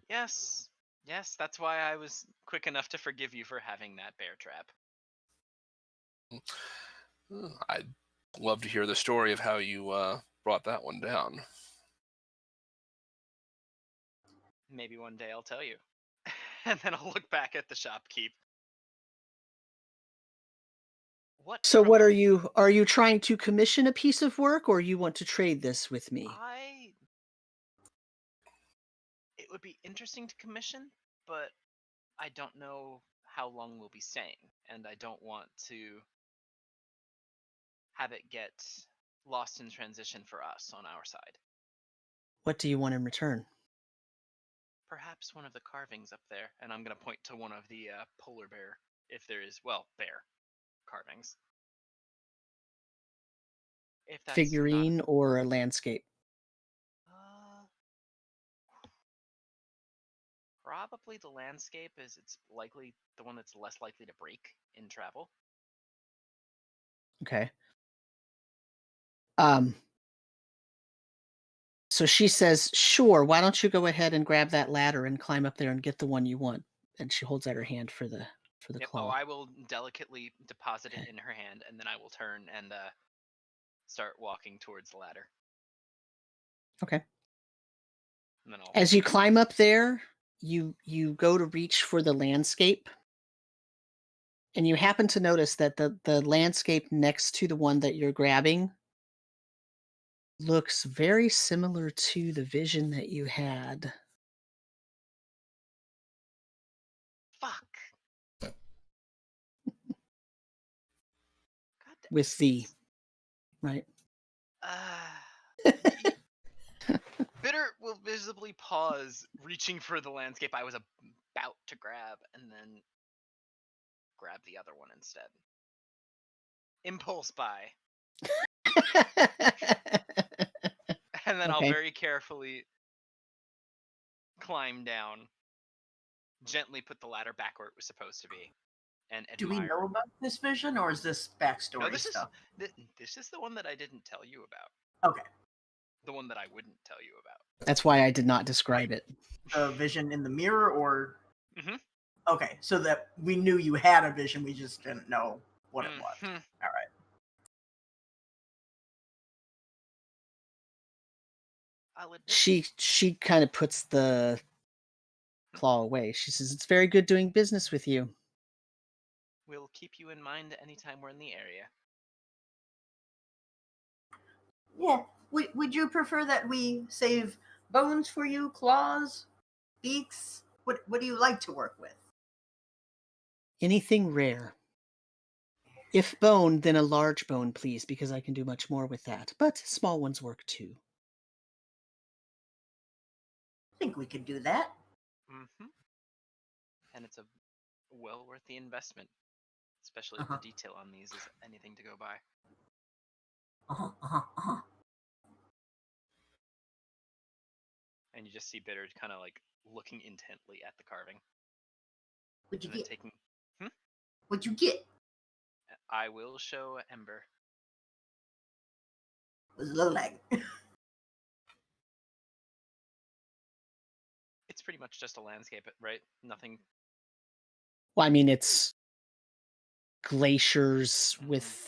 Yes. Yes, that's why I was quick enough to forgive you for having that bear trap. I'd love to hear the story of how you brought that one down. Maybe one day I'll tell you. And then I'll look back at the shopkeep. What So from what are you trying to commission a piece of work, or you want to trade this with me? It would be interesting to commission, but I don't know how long we'll be staying, and I don't want to have it get lost in transition for us on our side. What do you want in return? Perhaps one of the carvings up there, and I'm going to point to one of the polar bear, if there is, well, bear carvings. If that's Figurine or a landscape? Probably the landscape, is it's likely the one that's less likely to break in travel. Okay. So she says, "Sure, why don't you go ahead and grab that ladder and climb up there and get the one you want?" And she holds out her hand for the Yep. claw. Oh, I will delicately deposit it in her hand, and then I will turn and start walking towards the ladder. Okay. And then As you climb up there, you go to reach for the landscape, and you happen to notice that the landscape next to the one that you're grabbing looks very similar to the vision that you had. Fuck. With the right. Bitter will visibly pause, reaching for the landscape I was about to grab, and then grab the other one instead. Impulse buy. And then I'll very carefully climb down, gently put the ladder back where it was supposed to be, and admire. Do we know about this vision, or is this backstory No, this stuff? This is the one that I didn't tell you about. Okay. The one that I wouldn't tell you about. That's why I did not describe it. The vision in the mirror, or? Mm-hmm. Okay, so that we knew you had a vision, we just didn't know what it was. All right. She kind of puts the claw away. She says, "It's very good doing business with you. We'll keep you in mind anytime we're in the area." Yeah. Would you prefer that we save bones for you, claws, beaks? What do you like to work with? Anything rare. If bone, then a large bone, please, because I can do much more with that. But small ones work too." I think we could do that. Mm-hmm. And it's a well worth the investment, especially if the detail on these is anything to go by. And you just see Bitter kind of like looking intently at the carving. What'd you get? Hmm? What'd you get? I will show Ember. What's it look like? pretty much just a landscape, right? Nothing. Well, I mean, it's glaciers Mhm. with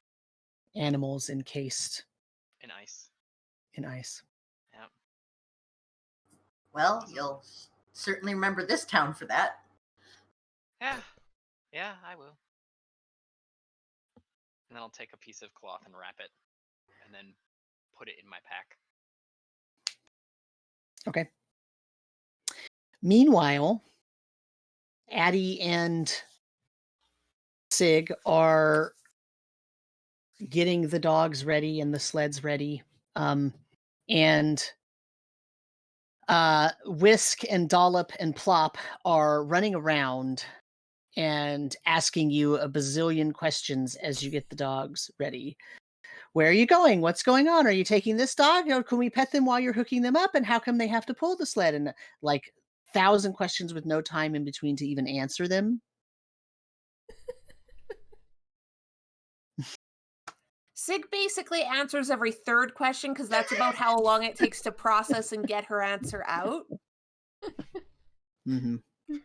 animals encased In ice. in ice. Yeah. Well, you'll certainly remember this town for that. Yeah. Yeah, I will. And then I'll take a piece of cloth and wrap it, and then put it in my pack. Okay. Meanwhile, Addie and Sig are getting the dogs ready and the sleds ready. And Whisk and Dollop and Plop are running around and asking you a bazillion questions as you get the dogs ready. Where are you going? What's going on? Are you taking this dog? Or can we pet them while you're hooking them up? And how come they have to pull the sled? And like 1,000 questions with no time in between to even answer them. Sig basically answers every third question because that's about how long it takes to process and get her answer out. Mm-hmm.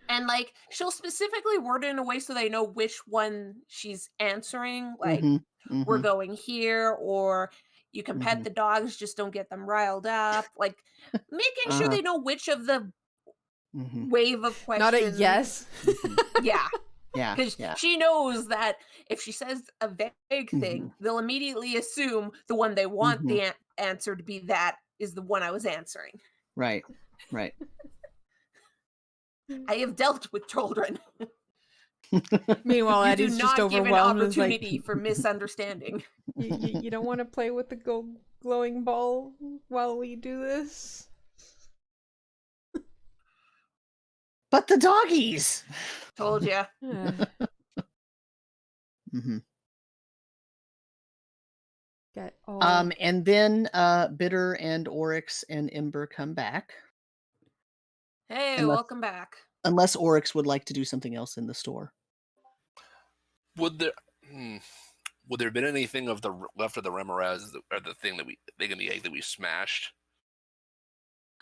And like she'll specifically word it in a way so they know which one she's answering. Like, Mm-hmm. we're going here, or you can pet Mhm. the dogs, just don't get them riled up. Like making sure Uh-huh. they know which of the Mm-hmm. wave of Not a questions. yes. Mhm. Yeah. Yeah. Because Yeah. she knows that if she says a vague thing, Mhm. they'll immediately assume the one they want Mhm. the answer to be that is the one I was answering. Right. Right. I have dealt with children. Meanwhile, You do Eddie's just not give an overwhelmed and is like, opportunity for misunderstanding. you don't want to play with the glowing ball while we do this? But the doggies. Told ya. Mm-hmm. Got all... And then Bitter and Oryx and Ember come back. Hey, Unless- welcome back. Unless Oryx would like to do something else in the store. Would there have been anything of the left of the remoraz or the thing that in the egg that we smashed?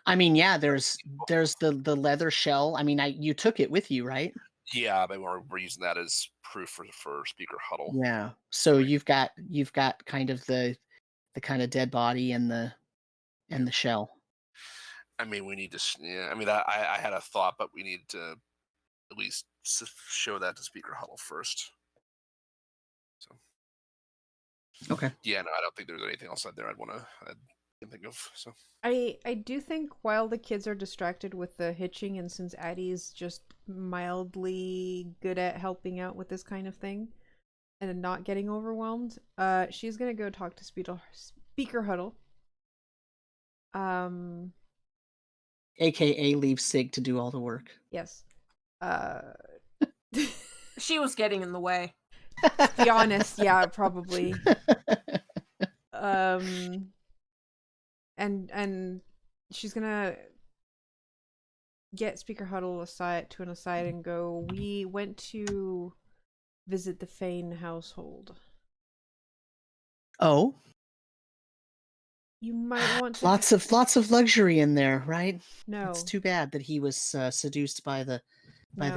I mean, yeah, there's the leather shell. I mean, you took it with you, right? Yeah, but we're using that as proof for Speaker Huddle. Yeah. So you've got kind of the kind of dead body and the shell. I mean, we need to. Yeah, I mean, I had a thought, but we need to at least show that to Speaker Huddle first. So. Okay. Yeah, no, I don't think there's anything else out there I can think of. So. I do think while the kids are distracted with the hitching, and since Addie's just mildly good at helping out with this kind of thing and not getting overwhelmed, she's gonna go talk to Speaker Huddle. AKA leave Sig to do all the work. Yes. She was getting in the way. To be honest, yeah, probably. And she's gonna get Speaker Huddle aside and go, we went to visit the Fane household. Oh. You might want to... Lots of luxury in there, right? No. It's too bad that he was seduced by the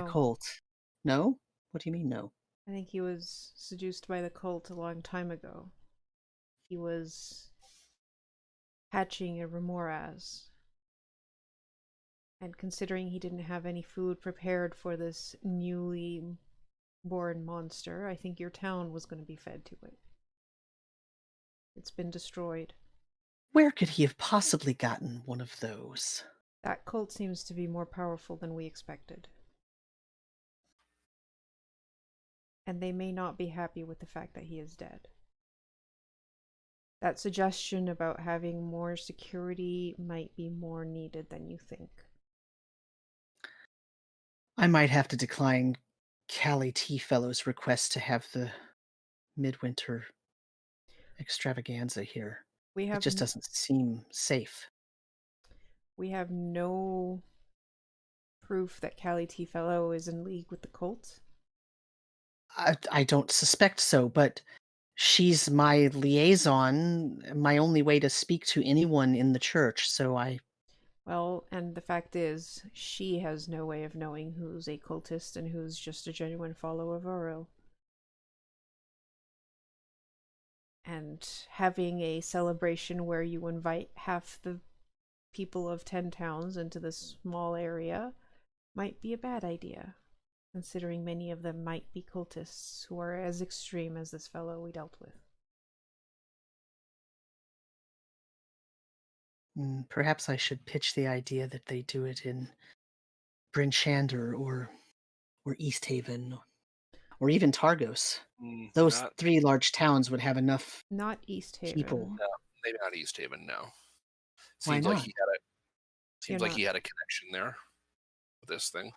cult. No? What do you mean no? I think he was seduced by the cult a long time ago. He was hatching a remoraz. And considering he didn't have any food prepared for this newly born monster, I think your town was going to be fed to it. It's been destroyed. Where could he have possibly gotten one of those? That cult seems to be more powerful than we expected. And they may not be happy with the fact that he is dead. That suggestion about having more security might be more needed than you think. I might have to decline Callie T. Fellow's request to have the midwinter extravaganza here. It just doesn't seem safe. We have no proof that Callie T. Fellow is in league with the cult. I don't suspect so, but she's my liaison, my only way to speak to anyone in the church, so I... Well, and the fact is, she has no way of knowing who's a cultist and who's just a genuine follower of Oro. And having a celebration where you invite half the people of 10 towns into this small area might be a bad idea, considering many of them might be cultists who are as extreme as this fellow we dealt with. Perhaps I should pitch the idea that they do it in Bryn Shander or East Haven or even Targos. Those Not, 3 large towns would have enough Not East people. Haven. no, maybe not East Haven. No, Why seems like not? he had a You're seems like not. he had a connection there with this thing.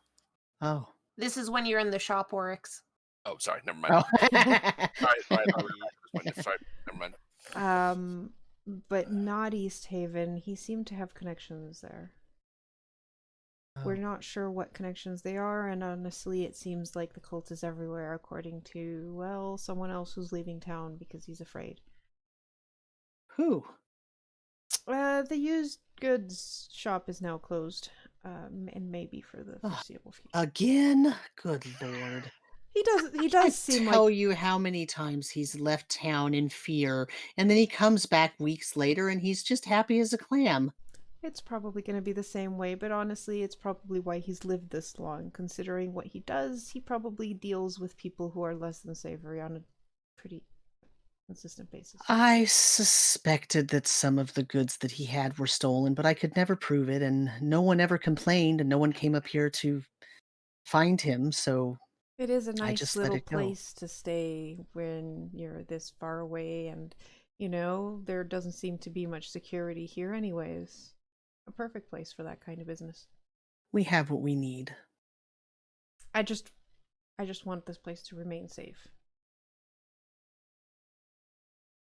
Oh. This is when you're in the shop, Oryx. Oh, sorry, never mind. Oh. Sorry, never mind. But not East Haven. He seemed to have connections there. We're Oh. not sure what connections they are, and honestly, it seems like the cult is everywhere, according to, well, someone else who's leaving town because he's afraid. Who? The used goods shop is now closed, and maybe for the foreseeable future. Again? Good lord. He I does seem tell like you how many times he's left town in fear, and then he comes back weeks later and he's just happy as a clam. it's probably going to be the same way, but honestly, it's probably why he's lived this long. Considering what he does, he probably deals with people who are less than savory on a pretty consistent basis. I suspected that some of the goods that he had were stolen, but I could never prove it, and no one ever complained, and no one came up here to find him, so It is a I nice just let little it go. place to stay when you're this far away, and there doesn't seem to be much security here, anyways. A perfect place for that kind of business. We have what we need. I just want this place to remain safe.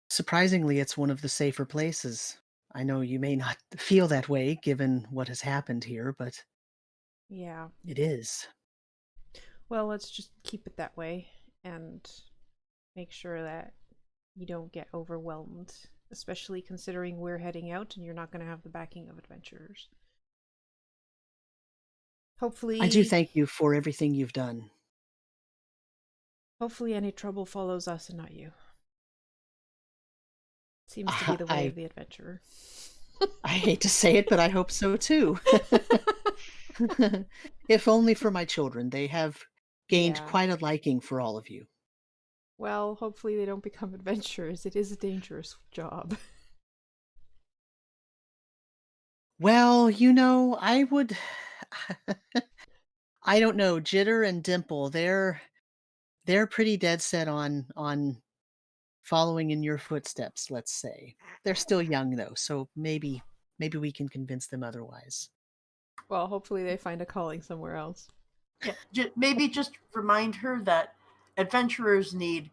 Surprisingly, it's one of the safer places. I know you may not feel that way given what has happened here, but Yeah. it is. Well, let's just keep it that way and make sure that you don't get overwhelmed, especially considering we're heading out and you're not going to have the backing of adventurers. Hopefully, I do thank you for everything you've done. hopefully any trouble follows us and not you. Seems to be the way of the adventurer. I hate to say it, but I hope so too. If only for my children. They have gained Yeah. quite a liking for all of you. Well, hopefully they don't become adventurers. It is a dangerous job. Well, I would I don't know, Jitter and Dimple, they're pretty dead set on following in your footsteps, let's say. They're still young though, so maybe we can convince them otherwise. Well, hopefully they find a calling somewhere else. Yeah, maybe just remind her that adventurers need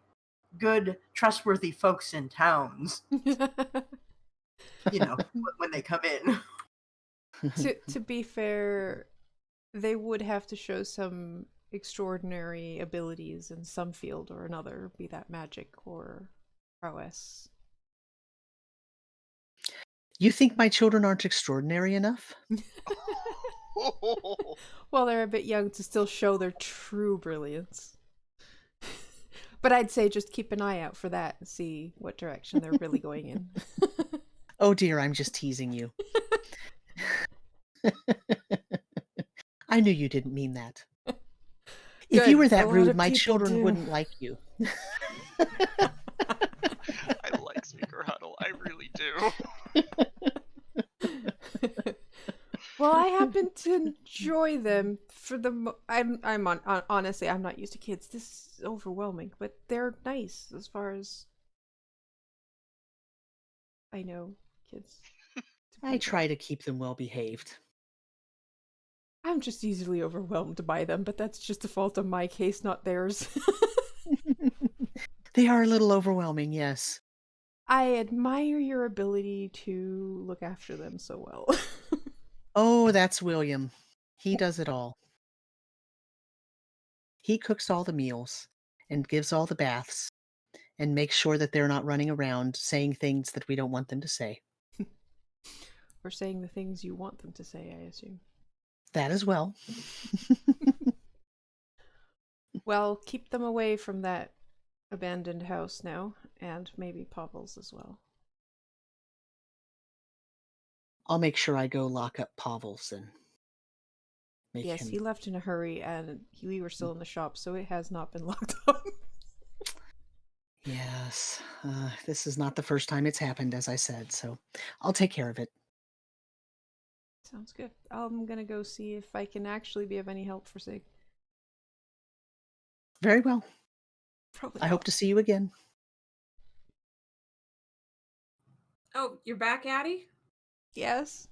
good, trustworthy folks in towns. When they come in. To be fair, they would have to show some extraordinary abilities in some field or another, be that magic or prowess. You think my children aren't extraordinary enough? Well, they're a bit young to still show their true brilliance. But I'd say just keep an eye out for that and see what direction they're really going in. Oh dear, I'm just teasing you. I knew you didn't mean that. If you Good, were a that lot rude, of my people children do. wouldn't like you. I like Speaker Huddle. I really do. Well, I happen to enjoy them for the. Honestly, I'm not used to kids. This is overwhelming, but they're nice as far as I know kids. I try to keep them well behaved. I'm just easily overwhelmed by them, but that's just a fault of my case, not theirs. They are a little overwhelming, yes. I admire your ability to look after them so well. Oh, that's William. He does it all. He cooks all the meals and gives all the baths and makes sure that they're not running around saying things that we don't want them to say. Or saying the things you want them to say, I assume. That as well. Well, keep them away from that abandoned house now, and maybe Pobbles as well. I'll make sure I go lock up Povels and make Yes, him... he left in a hurry, and we were still in the shop, so it has not been locked up. Yes. This is not the first time it's happened, as I said, so I'll take care of it. Sounds good. I'm gonna go see if I can actually be of any help for Sig. Very well. Probably I hope to see you again. Oh, you're back, Addie? Yes.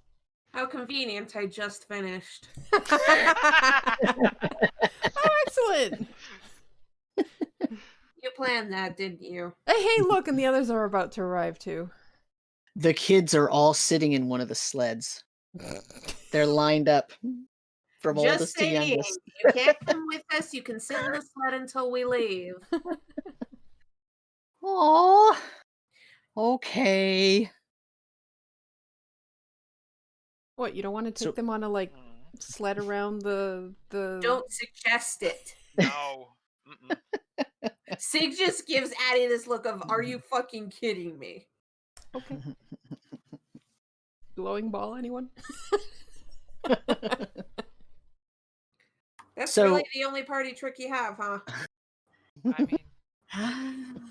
How convenient. I just finished. Oh, excellent. You planned that, didn't you? Hey, look, and the others are about to arrive too. The kids are all sitting in one of the sleds. They're lined up from Just oldest to saying, youngest. you can't come with us. You can sit in the sled until we leave. Aw. Okay. What, you don't want to take So- them on a sled around the Don't suggest it. No. Mm-mm. Sig just gives Addie this look of, are you fucking kidding me? Okay. Glowing ball, anyone? That's So- really the only party trick you have, huh? I mean,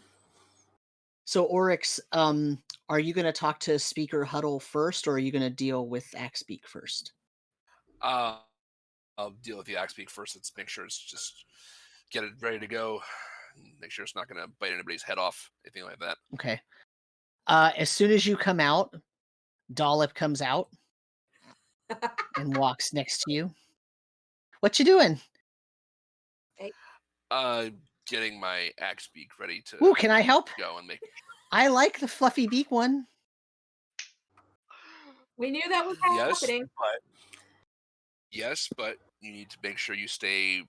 So Oryx, are you going to talk to Speaker Huddle first, or are you going to deal with Axebeak first? I'll deal with the axe beak first. Let's make sure it's just get it ready to go. Make sure it's not going to bite anybody's head off, anything like that. Okay. As soon as you come out, Dollop comes out and walks next to you. What you doing? Getting my axe beak ready to Ooh, can I help? go and make. I like the fluffy beak one. We knew that was Yes, happening. but you need to make sure you stay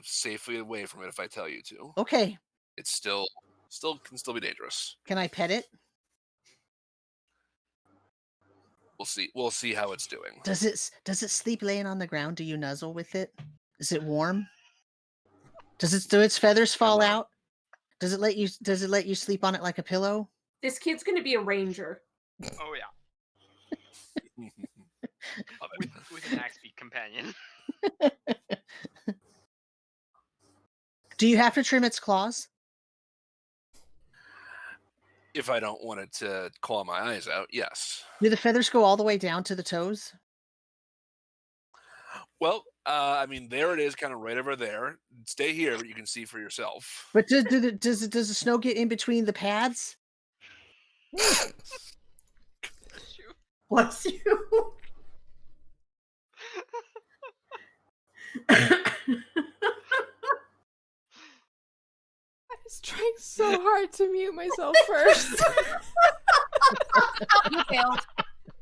safely away from it. If I tell you to, Okay. it's can still be dangerous. Can I pet it? We'll see how it's doing. Does it sleep laying on the ground? Do you nuzzle with it? Is it warm? Do its feathers fall out? Does it let you sleep on it like a pillow? This kid's gonna be a ranger. oh yeah, with an axe beak companion. Do you have to trim its claws? If I don't want it to claw my eyes out, yes. Do the feathers go all the way down to the toes? Well, I mean, there it is, kind of right over there. Stay here, but you can see for yourself. But does the snow get in between the pads? Bless you. I was trying so hard to mute myself first. You failed.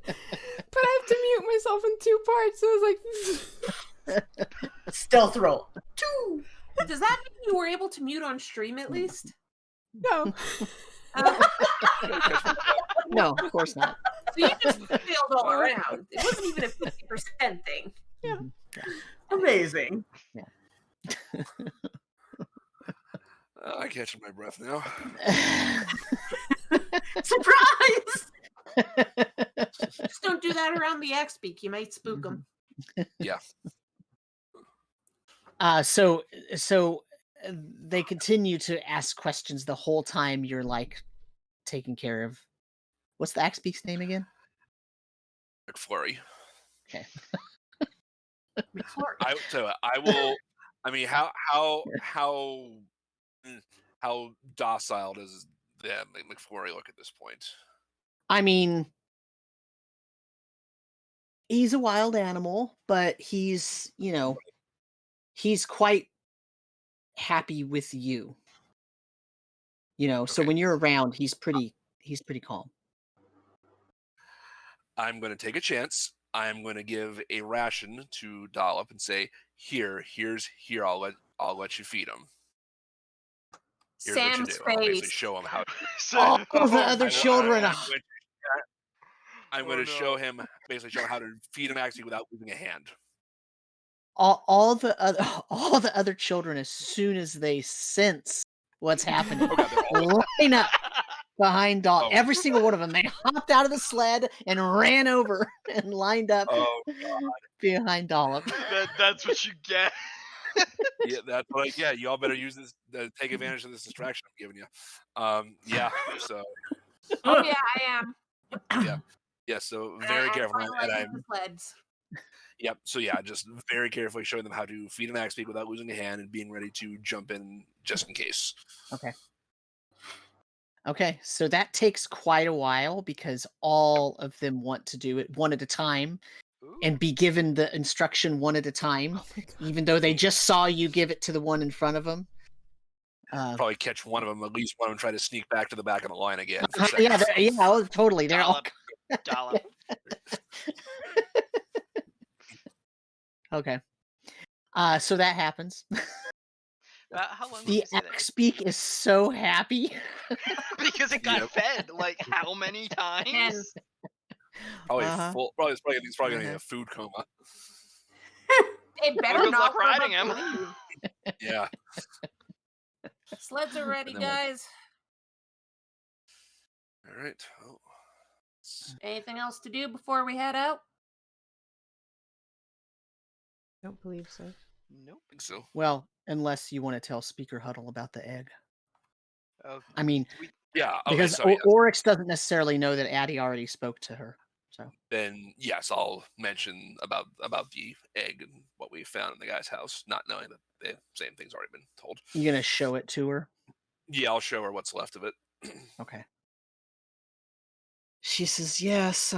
But I have to mute myself in 2 parts, so I was like... Stealth roll. 2. Does that mean you were able to mute on stream at least? No. No, of course not. So you just failed all around. It wasn't even a 50% thing. Yeah. Amazing. I'm catching my breath now. Surprise! Just don't do that around the axe beak. You might spook them. Yeah. So they continue to ask questions the whole time you're like taking care of. What's the Axebeak's name again? McFlurry. Okay. McFlurry. I will. I mean, how docile does the McFlurry look at this point? I mean, he's a wild animal, but he's quite happy with you. So Okay. when you're around, he's pretty calm. I'm going to take a chance. I'm going to give a ration to Dollop and say, here. I'll let you feed him. Here's Sam's what you do. I'll basically face. show him how. All the other children. I'm I'm Oh, going to show no. him, basically show him how to feed an axie without losing a hand. All the other all the other children, as soon as they sense what's happening, Oh god, they're all line up behind Doll. Oh. Every single one of them. They hopped out of the sled and ran over and lined up Oh behind Dollop. That's what you get. yeah, that's like you all better use this take advantage of this distraction I'm giving you. Yeah, so Oh yeah, I am. yeah, so And very I'm careful. And finalizing I'm the sleds. Yep. So yeah, just very carefully showing them how to feed an axe beak without losing a hand and being ready to jump in just in case. Okay, so that takes quite a while because all of them want to do it one at a time and be given the instruction one at a time, Oh my God. even though they just saw you give it to the one in front of them. Probably catch one of them, at least one of them try to sneak back to the back of the line again. For Yeah, seconds. oh, totally. They're all Dollop. okay. So that happens. How long would The you say that? axe beak is so happy. Because it got Yep. fed like how many times? Probably Uh-huh. full. He's probably gonna need a food coma. It better Well, good not luck riding live him. up to leave. Yeah. Sleds are ready, And then we'll- guys. All right. Oh. Anything else to do before we head out? Don't believe so. Nope. I think so. Well, unless you want to tell Speaker Huddle about the egg. Oh, I mean, Yeah. Okay. because So yes. Oryx doesn't necessarily know that Addie already spoke to her. So Then yes, I'll mention about the egg and what we found in the guy's house, not knowing that the same thing's already been told. you're gonna show it to her. Yeah, I'll show her what's left of it. Okay. She says, yes,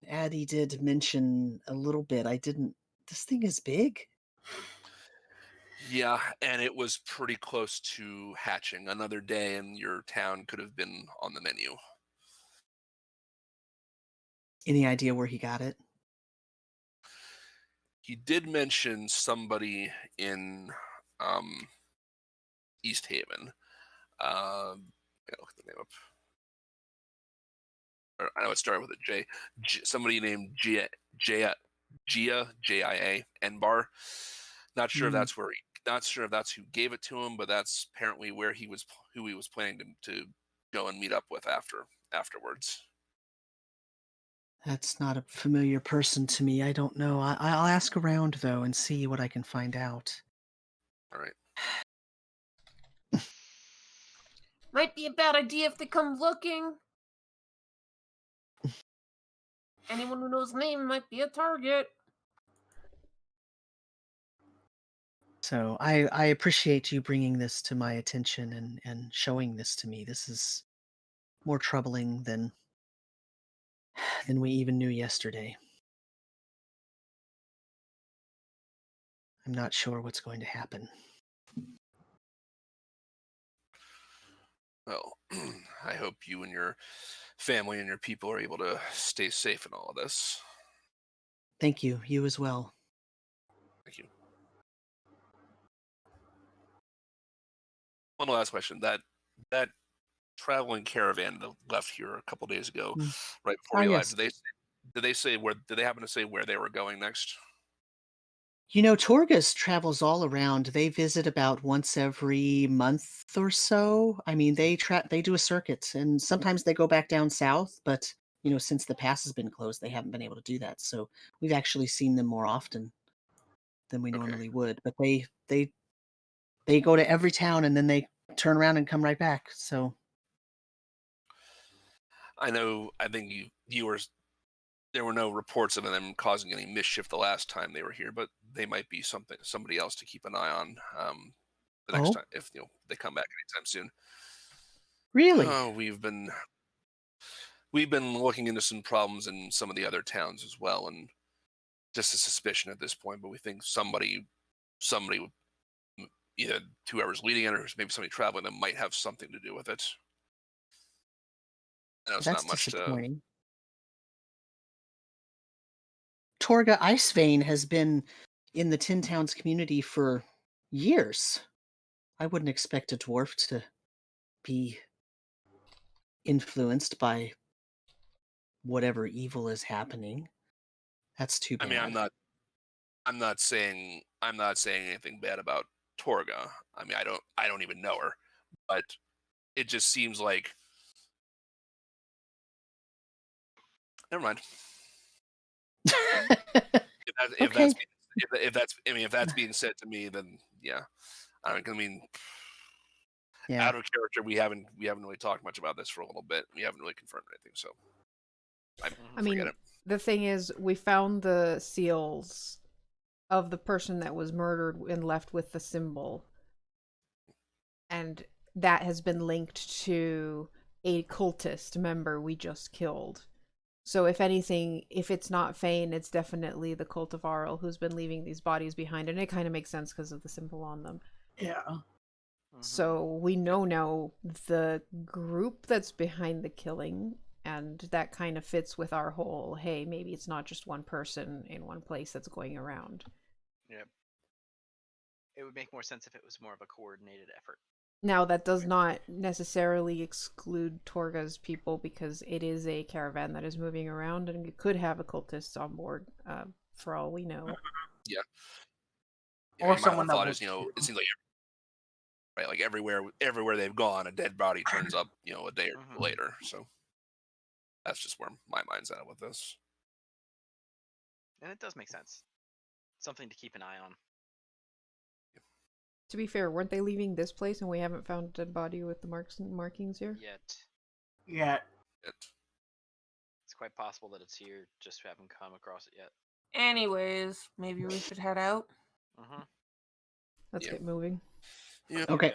Addie did mention a little bit. This thing is big. Yeah, and it was pretty close to hatching. Another day in your town could have been on the menu. Any idea where he got it? He did mention somebody in East Haven. I gotta look the name up. I know it started with a J. Somebody named Gia Jia Nbar. Not sure if that's not sure if that's who gave it to him, but that's apparently who he was planning to go and meet up with afterwards. That's not a familiar person to me. I don't know. I'll ask around though and see what I can find out. All right. Might be a bad idea if they come looking. Anyone who knows the name might be a target. So I appreciate you bringing this to my attention and showing this to me. This is more troubling than we even knew yesterday. I'm not sure what's going to happen. Well, I hope you and your family and your people are able to stay safe in all of this. Thank you. You as well. Thank you. One last question. That traveling caravan that left here a couple days ago, right before we left, Yes. did they say where? Did they happen to say where they were going next? You know, Torgus travels all around. They visit about once every month or so. I mean, they do a circuit, and sometimes they go back down south. But you know, since the pass has been closed, they haven't been able to do that. So we've actually seen them more often than we normally would. But they go to every town, and then they turn around and come right back. So I know. I think you were. There were no reports of them causing any mischief the last time they were here, but they might be somebody else to keep an eye on the next time if they come back anytime soon. Really, we've been looking into some problems in some of the other towns as well, and just a suspicion at this point. But we think somebody, either whoever's leading it or maybe somebody traveling them, might have something to do with it. I know it's that's not much to. disappointing. Torga Icevein has been in the Tin Towns community for years. I wouldn't expect a dwarf to be influenced by whatever evil is happening. That's too I bad. mean, I'm not saying anything bad about Torga. I mean, I don't even know her, but it just seems like. Never mind. Okay. If that's being said to me, then yeah. I mean, Yeah. out of character, we haven't really talked much about this for a little bit. We haven't really confirmed anything, so I mean, forget it. the thing is, we found the seals of the person that was murdered and left with the symbol. And that has been linked to a cultist member we just killed. So if anything, if it's not Fane, it's definitely the cult of Arl who's been leaving these bodies behind. And it kind of makes sense because of the symbol on them. Yeah. So we know now the group that's behind the killing, and that kind of fits with our whole, hey, maybe it's not just one person in one place that's going around. Yep. It would make more sense if it was more of a coordinated effort. Now, that does not necessarily exclude Torga's people, because it is a caravan that is moving around, and it could have occultists on board, for all we know. Yeah. Or My someone whole that thought was is, it seems like right, like everywhere they've gone, a dead body turns up, a day or two later. So that's just where my mind's at with this. And it does make sense. Something to keep an eye on. To be fair, weren't they leaving this place and we haven't found a dead body with the markings here? Yet. Yeah. It's quite possible that it's here, just haven't come across it yet. Anyways, maybe we should head out. Let's get moving. Yeah. Okay.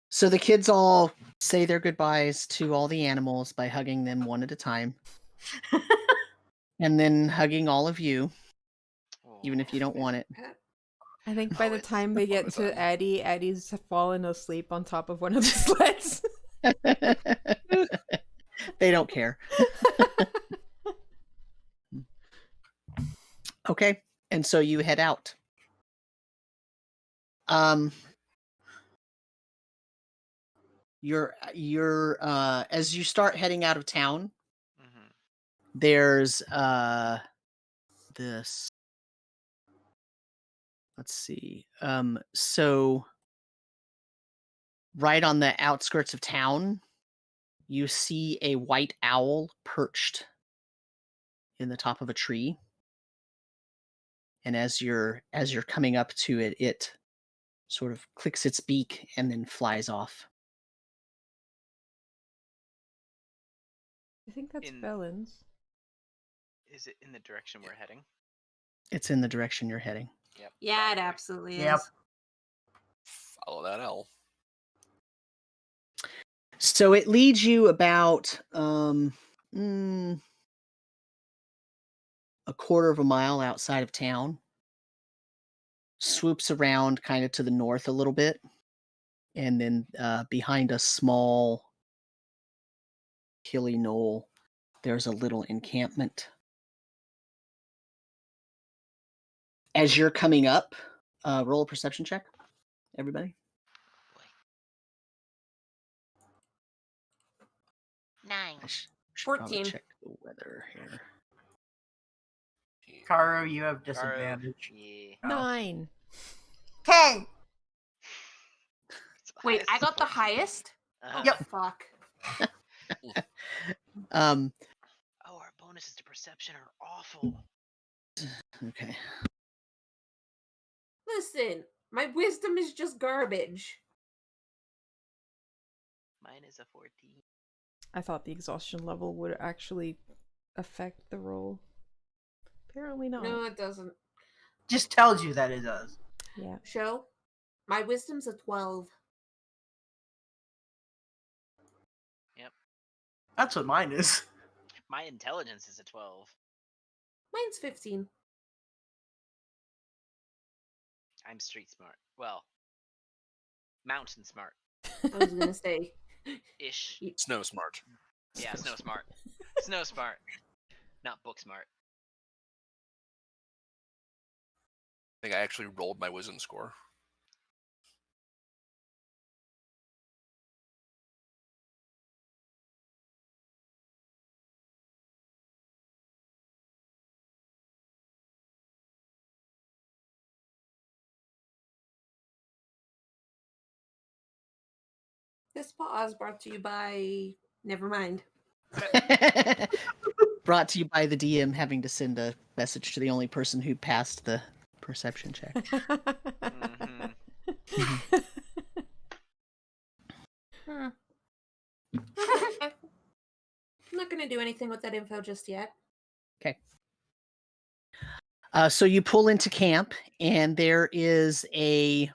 So the kids all say their goodbyes to all the animals by hugging them one at a time. And then hugging all of you, even if you don't want it. I think by the time they get to Addie, Addie's fallen asleep on top of one of the sleds. They don't care. Okay, and so you head out. You're as you start heading out of town, there's this. Let's see. So right on the outskirts of town, you see a white owl perched in the top of a tree. And as you're coming up to it, it sort of clicks its beak and then flies off. I think that's Felon's. Is it in the direction we're heading? It's in the direction you're heading. Yep. Yeah, it absolutely is. Yep. Follow that L. So it leads you about a quarter of a mile outside of town, swoops around kind of to the north a little bit, and then behind a small hilly knoll, there's a little encampment. As you're coming up, roll a perception check, everybody. 9. I should 14. probably check the weather here. Caro, you have disadvantage. Yeah. 9. 10. Wait, I got the highest? Yep. Fuck. Oh, our bonuses to perception are awful. Okay. Listen, my wisdom is just garbage. Mine is a 14. I thought the exhaustion level would actually affect the roll. Apparently not. No, it doesn't. Just tells you that it does. Yeah. Show? My wisdom's a 12. Yep. That's what mine is. My intelligence is a 12. Mine's 15. I'm street smart. Well, mountain smart. I was gonna say. Ish. Snow smart. Yeah, snow smart. Snow smart. Not book smart. I think I actually rolled my wisdom score. This pause brought to you by. Never mind. Brought to you by the DM having to send a message to the only person who passed the perception check. Mhm. I'm not going to do anything with that info just yet. So you pull into camp, and there is a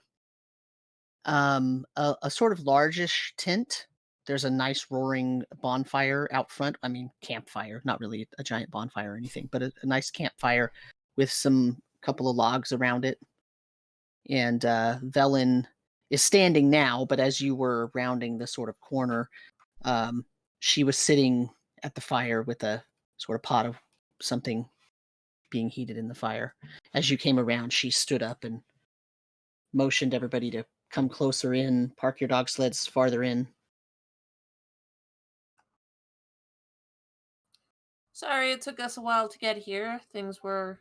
sort of largish tent. There's a nice roaring bonfire out front. I mean, campfire, not really a giant bonfire or anything, but a nice campfire with some couple of logs around it. And Velen is standing now, but as you were rounding the sort of corner, she was sitting at the fire with a sort of pot of something being heated in the fire. As you came around, she stood up and motioned everybody to come closer in, park your dog sleds farther in. Sorry, it took us a while to get here. Things were.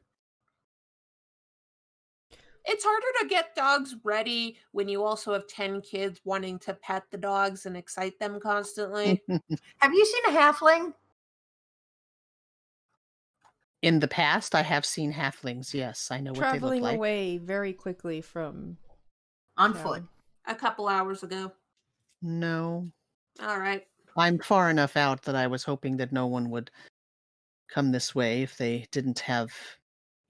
It's harder to get dogs ready when you also have 10 kids wanting to pet the dogs and excite them constantly. Have you seen a halfling? In the past, I have seen halflings. Yes, I know what they look Traveling like. away very quickly from On town. foot. A couple hours ago. No, All right. I'm far enough out that I was hoping that no one would come this way if they didn't have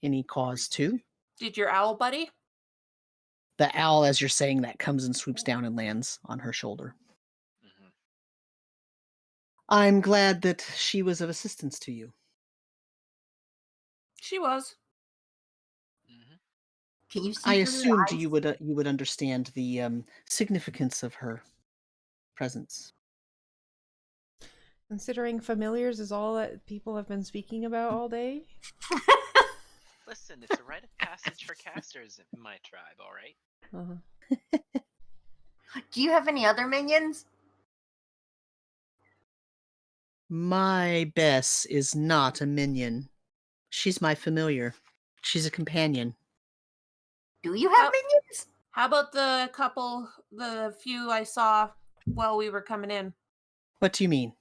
any cause to. Did your owl buddy? The owl, as you're saying that, comes and swoops down and lands on her shoulder. Mhm. I'm glad that she was of assistance to you. She was. Mhm. Can you see I through her assumed eyes? you would understand the significance of her presence. Considering familiars is all that people have been speaking about all day. Listen, it's a rite of passage for casters in my tribe, all right? Uh-huh. Do you have any other minions? My Bess is not a minion. She's my familiar. She's a companion. Do you have Oh. minions? How about the few I saw while we were coming in? What do you mean?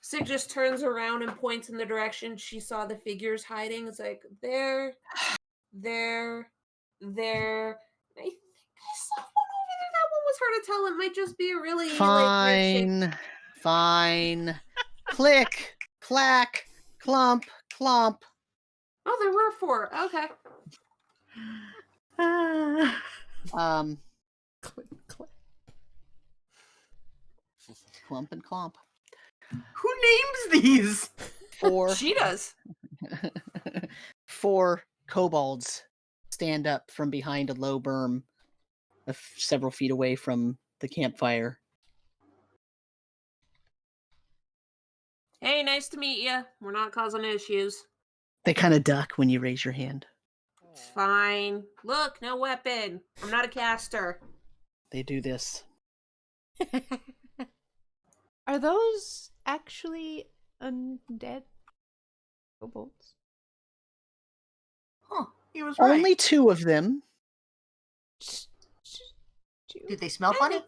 Sig just turns around and points in the direction she saw the figures hiding. It's like, there. I think I saw one over there. That one was hard to tell. It might just be a really like weird shape. Fine. Click, clack, clump, clomp. Oh, there were 4. Okay. Click, click. Clump and clomp. Who names these? 4 She does. 4 kobolds stand up from behind a low berm several feet away from the campfire. Hey, nice to meet you. We're not causing issues. They kind of duck when you raise your hand. It's fine. Look, no weapon. I'm not a caster. They do this. Are those actually undead kobolds? Huh, he was right. Only 2 of them. Do they smell funny?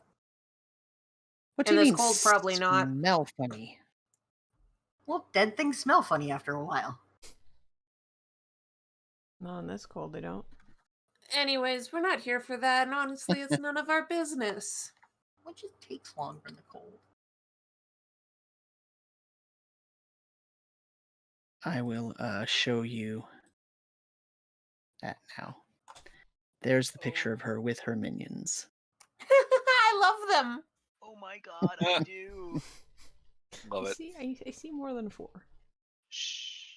What do In you this mean? cold, probably not. Smell funny. Well, dead things smell funny after a while. Not in this cold, they don't. Anyways, we're not here for that, and honestly, it's none of our business. What just takes longer in the cold? I will show you that now. There's the picture of her with her minions. I love them. Oh my god, I do. Love it. I see more than 4. Shh.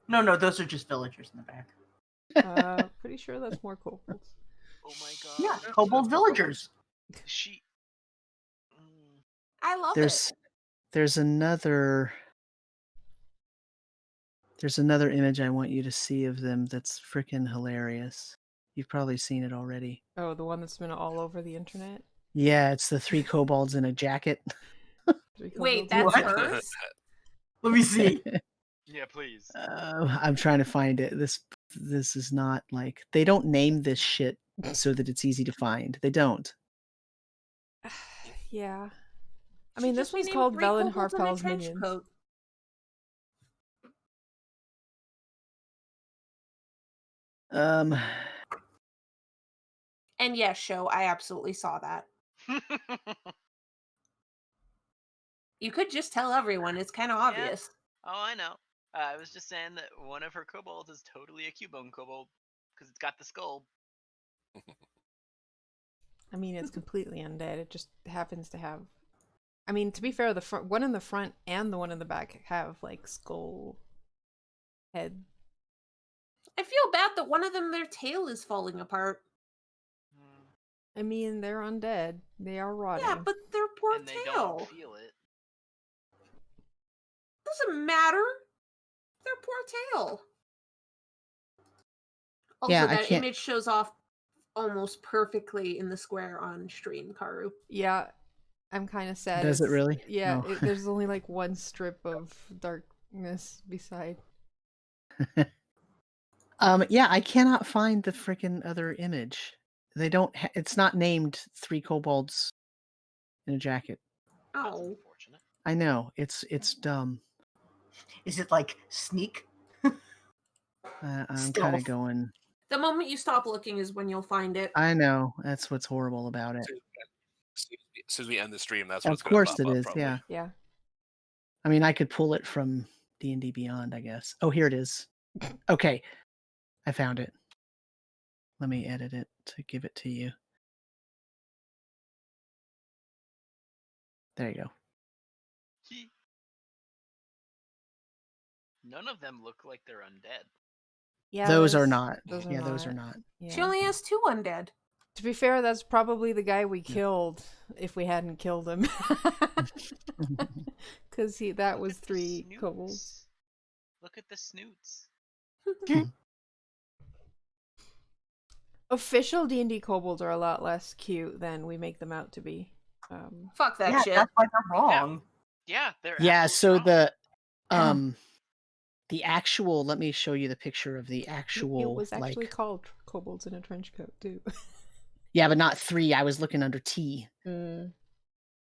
No, those are just villagers in the back. Pretty sure that's more kobolds. Oh my god. Yeah, kobold villagers. She. I love There's another image I want you to see of them that's freaking hilarious. You've probably seen it already. Oh, the one that's been all over the internet? Yeah, it's the 3 kobolds in a jacket. 3 Wait, kobolds? that's What? hers? Let me see. Yeah, please. I'm trying to find it. This is not like they don't name this shit so that it's easy to find. They don't. Yeah. I Should mean, just this be one's named called Three Velen Kobolds in a Harpel's Trench Minions. Coat. Um, And yes, show, I absolutely saw that. You could just tell everyone. It's kind of obvious. Oh, I know. I was just saying that one of her kobolds is totally a Cubone kobold because it's got the skull. I mean, it's completely undead. It just happens to have. I mean, to be fair, the one in the front and the one in the back have like skull head. I feel bad that one of them, their tail is falling apart. I mean, they're undead. They are rotting. Yeah, but their poor And they tail. don't feel it. Doesn't matter. Their poor tail. Also, Yeah, I that can't- image shows off almost perfectly in the square on stream, Karu. Yeah, I'm kind of sad. Does it really? Yeah, Oh. there's only like one strip of darkness beside. Yeah, I cannot find the freaking other image. They don't. It's not named Three Kobolds in a Jacket. That's Oh. unfortunate. I know. It's dumb. Is it like sneak? I'm kind Stealth. of going. The moment you stop looking is when you'll find it. I know. That's what's horrible about it. As soon as we end the stream, that's what Of it's going to course pop it up. is. Probably. Yeah. Yeah. I mean, I could pull it from D&D Beyond, I guess. Oh, here it is. Okay, I found it. Let me edit it to give it to you. There you go. None of them look like they're undead. Yeah, those are those- not. Those are Yeah, not. those are not. Yeah. She only has 2 undead. To be fair, that's probably the guy we killed if we hadn't killed him. Because that was Look at the 3 snoots. kobolds. Look at the snoots. Official D&D kobolds are a lot less cute than we make them out to be. Fuck that Yeah, shit. that's why they're wrong. Yeah, they're Yeah, so absolutely wrong. the actual, let me show you the picture of the actual, It was actually like, called kobolds in a trench coat too. yeah, but not 3. I was looking under T. Mm.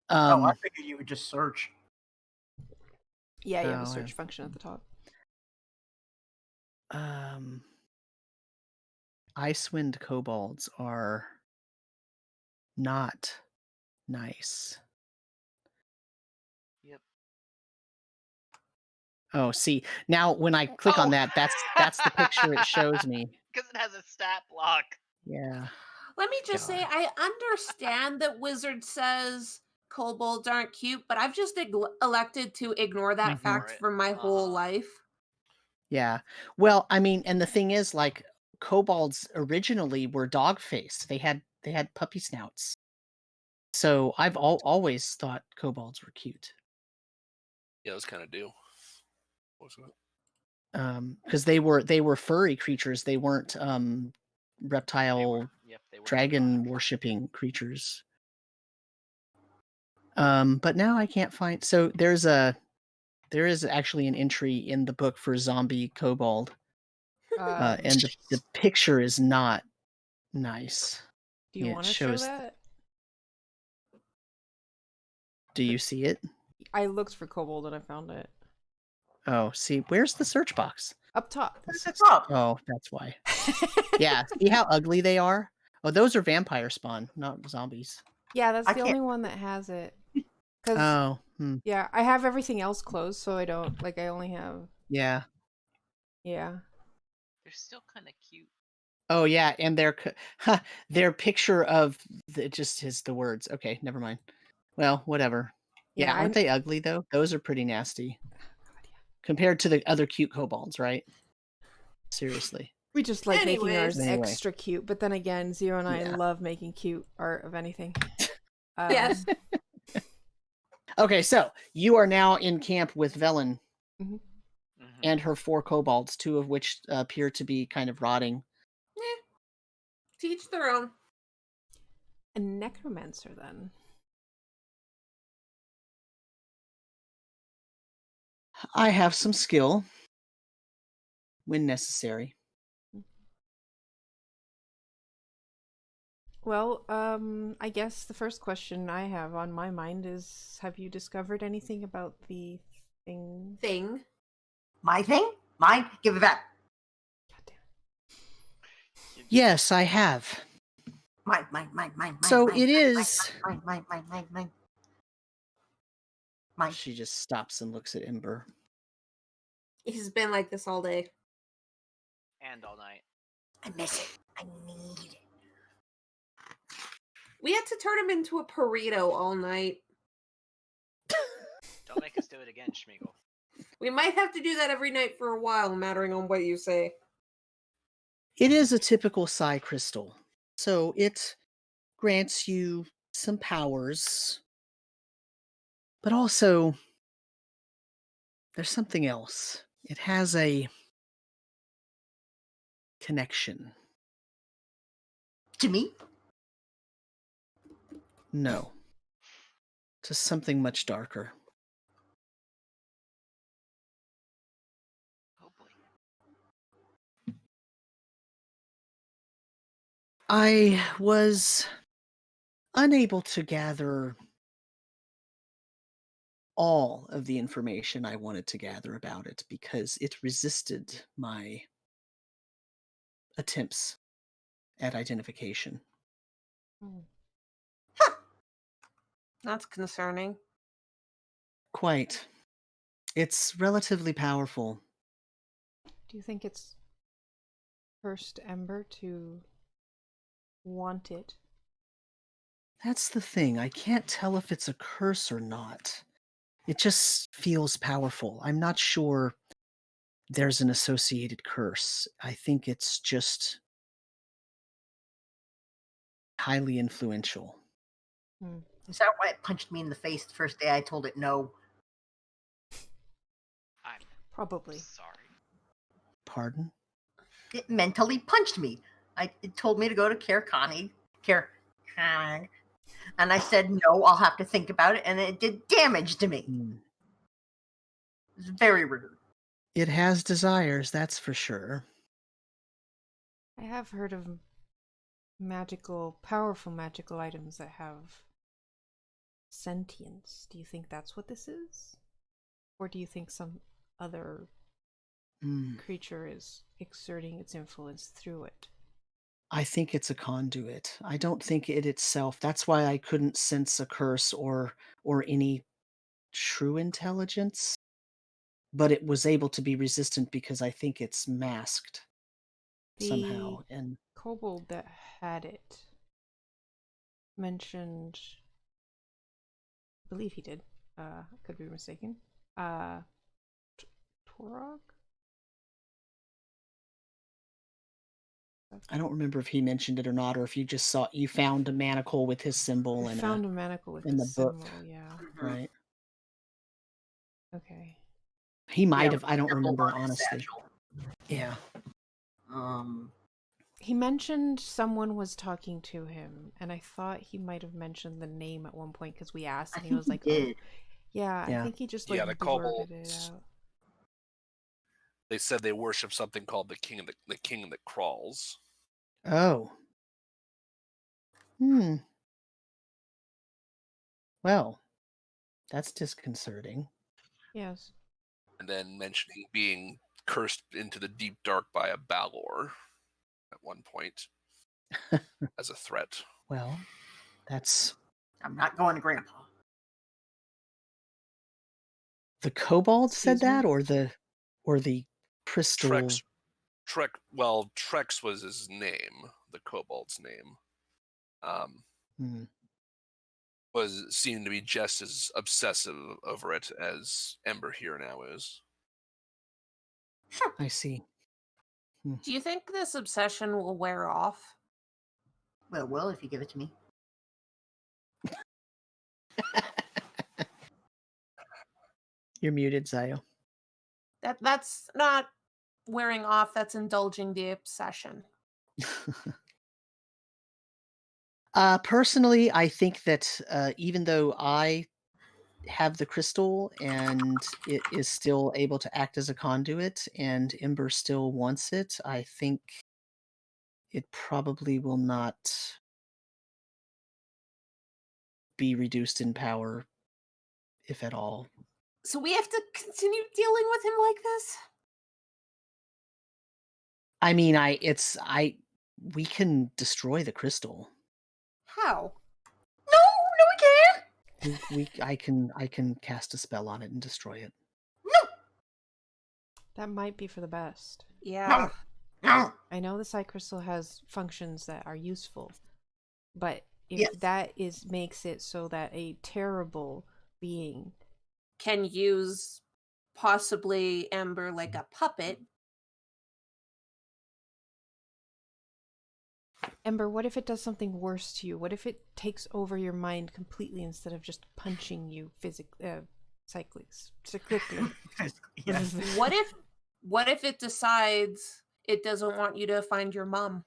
I figured you would just search. Yeah, you have Oh, a search yeah. function at the top. Icewind kobolds are not nice. Yep. Oh, see, now when I click on that, that's the picture it shows me. Because it has a stat block. Yeah. Let me just say, God. I understand that Wizard says kobolds aren't cute, but I've just elected to ignore that Mhm. fact Ignore it. for my whole Uh-huh. life. Yeah. Well, I mean, and the thing is, like, kobolds originally were dog faced. They had puppy snouts. So I've always thought kobolds were cute. Yeah, those kind of do. What was that? Because they were furry creatures. They weren't reptile They were dragon demonic. worshipping creatures. But now I can't find. So there is actually an entry in the book for zombie kobold, and the picture is not nice. Do you it want to show shows- that? Do you see it? I looked for kobold and I found it. Oh, see, where's the search box? Up top. It's up. Oh, that's why. Yeah, see how ugly they are? Oh, those are vampire spawn, not zombies. Yeah, that's I the can't- only one that has it. 'Cause, Oh, yeah, I have everything else closed, so I don't, like, I only have, yeah. yeah. They're still kind of cute. Oh, yeah, and their picture of it just is the words. Okay, never mind. Well, whatever. Yeah, aren't they ugly though? Those are pretty nasty compared to the other cute kobolds, right? Seriously. We just like making ours Anyway. extra cute, but then again, Zero and I Yeah. love making cute art of anything. Yes. Okay, so you are now in camp with Velen Mhm. and her 4 kobolds, 2 of which appear to be kind of rotting. Teach their own. A necromancer, then. I have some skill when necessary. Well, I guess the first question I have on my mind is, have you discovered anything about the thing? My thing? Mine? Give it back. God damn. Yes, I have. Mine. So mine, it is. Mine. She just stops and looks at Ember. He's been like this all day. And all night. I miss it. I need it. We had to turn him into a burrito all night. Don't make us do it again, Schmeagle. We might have to do that every night for a while, mattering on what you say. It is a typical psi crystal. So it grants you some powers, but also there's something else. It has a connection. To me? No. To something much darker. Oh boy. I was unable to gather all of the information I wanted to gather about it because it resisted my attempts at identification. That's concerning. Quite. It's relatively powerful. Do you think it's cursed Ember to want it? That's the thing. I can't tell if it's a curse or not. It just feels powerful. I'm not sure there's an associated curse. I think it's just highly influential. Is that why it punched me in the face the first day I told it no? I'm Probably. sorry. Pardon? It mentally punched me. It told me to go to Care, and I said no. I'll have to think about it, and it did damage to me. It was very rude. It has desires, that's for sure. I have heard of powerful magical items that have sentience. Do you think that's what this is? Or do you think some other creature is exerting its influence through it? I think it's a conduit. I don't think it itself. That's why I couldn't sense a curse or any true intelligence. But it was able to be resistant because I think it's masked somehow. And kobold that had it mentioned, I believe he did, could be mistaken, Torog? I don't remember if he mentioned it or not, or if you just found a manacle with his symbol I found a manacle with in the the book. symbol, yeah. Right. Okay. He might have. I don't remember, honestly. Satchel. Yeah. He mentioned someone was talking to him, and I thought he might have mentioned the name at one point because we asked, and he was like, did. "Oh, yeah." I think he just like the blurted it kobolds. out. They said they worship something called the king that crawls. Oh. Well, that's disconcerting. Yes. And then mentioning being cursed into the deep dark by a Balor at one point as a threat. Well, that's... I'm not going to Grandpa. The kobold said Excuse me? that, or the crystal... Trex was his name, the kobold's name. Seemed to be just as obsessive over it as Ember here now is. I see. Do you think this obsession will wear off? Well, if you give it to me. You're muted, Zayo. That's not wearing off, that's indulging the obsession. Personally, I think that even though I have the crystal and it is still able to act as a conduit and Ember still wants it, I think it probably will not be reduced in power, if at all. So we have to continue dealing with him like this? I mean, we can destroy the crystal. How? No, we can't. I can cast a spell on it and destroy it. That might be for the best. Yeah. No. I know the Psy Crystal has functions that are useful, but if Yes. that makes it so that a terrible being Can use possibly Ember like a puppet. Ember, what if it does something worse to you? What if it takes over your mind completely instead of just punching you cyclically? Yes. What if it decides it doesn't want you to find your mom?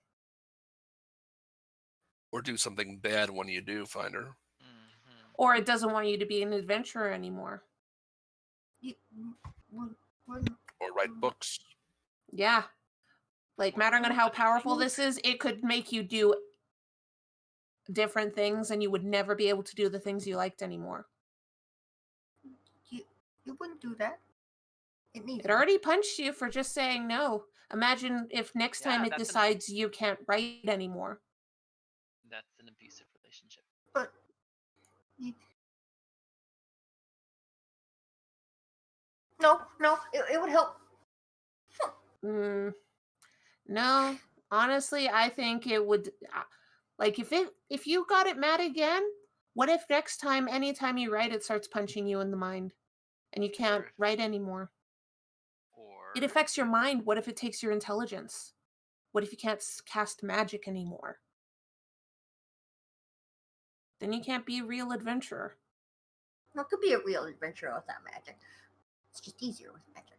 Or do something bad when you do find her. Mhm. Or it doesn't want you to be an adventurer anymore? Or write books. Yeah. Like, mattering on how powerful this is, it could make you do different things and you would never be able to do the things you liked anymore. You wouldn't do that. It needs. It already punched you for just saying no. Imagine if next time it that's decides you can't write anymore. That's an abusive relationship. But no, it would help. No, honestly, I think it would. Like, if you got it mad again, what if next time, anytime you write, it starts punching you in the mind, and you can't write anymore? Or It affects your mind. What if it takes your intelligence? What if you can't cast magic anymore? Then you can't be a real adventurer. No, it could be a real adventure without magic. It's just easier with magic.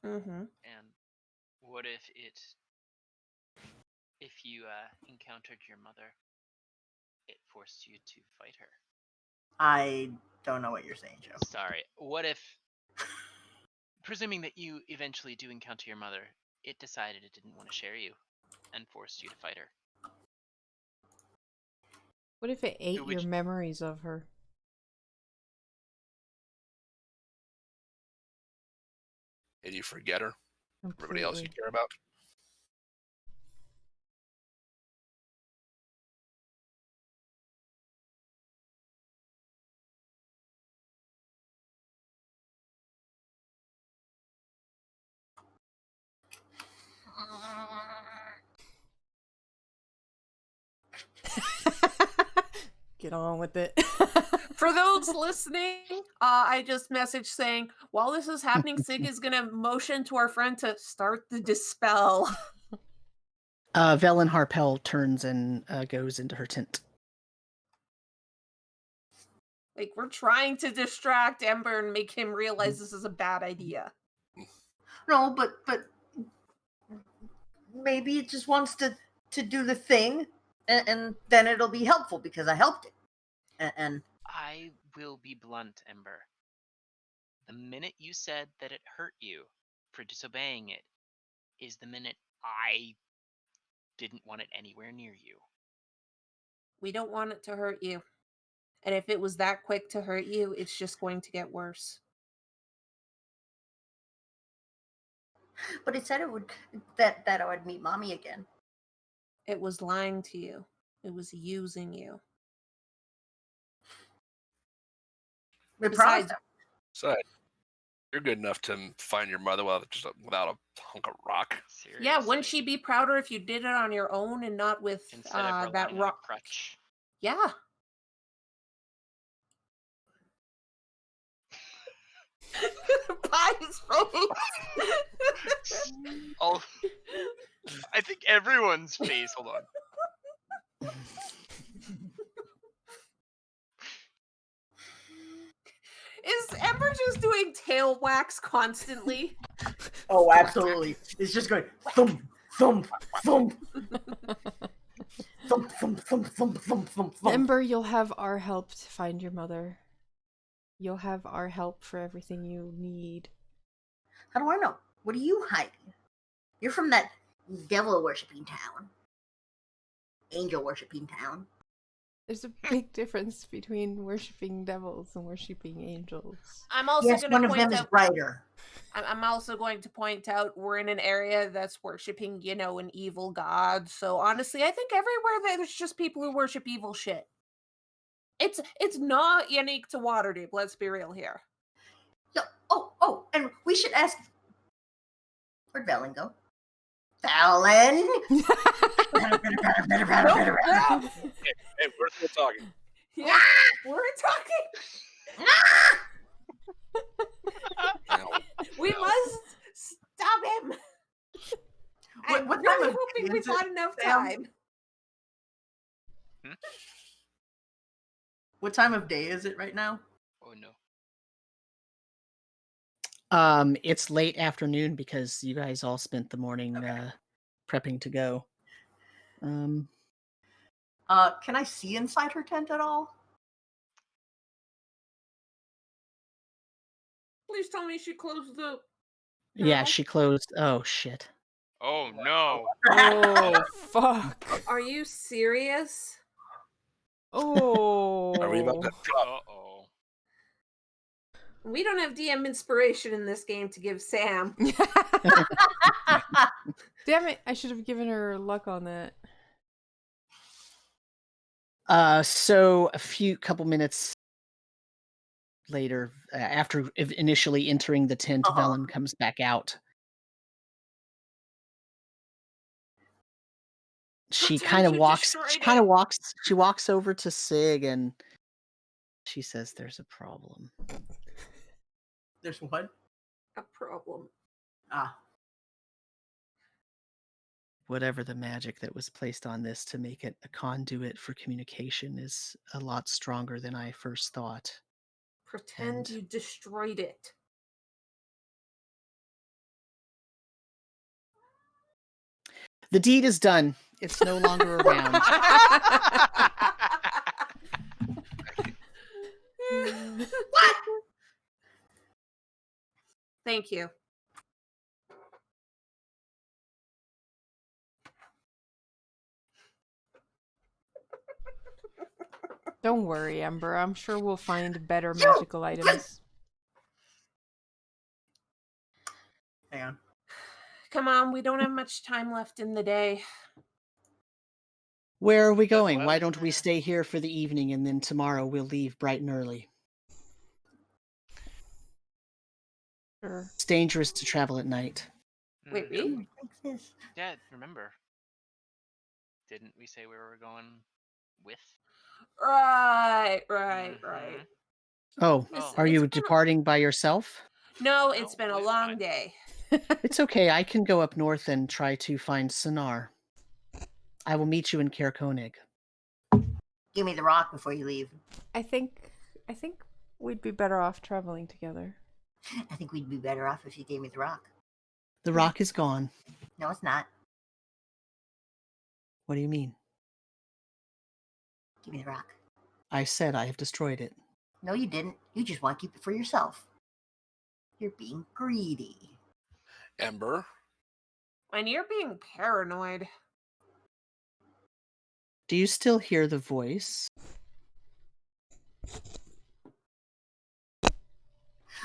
Mm-hmm. and what if you encountered your mother, it forced you to fight her? I don't know what you're saying, Joe. Sorry. What if, presuming that you eventually do encounter your mother, it decided it didn't want to share you and forced you to fight her? What if it ate would your you- memories of her? And you forget her. Everybody else you Completely. care about. Get on with it. For those listening, I just messaged saying, while this is happening, Sig is going to motion to our friend to start the dispel. Velen Harpel turns and goes into her tent. Like, we're trying to distract Ember and make him realize this is a bad idea. No, but maybe it just wants to do the thing, and then it'll be helpful because I helped it. And I will be blunt, Ember. The minute you said that it hurt you for disobeying it is the minute I didn't want it anywhere near you. We don't want it to hurt you. And if it was that quick to hurt you, it's just going to get worse. but it said it would that I would meet mommy again. It was lying to you. It was using you. We Besides- promised. So you're good enough to find your mother without a hunk of rock. Seriously. Yeah, wouldn't she be prouder if you did it on your own and not with Instead of that relying on a rock? crutch. Yeah. Pie's face. Oh, I think everyone's face. Hold on. Is Ember just doing tail wax constantly? Oh, absolutely. It's just going thump, thump, thump. Thump, thump, thump, thump, thump, thump, thump. Ember, you'll have our help to find your mother. You'll have our help for everything you need. How do I know? What are you hiding? You're from that devil worshipping town. Angel worshipping town. There's a big difference between worshipping devils and worshipping angels. I'm also Yes, going one to of point them is out. brighter. I'm also going to point out we're in an area that's worshiping, an evil god. So honestly, I think everywhere there's just people who worship evil shit. It's not unique to Waterdeep. Let's be real here. Yeah, oh, and we should ask. Where'd Valen go? Valen! Hey, we're still talking. Yeah, we're talking. We must stop him. I'm What time really of hoping day we've is it, got enough Sam? time. What time of day is it right now? Oh no. It's late afternoon because you guys all spent the morning prepping to go. Can I see inside her tent at all? Please tell me she closed the. Yeah, No. she closed. Oh shit. Oh no. Oh, fuck. Are you serious? Oh. Are we about to Uh-oh. We don't have DM inspiration in this game to give Sam. Damn it, I should have given her luck on that. So a couple minutes later, after initially entering the tent, Velen comes back out. She kind of walks. She walks over to Sig and she says, "There's a problem." There's what? A problem. Ah, Whatever the magic that was placed on this to make it a conduit for communication is a lot stronger than I first thought. Pretend And- you destroyed it. The deed is done. It's no longer around. What? Thank you. Don't worry, Ember. I'm sure we'll find better magical items. hang on. Come on, we don't have much time left in the day. Where are we That's going? what I Why was don't we gonna- stay here for the evening and then tomorrow we'll leave bright and early? Sure. It's dangerous to travel at night. Wait, Mhm. really? Yeah, remember. Didn't we say we were going with? Right. Mhm. Oh, It's- are it's you been a- departing by yourself? No, it's been a it's long fine. day. It's okay. I can go up north and try to find Sonar. I will meet you in Caer Konig. Give me the rock before you leave. I think we'd be better off traveling together. I think we'd be better off if you gave me the rock. The rock is gone. No, it's not. What do you mean? Give me the rock. I said I have destroyed it. No, you didn't. You just want to keep it for yourself. You're being greedy. Ember, And you're being paranoid. Do you still hear the voice?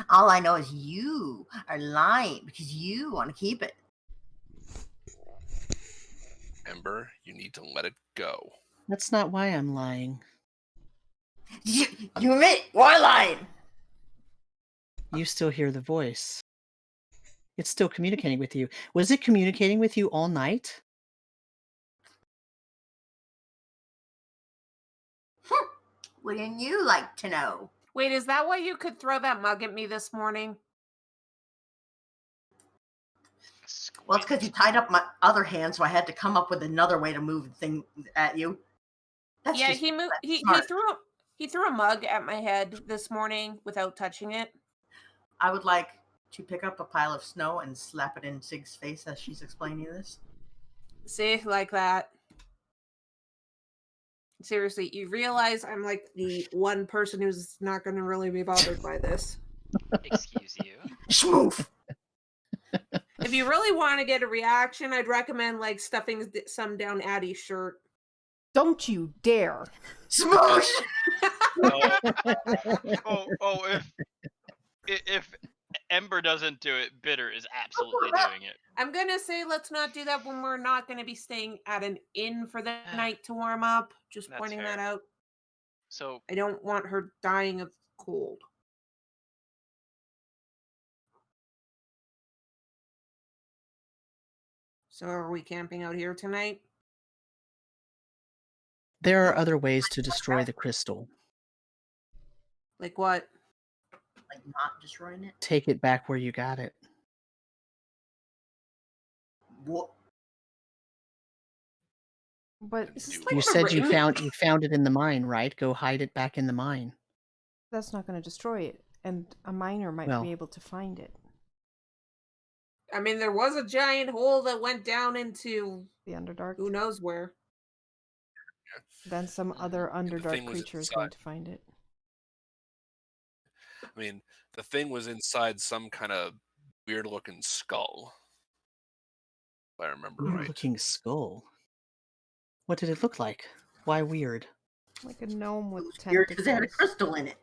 All I know is you are lying because you want to keep it. Ember, you need to let it go. That's not why I'm lying. You admit you're lying. You still hear the voice. It's still communicating with you. Was it communicating with you all night? Wouldn't you like to know? Wait, is that why you could throw that mug at me this morning? Well, it's because you tied up my other hand, so I had to come up with another way to move the thing at you. That's Yeah, just he moved. He smart. threw a mug at my head this morning without touching it. I would like to pick up a pile of snow and slap it in Sig's face as she's explaining this. See, like that. Seriously, you realize I'm like the one person who's not going to really be bothered by this. Excuse you. Schmoof. If you really want to get a reaction, I'd recommend like stuffing some down Addie's shirt. Don't you dare. Smoosh! If Ember doesn't do it, Bitter is absolutely doing it. I'm gonna say let's not do that when we're not gonna be staying at an inn for the night to warm up. Just That's pointing fair. that out. So I don't want her dying of cold. So are we camping out here tonight? There are other ways to destroy the crystal. Like what? Like not destroying it? Take it back where you got it. What? But Is this Do like You the said you ring? found it in the mine, right? Go hide it back in the mine. that's not going to destroy it. And a miner might Well- be able to find it. I mean, there was a giant hole that went down into The Underdark. who knows where. Then some other thing Underdark was creature is inside. going to find it. I mean, the thing was inside some kind of weird-looking skull. If I remember right. Weird-looking skull. What did it look like? Why weird? Like a gnome with Weird because it had a tentacles. crystal in it.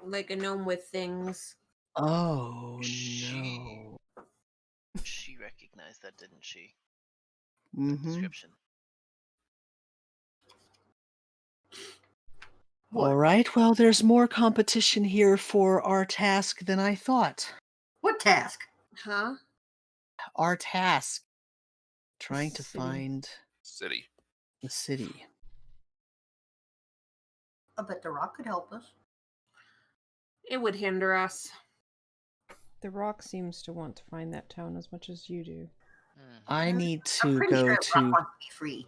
Like a gnome with things. Oh She- no. she recognized that, didn't she? The Mm-hmm. description. All right. Well, there's more competition here for our task than I thought. What task? Huh? Our task. Trying to City. find City. the city. I bet the rock could help us. It would hinder us. The Rock seems to want to find that town as much as you do. I need I'm to pretty go sure rock to wants to be free.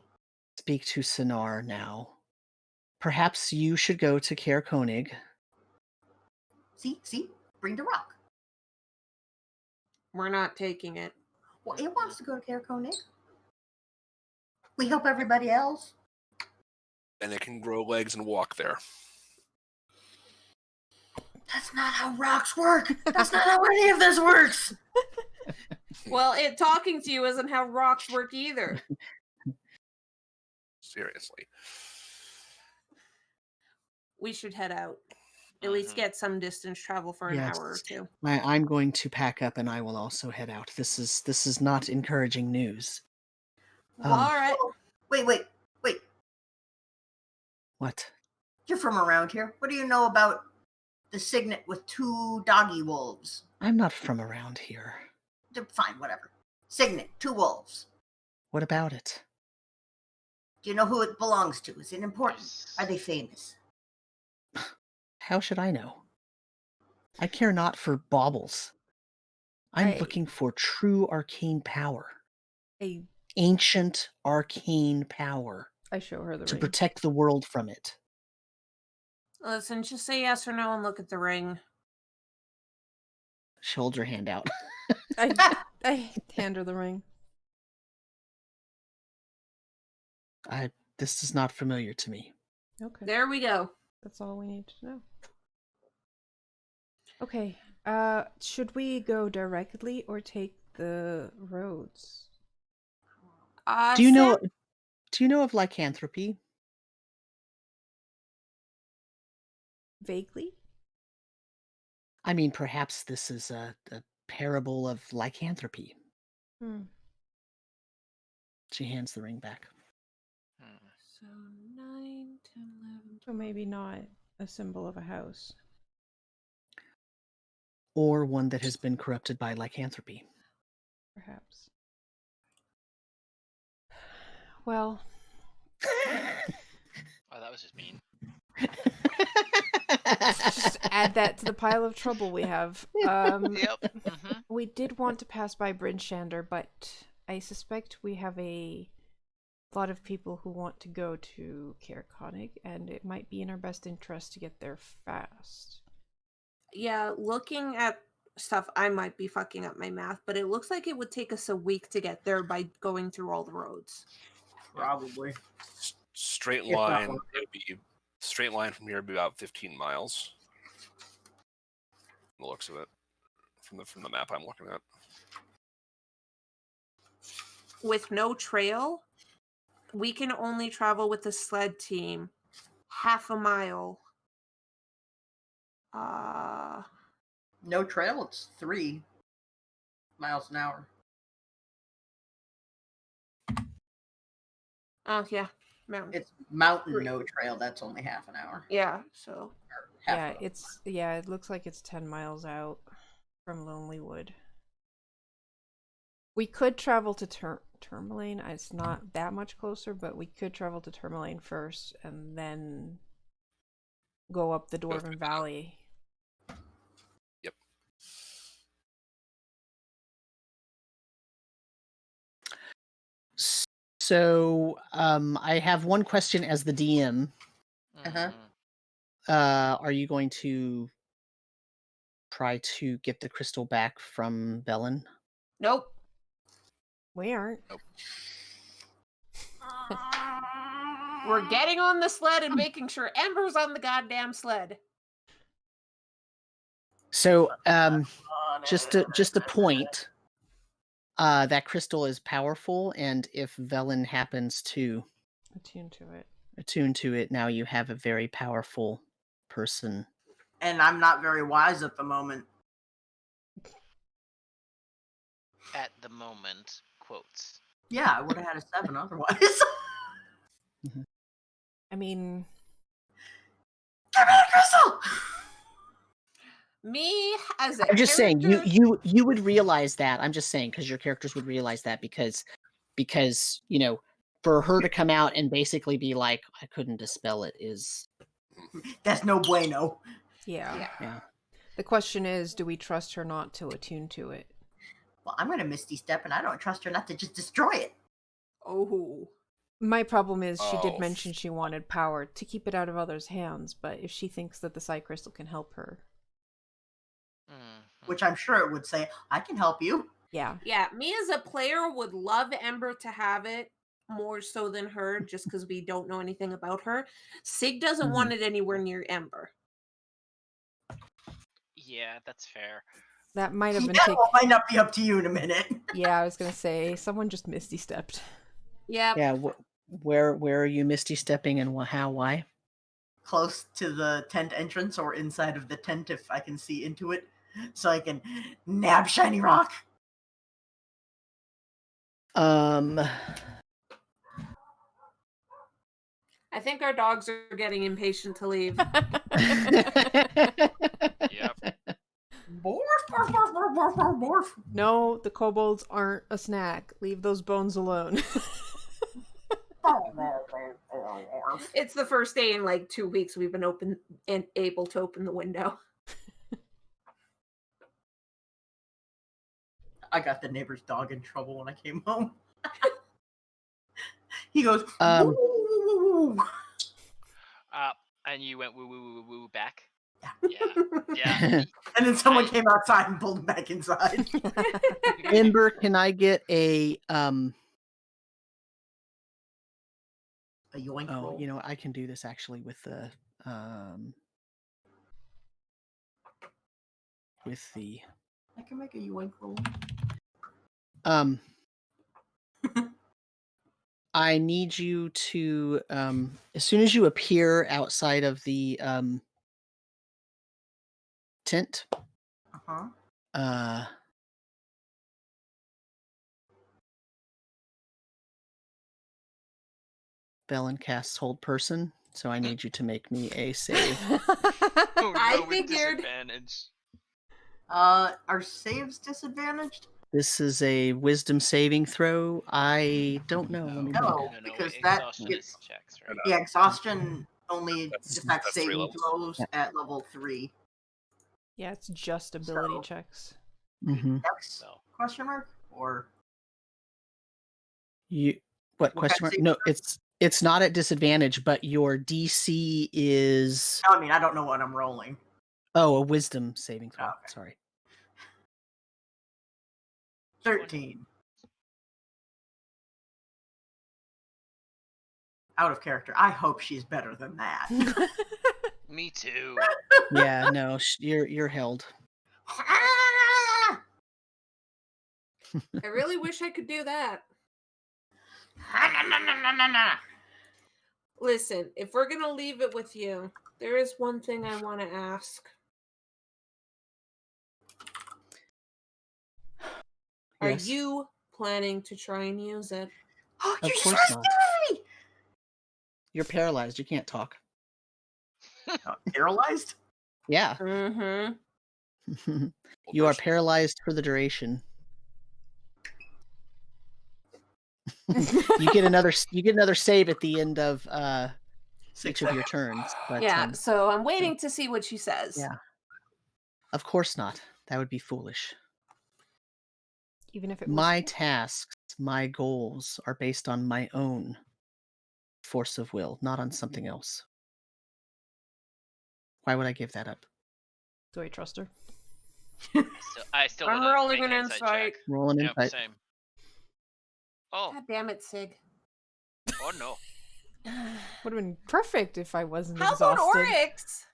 speak to Sinar now. Perhaps you should go to Caer Konig. See? Bring the rock. We're not taking it. Well, it wants to go to Caer Konig. We help everybody else. And it can grow legs and walk there. That's not how rocks work. That's not how any of this works. Well, it talking to you isn't how rocks work either. Seriously. We should head out. At least get some distance travel for an Yes. hour or two. I'm going to pack up and I will also head out. This is not encouraging news. All right. Wait. What? You're from around here. What do you know about the signet with 2 doggy wolves? I'm not from around here. They're fine, whatever. Signet, 2 wolves. What about it? Do you know who it belongs to? Is it important? Are they famous? How should I know? I care not for baubles. I'm I- looking for true arcane power. I Ancient arcane power show her the to ring. protect the world from it. Listen, just say yes or no and look at the ring. She'll hold her hand out. I hand her the ring. This is not familiar to me. Okay. There we go. That's all we need to know. Okay. Should we go directly or take the roads? Do you know? Sam? Do you know of lycanthropy? Vaguely? I mean, perhaps this is a parable of lycanthropy. She hands the ring back. So 9, 10, 11. So maybe not a symbol of a house. Or one that has been corrupted by lycanthropy. Perhaps. Well, Oh, that was just mean. just add that to the pile of trouble we have. Yep. We did want to pass by Bryn Shander, but I suspect we have a lot of people who want to go to Caer Konig, and it might be in our best interest to get there fast. Yeah, looking at stuff, I might be fucking up my math, but it looks like it would take us a week to get there by going through all the roads. Probably. Straight If not line. longer. It'd be straight line from here would be about 15 miles. From the looks of it, from the map I'm looking at. With no trail? we can only travel with the sled team half a mile. No trail, it's 3 miles an hour. Oh, yeah. Mountain. It's mountain, 3. no trail. That's only half an hour. Yeah, so. Or half Yeah, an hour. it looks like it's 10 miles out from Lonelywood. We could travel to Tourmaline. It's not that much closer, but we could travel to Tourmaline first and then go up the Dwarven Valley. Yep. So, I have one question as the DM. Uh-huh. Are you going to try to get the crystal back from Bellin? Nope. We aren't. We're getting on the sled and making sure Ember's on the goddamn sled. So, just a point. That crystal is powerful, and if Velen happens to attune to it, now you have a very powerful person. And I'm not very wise at the moment. At the moment, quotes. Yeah, I would have had a 7 otherwise. I mean, Give me the crystal! Me as a I'm just saying, character- you would realize that. I'm just saying, because your characters would realize that because for her to come out and basically be like, I couldn't dispel it is... That's no bueno. yeah. Yeah. The question is, do we trust her not to attune to it? Well, I'm going to Misty Step, and I don't trust her not to just destroy it. Oh. My problem is she did Oh. mention she wanted power to keep it out of others' hands, but if she thinks that the Psy Crystal can help her... Which I'm sure it would say, I can help you. Yeah. Yeah, me as a player would love Ember to have it more so than her, just because we don't know anything about her. Sig doesn't want it anywhere near Ember. Yeah, that's fair. That might have been That might not be up to you in a minute. Yeah, I was gonna say, someone just Misty stepped. Yeah. Yeah, where are you Misty stepping and how, why? Close to the tent entrance or inside of the tent if I can see into it, so I can nab Shiny Rock. I think our dogs are getting impatient to leave. Yep. Morph, morph, morph, morph, morph, morph, morph. No, the kobolds aren't a snack. Leave those bones alone. It's the first day in like 2 weeks we've been open and able to open the window. I got the neighbor's dog in trouble when I came home. He goes, Um, woo, woo, woo, woo. And you went woo woo woo woo woo back. Yeah. Yeah. And then someone came outside and pulled him back inside. Ember, can I get a yoink oh, roll. you know what? I can do this actually with the I can make a yoink roll. I need you to as soon as you appear outside of the tent, Bellin casts Hold Person, so I need you to make me a save. Oh, I no, with figured. disadvantage. Are saves disadvantaged? This is a wisdom saving throw. I don't know. Let me look. No, because that exhaustion gets is checks, right? yeah, exhaustion only That's affects 3 saving levels. throws Yeah. at level 3. Yeah, it's just ability So- checks. Mm-hmm. Dex So question mark or You what What question kind mark? of No, saving it's not at disadvantage, but your DC is no, I mean I don't know what I'm rolling. a wisdom saving throw. Okay. Sorry. 13. Out of character. I hope she's better than that. me too. Yeah, no, you're held. I really wish I could do that. Listen, if we're gonna leave it with you, there is one thing I want to ask. Are Yes. you planning to try and use it? Oh, Of you course just not. did it! You're paralyzed. You can't talk. Paralyzed? Yeah. Mm-hmm. You are paralyzed for the duration. You get another save at the end of each of your turns. But Yeah, so I'm waiting to see what she says. yeah. Of course not. That would be foolish. Even if it was My tasks, my goals are based on my own force of will, not on something else. Why would I give that up? do I trust her? I still I'm want to rolling make an insight insight. check. Roll an Yep, insight. same. Oh, God damn it, Sig. oh no. Would have been perfect if I wasn't How about exhausted.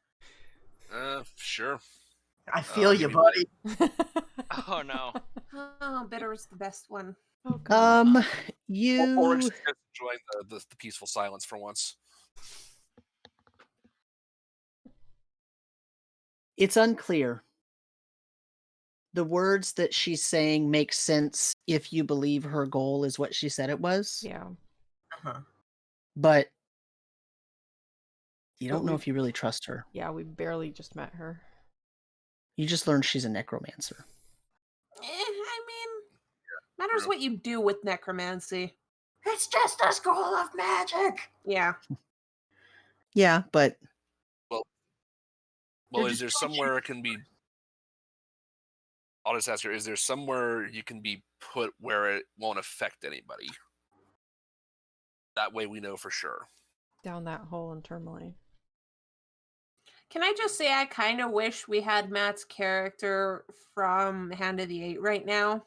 Oryx? Sure. I feel you, give me buddy. Oh no. Oh, bitter is the best one. Oh god. Oryx You is just enjoying the peaceful silence for once. it's unclear. The words that she's saying make sense if you believe her goal is what she said it was, Yeah. Uh-huh. but you But don't know we- if you really trust her. Yeah, we barely just met her. You just learned she's a necromancer. I mean, matters true. what you do with necromancy. It's just a school of magic. Yeah. Yeah, but Well, They're is just there somewhere it can be? I'll just ask her: is there somewhere you can be put where it won't affect anybody? That way, we know for sure. Down that hole in Tourmaline. Can I just say I kind of wish we had Matt's character from Hand of the Eight right now?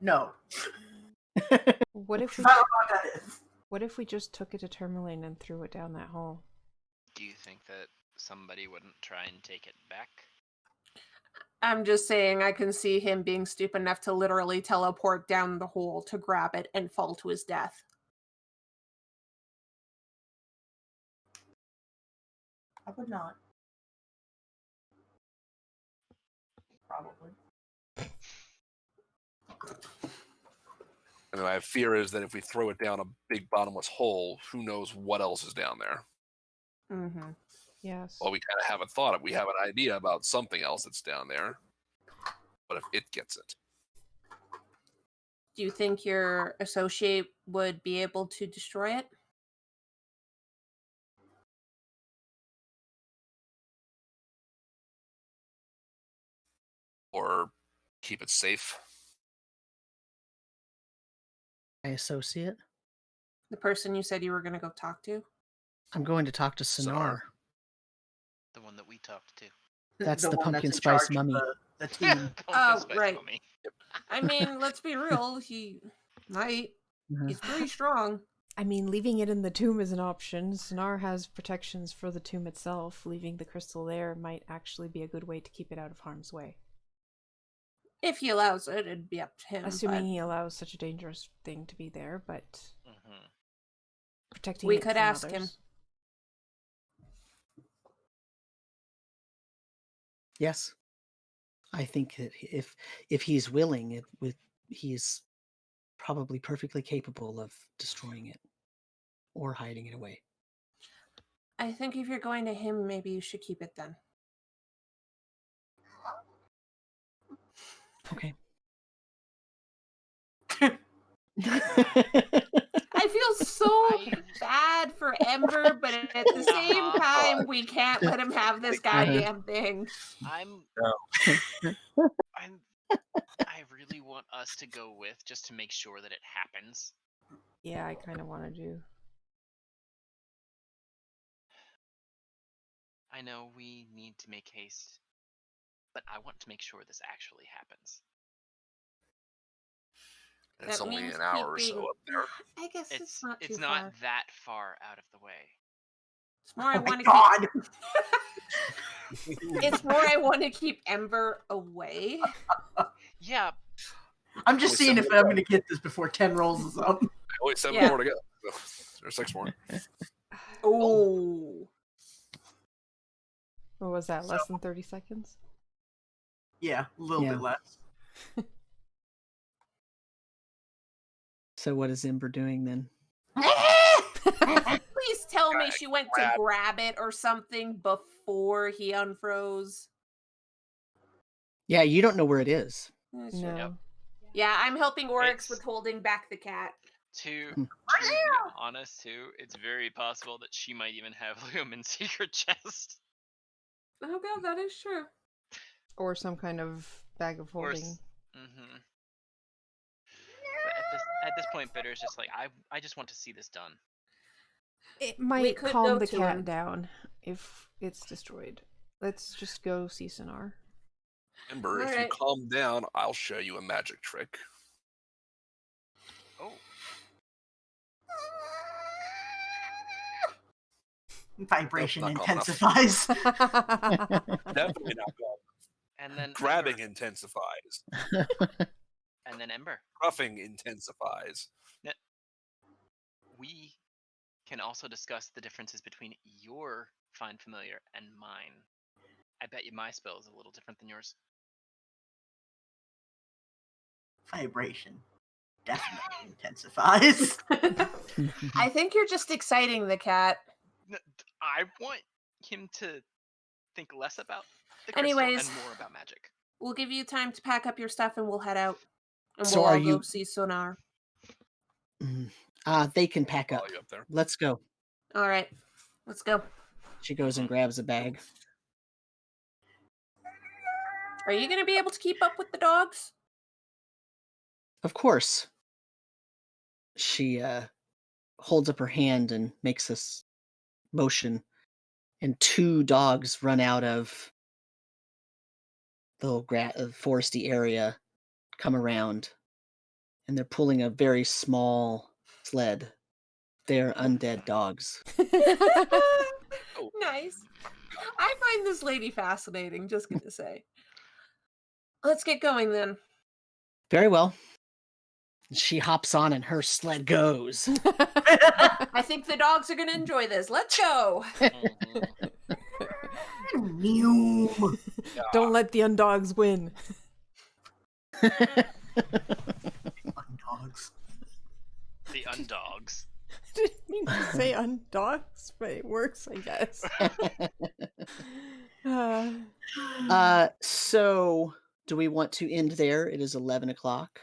No. What if we I don't know what that is. what if we just took it to Tourmaline and threw it down that hole? Do you think that somebody wouldn't try and take it back? I'm just saying I can see him being stupid enough to literally teleport down the hole to grab it and fall to his death. I would not. Probably. And my fear is that if we throw it down a big bottomless hole, who knows what else is down there? Mm-hmm. Yes. Well, we kind of have a thought of. We have an idea about something else that's down there. But if it gets it, Do you think your associate would be able to destroy it? or keep it safe. My associate. The person you said you were going to go talk to? I'm going to talk to Sonar. The one that we talked to. That's the one pumpkin in spice charge of mummy. The team. Oh, Spice right. Mummy. I mean, let's be real. He might. He's pretty strong. I mean, leaving it in the tomb is an option. Sonar has protections for the tomb itself. Leaving the crystal there might actually be a good way to keep it out of harm's way. If he allows it, it'd be up to him. Assuming he allows such a dangerous thing to be there, but Mm-hmm. protecting We it could from ask him. others. Yes, I think that if he's willing, he's probably perfectly capable of destroying it or hiding it away. I think if you're going to him, maybe you should keep it then. Okay. I feel so bad for Ember, but at the same time, we can't let him have this goddamn thing. I really want us to go with just to make sure that it happens. Yeah, I kind of want to do. I know we need to make haste, but I want to make sure this actually happens. It's That only means an hour or so keeping- up there. I guess it's not too It's not far. that far out of the way. It's more I Oh my want to god! keep. It's more I want to keep Ember away. Yeah, I'm just Only seeing if 7 I'm going to get this before 10 rolls is up. Only 7 Yeah. more to go. There's 6 more. Oh. What was that? Less than 30 seconds? Yeah, a little Yeah. bit less. So what is Ember doing then? Please tell me she went to grab it or something before he unfroze. Yeah, you don't know where it is. No. Yep. Yeah, I'm helping Oryx It's- with holding back the cat. To Hmm. be honest, too, it's very possible that she might even have Lumen's secret chest. Oh god, that is true. Or some kind of bag of Or holding. Mm-hmm. But at this point, Bitter is just like, I just want to see this done. It might could calm go the to cat him. down if it's destroyed. Let's just go see Sonar. Ember, if you Alright. calm down, I'll show you a magic trick. Oh, Vibration Nope, not calm enough. intensifies. Definitely not calm. and then Grabbing Ember, intensifies. and then Ember. Ruffing intensifies. We can also discuss the differences between your Find Familiar and mine. I bet you my spell is a little different than yours. Vibration definitely intensifies. I think you're just exciting the cat. I want him to think less about the crystal Anyways. and more about magic. We'll give you time to pack up your stuff and we'll head out. And So we'll are all go you- see Sonar. They can pack up. Follow you up there. Let's go. Alright, let's go. She goes and grabs a bag. Are you going to be able to keep up with the dogs? Of course. She holds up her hand and makes this motion, and 2 dogs run out of the little foresty area, come around, and they're pulling a very small sled. They're undead dogs. Nice. I find this lady fascinating, just gonna say. Let's get going then. Very well. She hops on and her sled goes. I think the dogs are gonna enjoy this. Let's go. Mhm. Mew. Don't let the undogs win. Dogs. The undogs. Didn't mean to say undogs, but it works, I guess. So do we want to end there? It is 11 o'clock.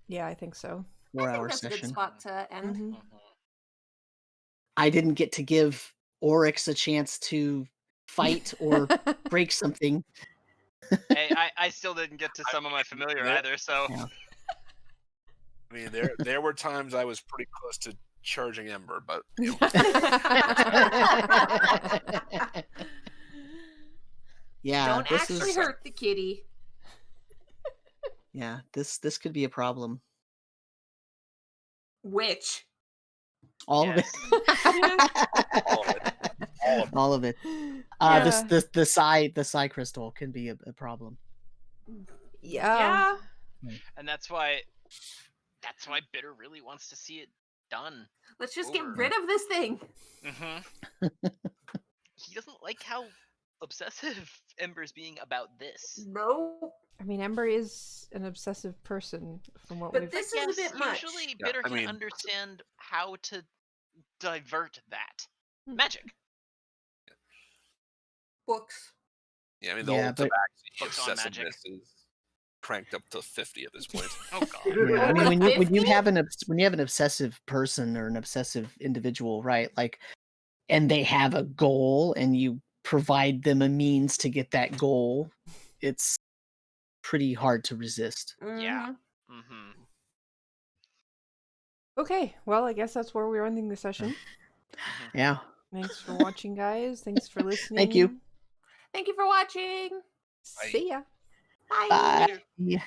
Yeah, I think so. 4-hour That's a good session. spot to end. Mhm. I didn't get to give Oryx a chance to fight or break something. Hey, I still didn't get to some of my familiar Yeah. either, so Yeah. I mean, there were times I was pretty close to charging Ember, but Yeah, Don't this actually is hurt the kitty. yeah, this could be a problem. Which? All Yes. of it. all of it. All of it. Yeah. The psi crystal can be a problem. Yeah. And that's why Bitter really wants to see it done. Let's just get Over. rid of this thing. Mm-hmm. He doesn't like how obsessive Ember's being about this. No. I mean, Ember is an obsessive person from what But we've... this Yes, is a bit much. usually Yeah, Bitter I can mean- understand how to divert that. Hmm. Magic. Books. Yeah, I mean, the Yeah, whole but- tabaxi Books on magic. obsessiveness is cranked up to 50 at this point. Oh god. Yeah, I mean, Like when you 50? have an obsessive person or an obsessive individual, right? Like, and they have a goal, and you provide them a means to get that goal, it's pretty hard to resist. Yeah. Mhm. Mm-hmm. Okay, well, I guess that's where we're ending the session. Yeah. Thanks for watching, guys. Thanks for listening. Thank you. Thank you for watching. See ya. Bye. Bye.